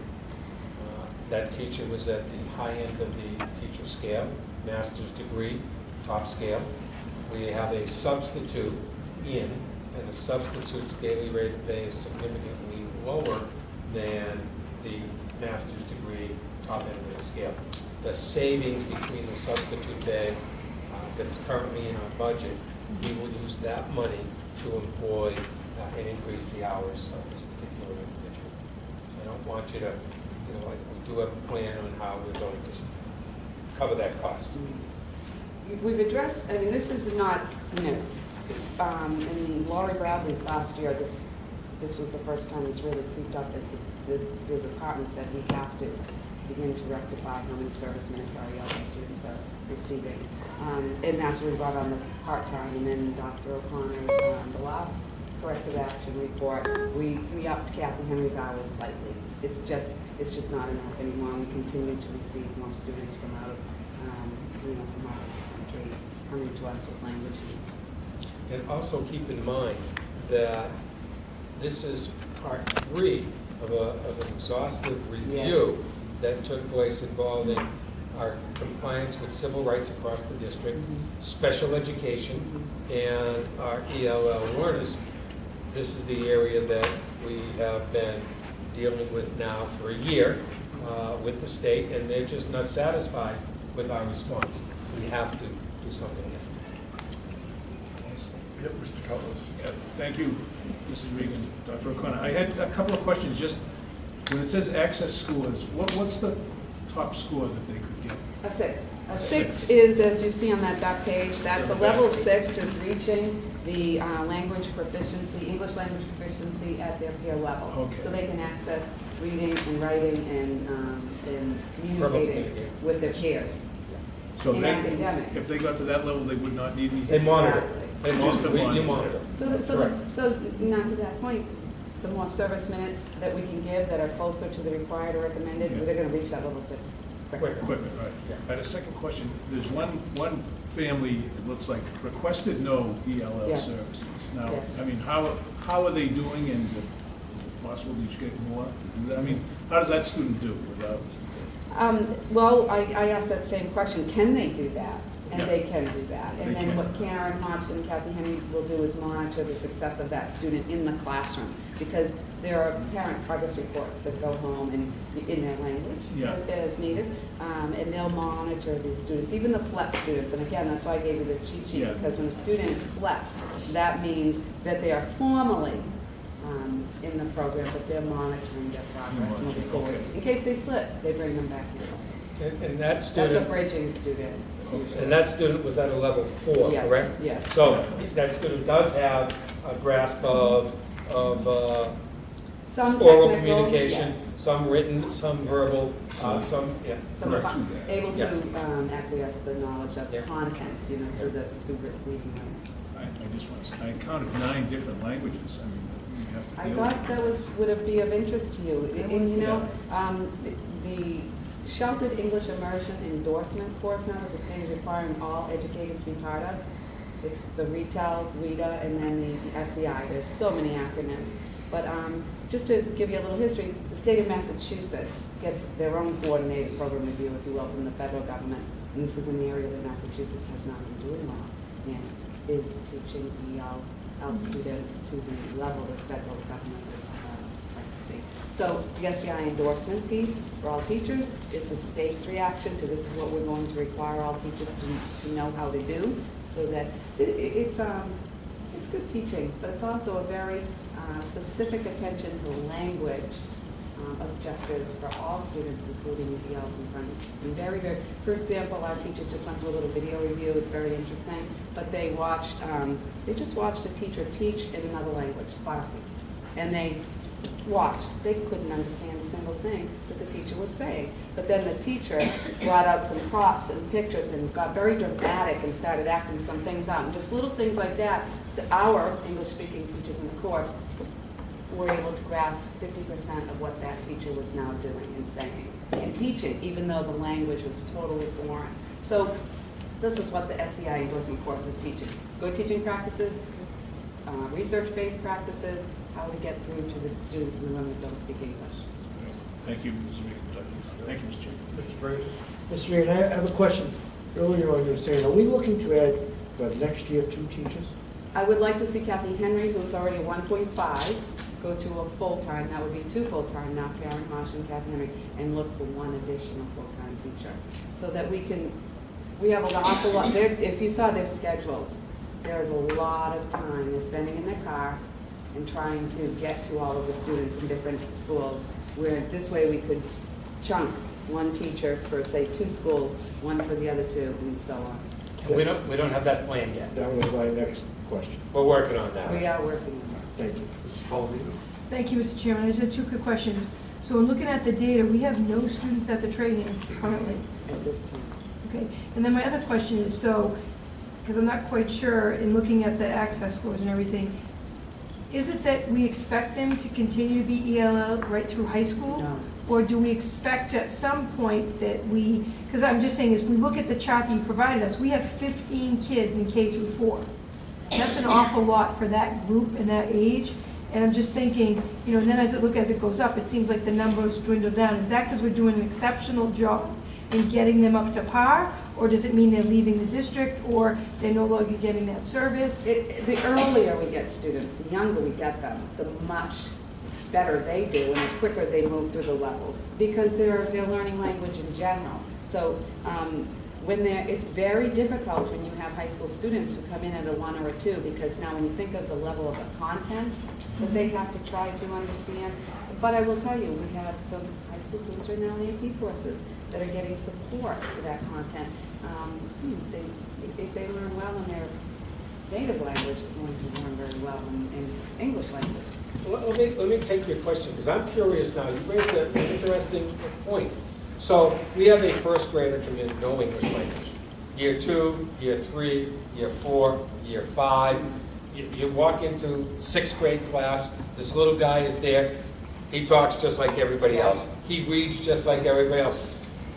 Speaker 6: That teacher was at the high end of the teacher scale, master's degree, top scale. We have a substitute in, and the substitute's daily rate of pay is significantly lower than the master's degree top end of the scale. The savings between the substitute pay that's currently in our budget, we will use that money to employ and increase the hours of this particular individual. I don't want you to, we do have a plan on how we're going to cover that cost.
Speaker 8: We've addressed, this is not new. In Laurie Bradley's last year, this was the first time it's really creeped up as the department said we have to begin to rectify how many service minutes our ELL students are receiving. And that's when we brought on the part-time, and then Dr. O'Connor's, the last corrective action report, we upped Kathy Henry's hours slightly. It's just not enough anymore. We continue to receive more students from out of from out of the country coming to us with language needs.
Speaker 6: And also keep in mind that this is part 3 of an exhaustive review that took place involving our compliance with civil rights across the district, special education, and our ELL learners. This is the area that we have been dealing with now for a year with the state, and they're just not satisfied with our response. We have to do something different.
Speaker 1: Yep, Mr. Cutlass.
Speaker 14: Yeah, thank you, Mrs. Regan, Dr. O'Connor. I had a couple of questions. Just when it says access scores, what's the top score that they could get?
Speaker 8: A 6. A
Speaker 14: Six.
Speaker 8: 6 is, as you see on that back page, that's a level 6 is reaching the language proficiency, English language proficiency at their peer level.
Speaker 14: Okay.
Speaker 8: So they can access reading and writing and communicating with their peers.
Speaker 14: So
Speaker 8: In
Speaker 14: then,
Speaker 8: academics.
Speaker 14: if they got to that level, they would not need anything?
Speaker 6: They monitor.
Speaker 8: Exactly.
Speaker 6: They
Speaker 14: Just
Speaker 6: monitor.
Speaker 14: a
Speaker 6: You
Speaker 14: monitor.
Speaker 6: monitor.
Speaker 8: So not to that point, the more service minutes that we can give that are closer to the required or recommended,
Speaker 14: Yeah.
Speaker 8: they're going to reach that level 6. quicker.
Speaker 14: Equipment, right. I had a second question. There's one family, it looks like, requested no ELL
Speaker 8: Yes.
Speaker 14: services. Now,
Speaker 8: Yes.
Speaker 14: I mean, how are they doing, and is it possible that you get more to do that? I mean, how does that student do without?
Speaker 8: Well, I asked that same question, can they do that? And
Speaker 14: Yeah.
Speaker 8: they can do that. And
Speaker 14: They
Speaker 8: then
Speaker 14: can.
Speaker 8: what Karen Hodgson and Kathy Henry will do is monitor the success of that student in the classroom. Because there are parent progress reports that go home in their language
Speaker 14: Yeah.
Speaker 8: as needed. And they'll monitor these students, even the FLEP students. And again, that's why I gave you the cheat sheet.
Speaker 14: Yeah.
Speaker 8: Because when a student is FLEP, that means that they are formally in the program, but they're monitoring their progress moving forward.
Speaker 14: Okay.
Speaker 8: In case they slip, they bring them back here.
Speaker 6: And that
Speaker 8: That's a
Speaker 6: student,
Speaker 8: bridging student.
Speaker 6: and that student was at a level 4,
Speaker 8: Yes,
Speaker 6: correct?
Speaker 8: yes.
Speaker 6: So that student does have a grasp of
Speaker 8: Some
Speaker 6: oral
Speaker 8: technical,
Speaker 6: communication,
Speaker 8: yes.
Speaker 6: some written, some verbal, some, yeah.
Speaker 8: Some
Speaker 14: Correct.
Speaker 8: able
Speaker 6: Yeah.
Speaker 8: to acquiesce the knowledge of
Speaker 6: Yeah.
Speaker 8: content, through written reading.
Speaker 14: I just want to, I counted 9 different languages. I mean, you have to
Speaker 8: I
Speaker 14: deal with.
Speaker 8: thought that would be of interest to you. And, you know, the sheltered English immersion endorsement course now that the state is requiring all educators to be part of. It's the RETEL, RETA, and then the SEI. There's so many acronyms. But just to give you a little history, the state of Massachusetts gets their own coordinated program review, if you will, from the federal government. And this is an area that Massachusetts has not been doing well in, is teaching EL students to the level that federal government would like to see. So the SEI endorsement piece for all teachers is the state's reaction to this is what we're going to require all teachers to know how to do, so that it's good teaching, but it's also a very specific attention to language objectives for all students, including the ELs in front. And very, very, for example, our teachers just went through a little video review. It's very interesting, but they just watched a teacher teach in another language, Farsi, and they watched. They couldn't understand a single thing that the teacher was saying. But then the teacher brought out some props and pictures and got very dramatic and started acting some things out. And just little things like that, our English-speaking teachers in the course were able to grasp 50% of what that teacher was now doing and saying and teaching, even though the language was totally foreign. So this is what the SEI endorsement course is teaching. Good teaching practices, research-based practices, how to get through to the students in the room that don't speak English.
Speaker 14: Thank you, Ms. Regan. Thank you, Mr. Chairman.
Speaker 1: Mr. Francis?
Speaker 3: Mr. Regan, I have a question. Earlier on you were saying, are we looking to add for next year 2 teachers?
Speaker 8: I would like to see Kathy Henry, who's already a 1.5, go to a full-time. That would be 2 full-time, now Karen Marsh and Kathy Henry, and look for 1 additional full-time teacher. So that we have an awful lot, if you saw their schedules, there's a lot of time they're spending in their car and trying to get to all of the students in different schools, where this way we could chunk 1 teacher for, say, 2 schools, 1 for the other 2, and so on.
Speaker 6: And we don't have that plan yet.
Speaker 3: That was my next question.
Speaker 6: We're working on that.
Speaker 8: We are working on that.
Speaker 3: Thank you.
Speaker 1: Mrs. Palomino?
Speaker 7: Thank you, Mr. Chairman. I just had 2 quick questions. So in looking at the data, we have no students at the training currently.
Speaker 8: At this time.
Speaker 7: Okay, and then my other question is, because I'm not quite sure in looking at the access scores and everything, is it that we expect them to continue to be ELL right through high school?
Speaker 8: No.
Speaker 7: Or do we expect at some point that because I'm just saying, if we look at the chart that you provided us, we have 15 kids in K through 4. That's an awful lot for that group and that age. And I'm just thinking, and then as it goes up, it seems like the numbers dwindle down. Is that because we're doing an exceptional job in getting them up to par? Or does it mean they're leaving the district, or they're no longer getting that service?
Speaker 8: The earlier we get students, the younger we get them, the much better they do and the quicker they move through the levels, because they're learning language in general. So it's very difficult when you have high school students who come in at a 1 or a 2, because now when you think of the level of the content that they have to try to understand. But I will tell you, we have some high school students right now in AP courses that are getting support to that content. If they learn well in their native language, they're going to learn very well in English language.
Speaker 6: Let me take your question, because I'm curious now. You raised an interesting point. So we have a first grader come in, no English language. Year 2, year 3, year 4, year 5. You walk into 6th grade class, this little guy is there. He talks just like everybody else. He reads just like everybody else.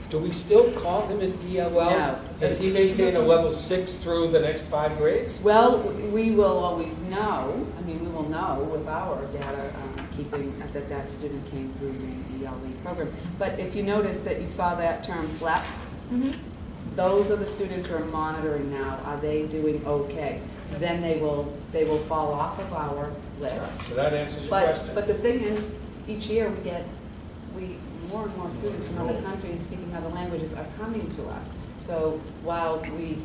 Speaker 6: Do we still call him an ELL?
Speaker 8: No.
Speaker 6: Does he maintain a level 6 through the next 5 grades?
Speaker 8: Well, we will always know, we will know with our data keeping that student came through the ELE program. But if you notice that you saw that term FLEP, those are the students who are monitoring now. Are they doing okay? Then they will fall off of our list.
Speaker 6: So that answers your question.
Speaker 8: But the thing is, each year more and more students from other countries speaking other languages are coming to us. So while they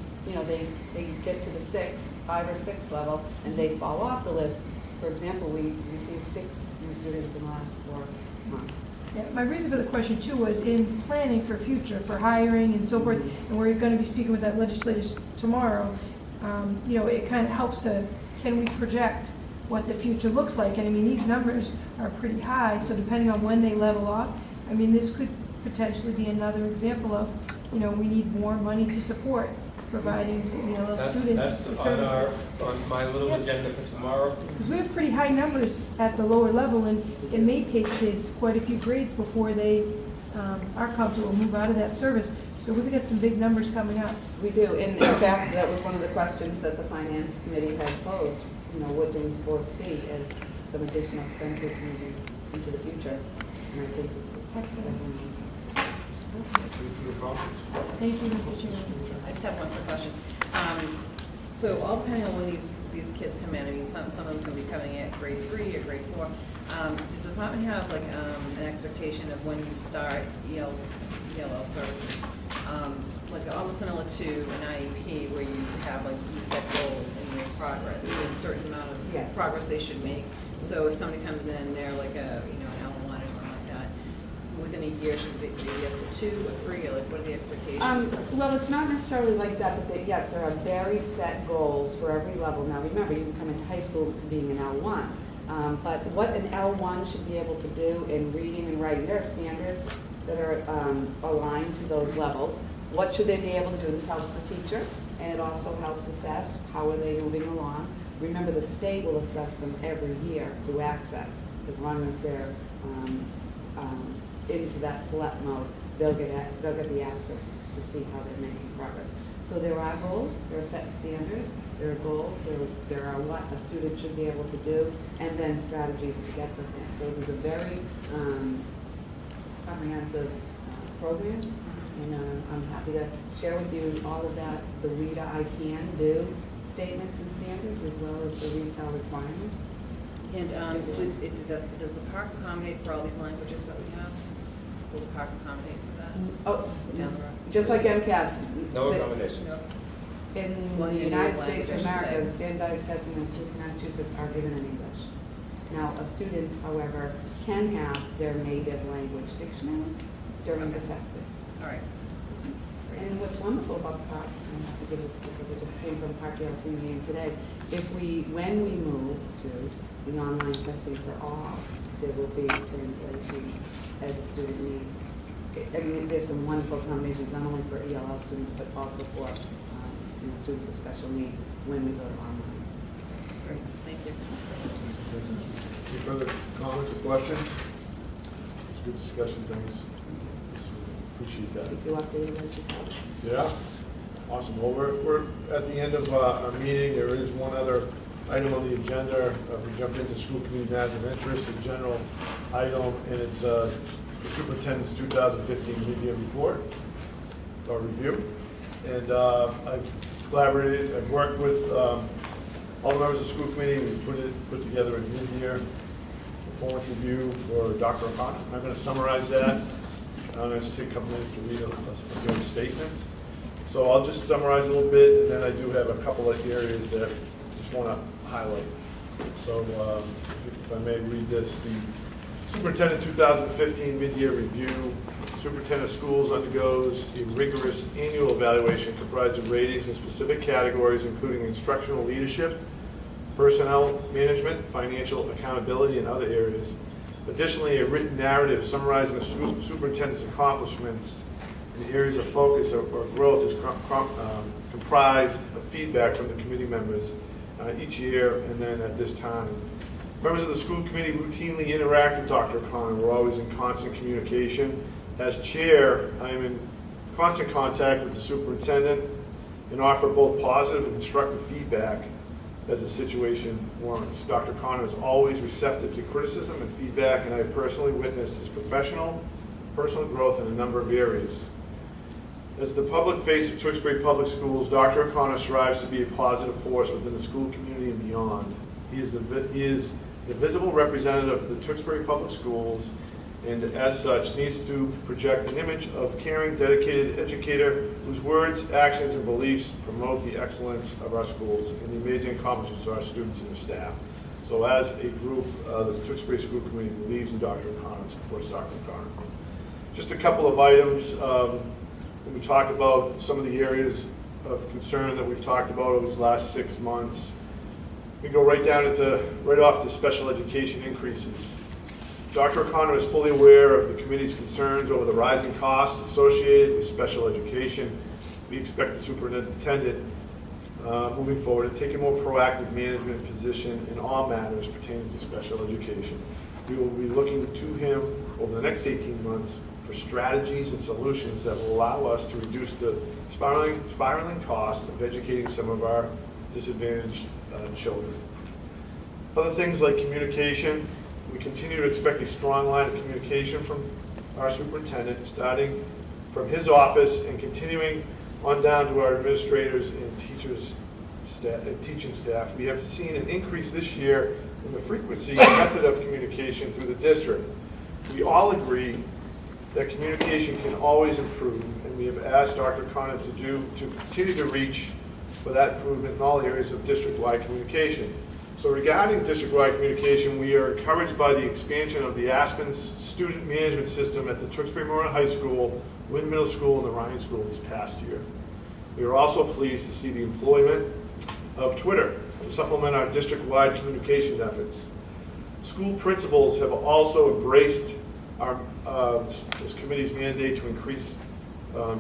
Speaker 8: get to the 5 or 6 level and they fall off the list. For example, we received 6 new students in the last 4 months.
Speaker 7: Yeah, my reason for the question too was in planning for future, for hiring and so forth, and we're going to be speaking with that legislators tomorrow. It kind of helps can we project what the future looks like? And these numbers are pretty high, so depending on when they level off, this could potentially be another example of, we need more money to support providing students
Speaker 6: That's
Speaker 7: services.
Speaker 6: on my little agenda for tomorrow.
Speaker 7: Because we have pretty high numbers at the lower level, and it may take kids quite a few grades before they are comfortable move out of that service. So we've got some big numbers coming up.
Speaker 8: We do. And in fact, that was one of the questions that the Finance Committee had posed. What do we foresee as some additional expenses moving into the future? And I think this is excellent.
Speaker 7: Thank you, Mr. Chairman.
Speaker 2: I just have one quick question. So all depending on when these kids come in, some of them can be coming in at grade 3 or grade 4. Does the department have an expectation of when you start ELL services? Almost similar to an IEP where you have you set goals and your progress. There's a certain amount of progress they should make. So if somebody comes in, they're an L1 or something like that, within a year should they be up to 2 or 3? What are the expectations?
Speaker 8: Well, it's not necessarily like that, but yes, there are very set goals for every level. Now remember, you can come into high school being an L1. But what an L1 should be able to do in reading and writing, there are standards that are aligned to those levels. What should they be able to do? This helps the teacher, and it also helps assess how are they moving along. Remember, the state will assess them every year through access. As long as they're into that FLEP mode, they'll get the access to see how they're making progress. So there are goals, there are set standards, there are goals, there are what a student should be able to do, and then strategies to get them there. So it was a very comprehensive program, and I'm happy to share with you all of that, the read I can do statements and standards, as well as the retail requirements.
Speaker 2: And does the park accommodate for all these languages that we have? Does the park accommodate for that?
Speaker 8: Oh,
Speaker 2: Down the road?
Speaker 8: just like MCAS.
Speaker 6: No accommodations.
Speaker 8: In
Speaker 2: Well,
Speaker 8: the
Speaker 2: you
Speaker 8: United
Speaker 2: need
Speaker 8: States of
Speaker 2: language,
Speaker 8: America,
Speaker 2: you
Speaker 8: the standardized testing in Massachusetts are given in English. Now, a student, however, can have their native language dictionary during the testing.
Speaker 2: All right.
Speaker 8: And what's wonderful about the park, I have to give this, because it just came from Park LC meeting today, when we move to the online testing for all, there will be translations as the student needs. There's some wonderful accommodations, not only for ELL students, but also for students with special needs when we go to online.
Speaker 2: Great. Thank you.
Speaker 1: Any further comments or questions? It's good discussion, things. Appreciate that.
Speaker 8: Keep you updated as you go.
Speaker 1: Yeah. Awesome. Well, we're at the end of our meeting. There is one other item on the agenda. We jumped into school community matters of interest, a general item, and it's the superintendent's 2015 mid-year report or review. And I've collaborated, I've worked with all the members of the school committee. We put together a mid-year performance review for Dr. O'Connor. I'm going to summarize that. I'm going to just take a couple minutes to read a joint statement. So I'll just summarize a little bit, and then I do have a couple of areas that I just want to highlight. So if I may read this, the Superintendent 2015 mid-year review. Superintendent of Schools undergoes a rigorous annual evaluation comprised of ratings in specific categories, including instructional leadership, personnel management, financial accountability, and other areas. Additionally, a written narrative summarizing the superintendent's accomplishments and the areas of focus or growth is comprised of feedback from the committee members each year and then at this time. Members of the school committee routinely interact with Dr. O'Connor. We're always in constant communication. As chair, I am in constant contact with the superintendent and offer both positive and constructive feedback as the situation warrants. Dr. O'Connor is always receptive to criticism and feedback, and I have personally witnessed his professional, personal growth in a number of areas. As the public face of Tewksbury Public Schools, Dr. O'Connor strives to be a positive force within the school community and beyond. He is the visible representative of the Tewksbury Public Schools, and as such needs to project an image of caring, dedicated educator whose words, actions, and beliefs promote the excellence of our schools and the amazing accomplishments of our students and the staff. So as a group, the Tewksbury School Committee believes in Dr. O'Connor and supports Dr. O'Connor. Just a couple of items. When we talked about some of the areas of concern that we've talked about over these last 6 months, we go right off to special education increases. Dr. O'Connor is fully aware of the committee's concerns over the rising costs associated with special education. We expect the superintendent moving forward to take a more proactive management position in all matters pertaining to special education. We will be looking to him over the next 18 months for strategies and solutions that will allow us to reduce the spiraling costs of educating some of our disadvantaged children. Other things like communication. We continue to expect a strong line of communication from our superintendent, starting from his office and continuing on down to our administrators and teaching staff. We have seen an increase this year in the frequency and method of communication through the district. We all agree that communication can always improve, and we have asked Dr. O'Connor to continue to reach for that improvement in all areas of district-wide communication. So regarding district-wide communication, we are encouraged by the expansion of the Aspen's student management system at the Tewksbury Memorial High School, Wynn Middle School, and the Ryan School this past year. We are also pleased to see the employment of Twitter to supplement our district-wide communication efforts. School principals have also embraced our this committee's mandate to increase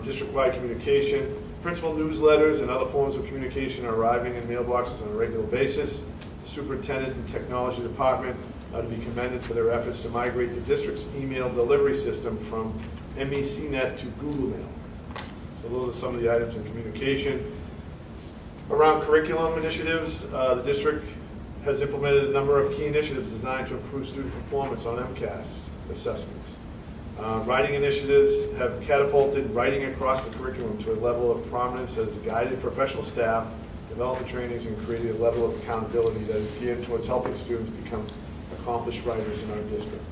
Speaker 1: district-wide communication. Principal newsletters and other forms of communication are arriving in mailboxes on a regular basis. The superintendent and technology department are to be commended for their efforts to migrate the district's email delivery system from MECnet to Google Mail. So those are some of the items in communication. Around curriculum initiatives, the district has implemented a number of key initiatives designed to improve student performance on MCAS assessments. Writing initiatives have catapulted writing across the curriculum to a level of prominence that has guided professional staff, development trainings, and created a level of accountability that is geared towards helping students become accomplished writers in our district.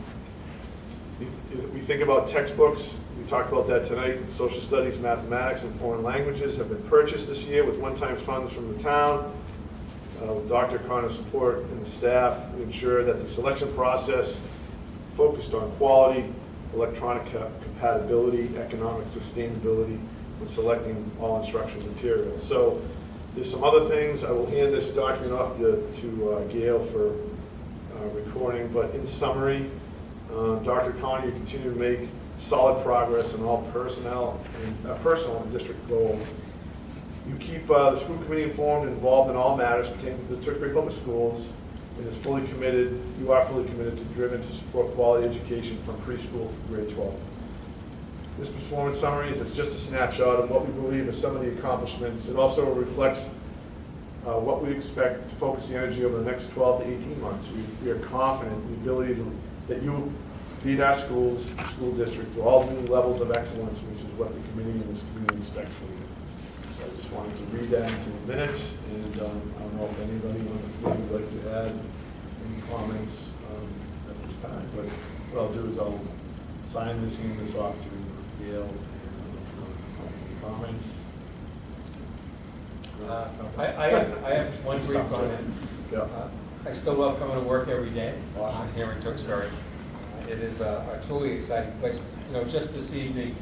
Speaker 1: If we think about textbooks, we talked about that tonight. Social studies, mathematics, and foreign languages have been purchased this year with one-time funds from the town. With Dr. O'Connor's support and the staff, we ensure that the selection process focused on quality, electronic compatibility, economic sustainability when selecting all instructional materials. So there's some other things. I will hand this document off to Gail for recording, but in summary, Dr. O'Connor, you continue to make solid progress in all personal and district goals. You keep the school committee informed and involved in all matters pertaining to the Tewksbury Public Schools, and you are fully committed to driven to support quality education from preschool through grade 12. This performance summary is just a snapshot of what we believe are some of the accomplishments. It also reflects what we expect to focus the energy over the next 12 to 18 months. We are confident in the ability that you will lead our schools, school district, to all new levels of excellence, which is what the committee and this community expects from you. So I just wanted to read that into the minutes, and I don't know if anybody on the committee would like to add any comments at this time, but what I'll do is I'll sign this, hand this off to Gail. Any comments?
Speaker 6: I have one brief comment.
Speaker 1: Yeah.
Speaker 6: I still love coming to work every day here in Tewksbury. It is a truly exciting place. You know, just this evening,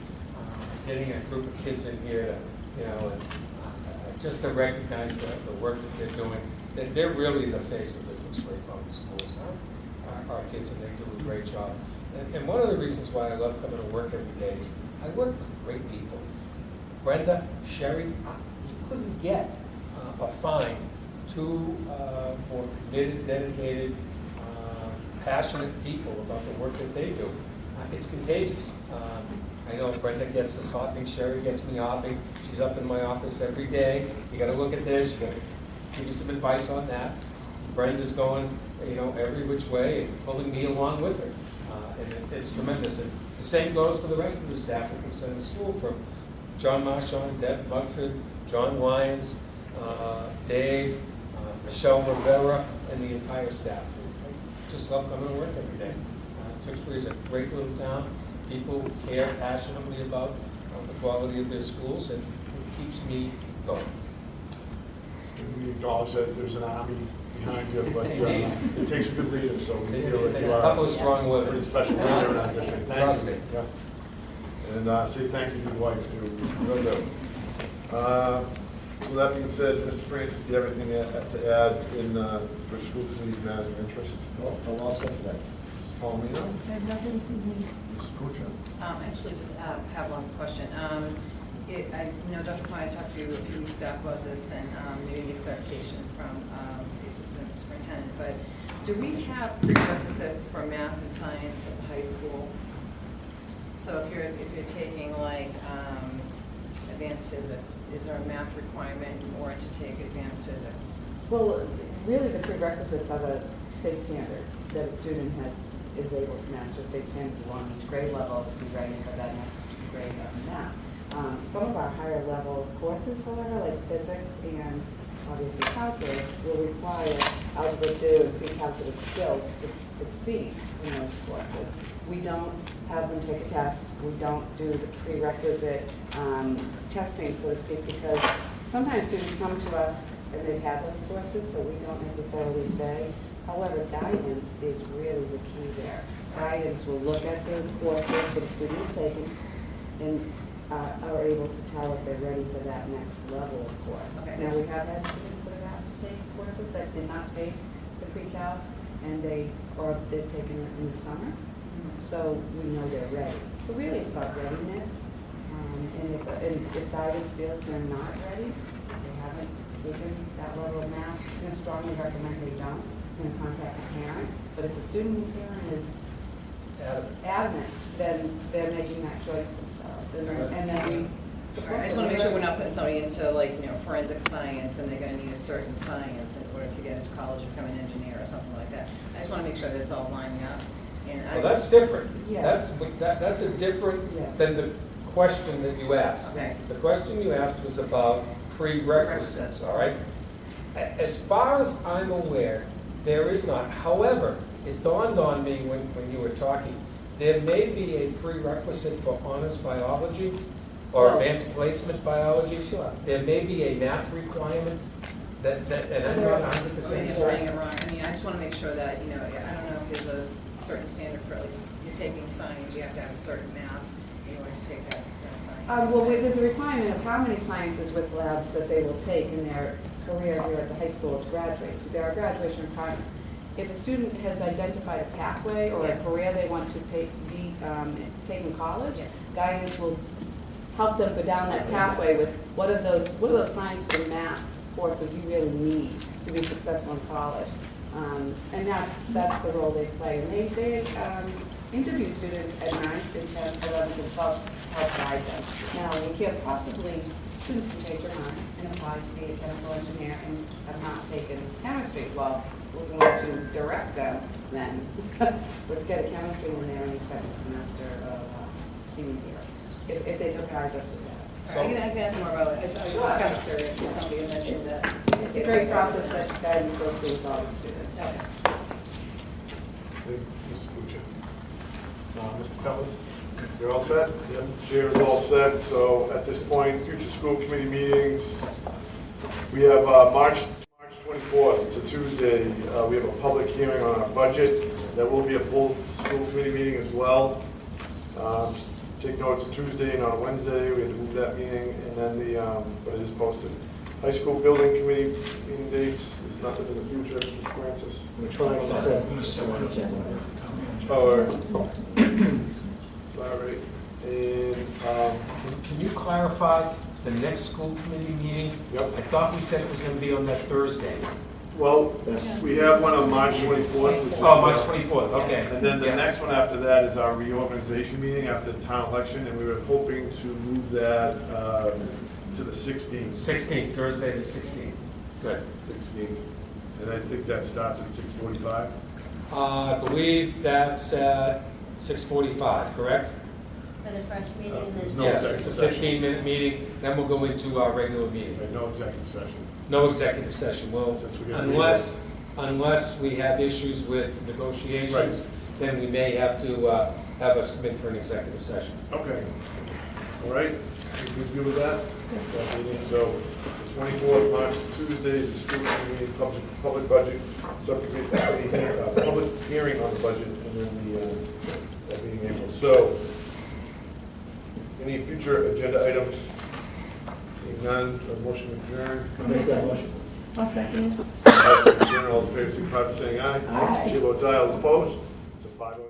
Speaker 6: getting a group of kids in here to, you know, and, just to recognize the work that they're doing. They're really the face of the Tewksbury Public Schools. Our kids, and they do a great job. And one of the reasons why I love coming to work every day is I work with great people. Brenda, Sherry, you couldn't get or find two more committed, dedicated, passionate people about the work that they do. It's contagious. I know Brenda gets us hopping, Sherry gets me hopping. She's up in my office every day. You got to look at this. You got to give you some advice on that. Brenda's going, you know, every which way and pulling me along with her. And it's tremendous. And the same goes for the rest of the staff at the center school, from John Marchand, Deb Mugford, John Lyons, Dave, Michelle Rivera, and the entire staff. I just love coming to work every day. Tewksbury is a great little town. People care passionately about the quality of their schools, and it keeps me going.
Speaker 1: We acknowledge that there's an army behind you, but it takes a good leader, so we feel that
Speaker 6: It takes
Speaker 1: you
Speaker 6: a
Speaker 1: are
Speaker 6: couple of strong women.
Speaker 1: a pretty special leader in our district. Thank
Speaker 6: Trust
Speaker 1: you.
Speaker 6: me.
Speaker 1: Yeah. And say thank you to your wife, too. Well done. So that being said, Mr. Francis, do you have anything to add in for school committee's matters of interest?
Speaker 3: Well, I'm all set today.
Speaker 1: Mrs. Palomino?
Speaker 7: I have nothing to see.
Speaker 1: Mrs. Kuchar?
Speaker 2: Actually, just have one question. I know Dr. Klein talked to you a few weeks back about this, and maybe get clarification from the assistant superintendent, but do we have prerequisites for math and science at the high school? So if you're taking like advanced physics, is there a math requirement in order to take advanced physics?
Speaker 8: Well, really the prerequisites are the state standards that a student is able to master. State standards along each grade level to be ready for that next grade of math. Some of our higher level courses, however, like physics and obviously calculus, will require algebra 2 and pre-calculus skills to succeed in those courses. We don't have them take a test. We don't do the prerequisite testing, so to speak, because sometimes students come to us and they've had those courses, so we don't necessarily say. However, guidance is really the key there. Guidance will look at the courses that the student is taking and are able to tell if they're ready for that next level of course.
Speaker 2: Okay.
Speaker 8: Now, we have had students that have asked to take courses that did not take the pre-cal, and or they've taken it in the summer, so we know they're ready. So really, it's about readiness, and if guidance feels they're not ready, they haven't taken that level of math, I'm going to strongly recommend they don't. I'm going to contact the parent, but if the student and parent is adamant, then they're making that choice themselves, and then we.
Speaker 2: I just want to make sure we're not putting somebody into like, you know, forensic science and they're going to need a certain science in order to get into college or become an engineer or something like that. I just want to make sure that it's all lining up. And
Speaker 6: Well, that's different.
Speaker 8: Yes.
Speaker 6: That's a different
Speaker 8: Yes.
Speaker 6: than the question that you asked.
Speaker 2: Okay.
Speaker 6: The question you asked was about prerequisites, all right? As far as I'm aware, there is not. However, it dawned on me when you were talking, there may be a prerequisite for honors biology or
Speaker 8: Well,
Speaker 6: advanced placement biology.
Speaker 8: Sure.
Speaker 6: There may be a math requirement and I'm not 100%
Speaker 2: Maybe I'm
Speaker 6: sure.
Speaker 2: saying it wrong. I mean, I just want to make sure that, you know, I don't know if there's a certain standard for, like, you're taking science, you have to have a certain math in order to take that science.
Speaker 8: Well, there's a requirement of how many sciences with labs that they will take in their career here at the high school to graduate. There are graduation requirements. If a student has identified a pathway or a career they want to take in college, guidance will help them go down that pathway with what are those science and math courses you really need to be successful in college. And that's the role they play. And interview students at 9th and 10th, 11th, and 12th to help guide them. Now, we can't possibly, students can change their mind and apply to be a chemical engineer and have not taken chemistry. Well, we're going to direct them then. Let's get a chemistry in there in the second semester of senior year, if they surprise us with that.
Speaker 10: I can ask more about it. I was just kind of curious when somebody had mentioned that.
Speaker 8: It's a great process that guidance goes through with all the students.
Speaker 1: Mr. Bucci. Mr. Cutlass? You're all set? Yeah. Chair is all set, so at this point, future school committee meetings, we have March 24th, it's a Tuesday, we have a public hearing on our budget. That will be a full school committee meeting as well. Take note, it's a Tuesday and on a Wednesday, we had to move that meeting, and then but it is posted. High school building committee meeting dates, there's nothing in the future, Mr. Francis.
Speaker 3: We're trying on the 7th.
Speaker 1: All right, and,
Speaker 6: Can you clarify the next school committee meeting?
Speaker 1: Yep.
Speaker 6: I thought we said it was going to be on that Thursday.
Speaker 1: well, we have one on March 24th. which is,
Speaker 6: Oh, March 24th, okay.
Speaker 1: And then the
Speaker 6: Yeah.
Speaker 1: next one after that is our reorganization meeting after the town election, and we were hoping to move that to the 16th.
Speaker 6: 16th, Thursday the 16th. Good.
Speaker 1: 16th. And I think that starts at 6:45.
Speaker 6: I believe that's at 6:45, correct?
Speaker 5: For the first meeting and
Speaker 1: There's
Speaker 5: then.
Speaker 1: no
Speaker 6: Yes,
Speaker 1: executive
Speaker 6: it's a
Speaker 1: session.
Speaker 6: 15-minute meeting, then we'll go into our regular meeting.
Speaker 1: Right, no executive session.
Speaker 6: No executive session, well,
Speaker 1: Since we're gonna
Speaker 6: unless we have issues with negotiations,
Speaker 1: Right.
Speaker 6: then we may have to have us come in for an executive session.
Speaker 1: Okay. All right, you good with that? Yes. So, the 24th, March, Tuesday, the school committee, public budget, subcommittee, public hearing on the budget, and then that being April. So, any future agenda items? Seeing none, a motion to adjourn.
Speaker 3: I'll make that motion.
Speaker 7: I'll second it.
Speaker 1: Motion to adjourn, all in favor, signify by saying aye.
Speaker 3: Aye.
Speaker 1: Chair votes aye, all opposed? It's a 5-0.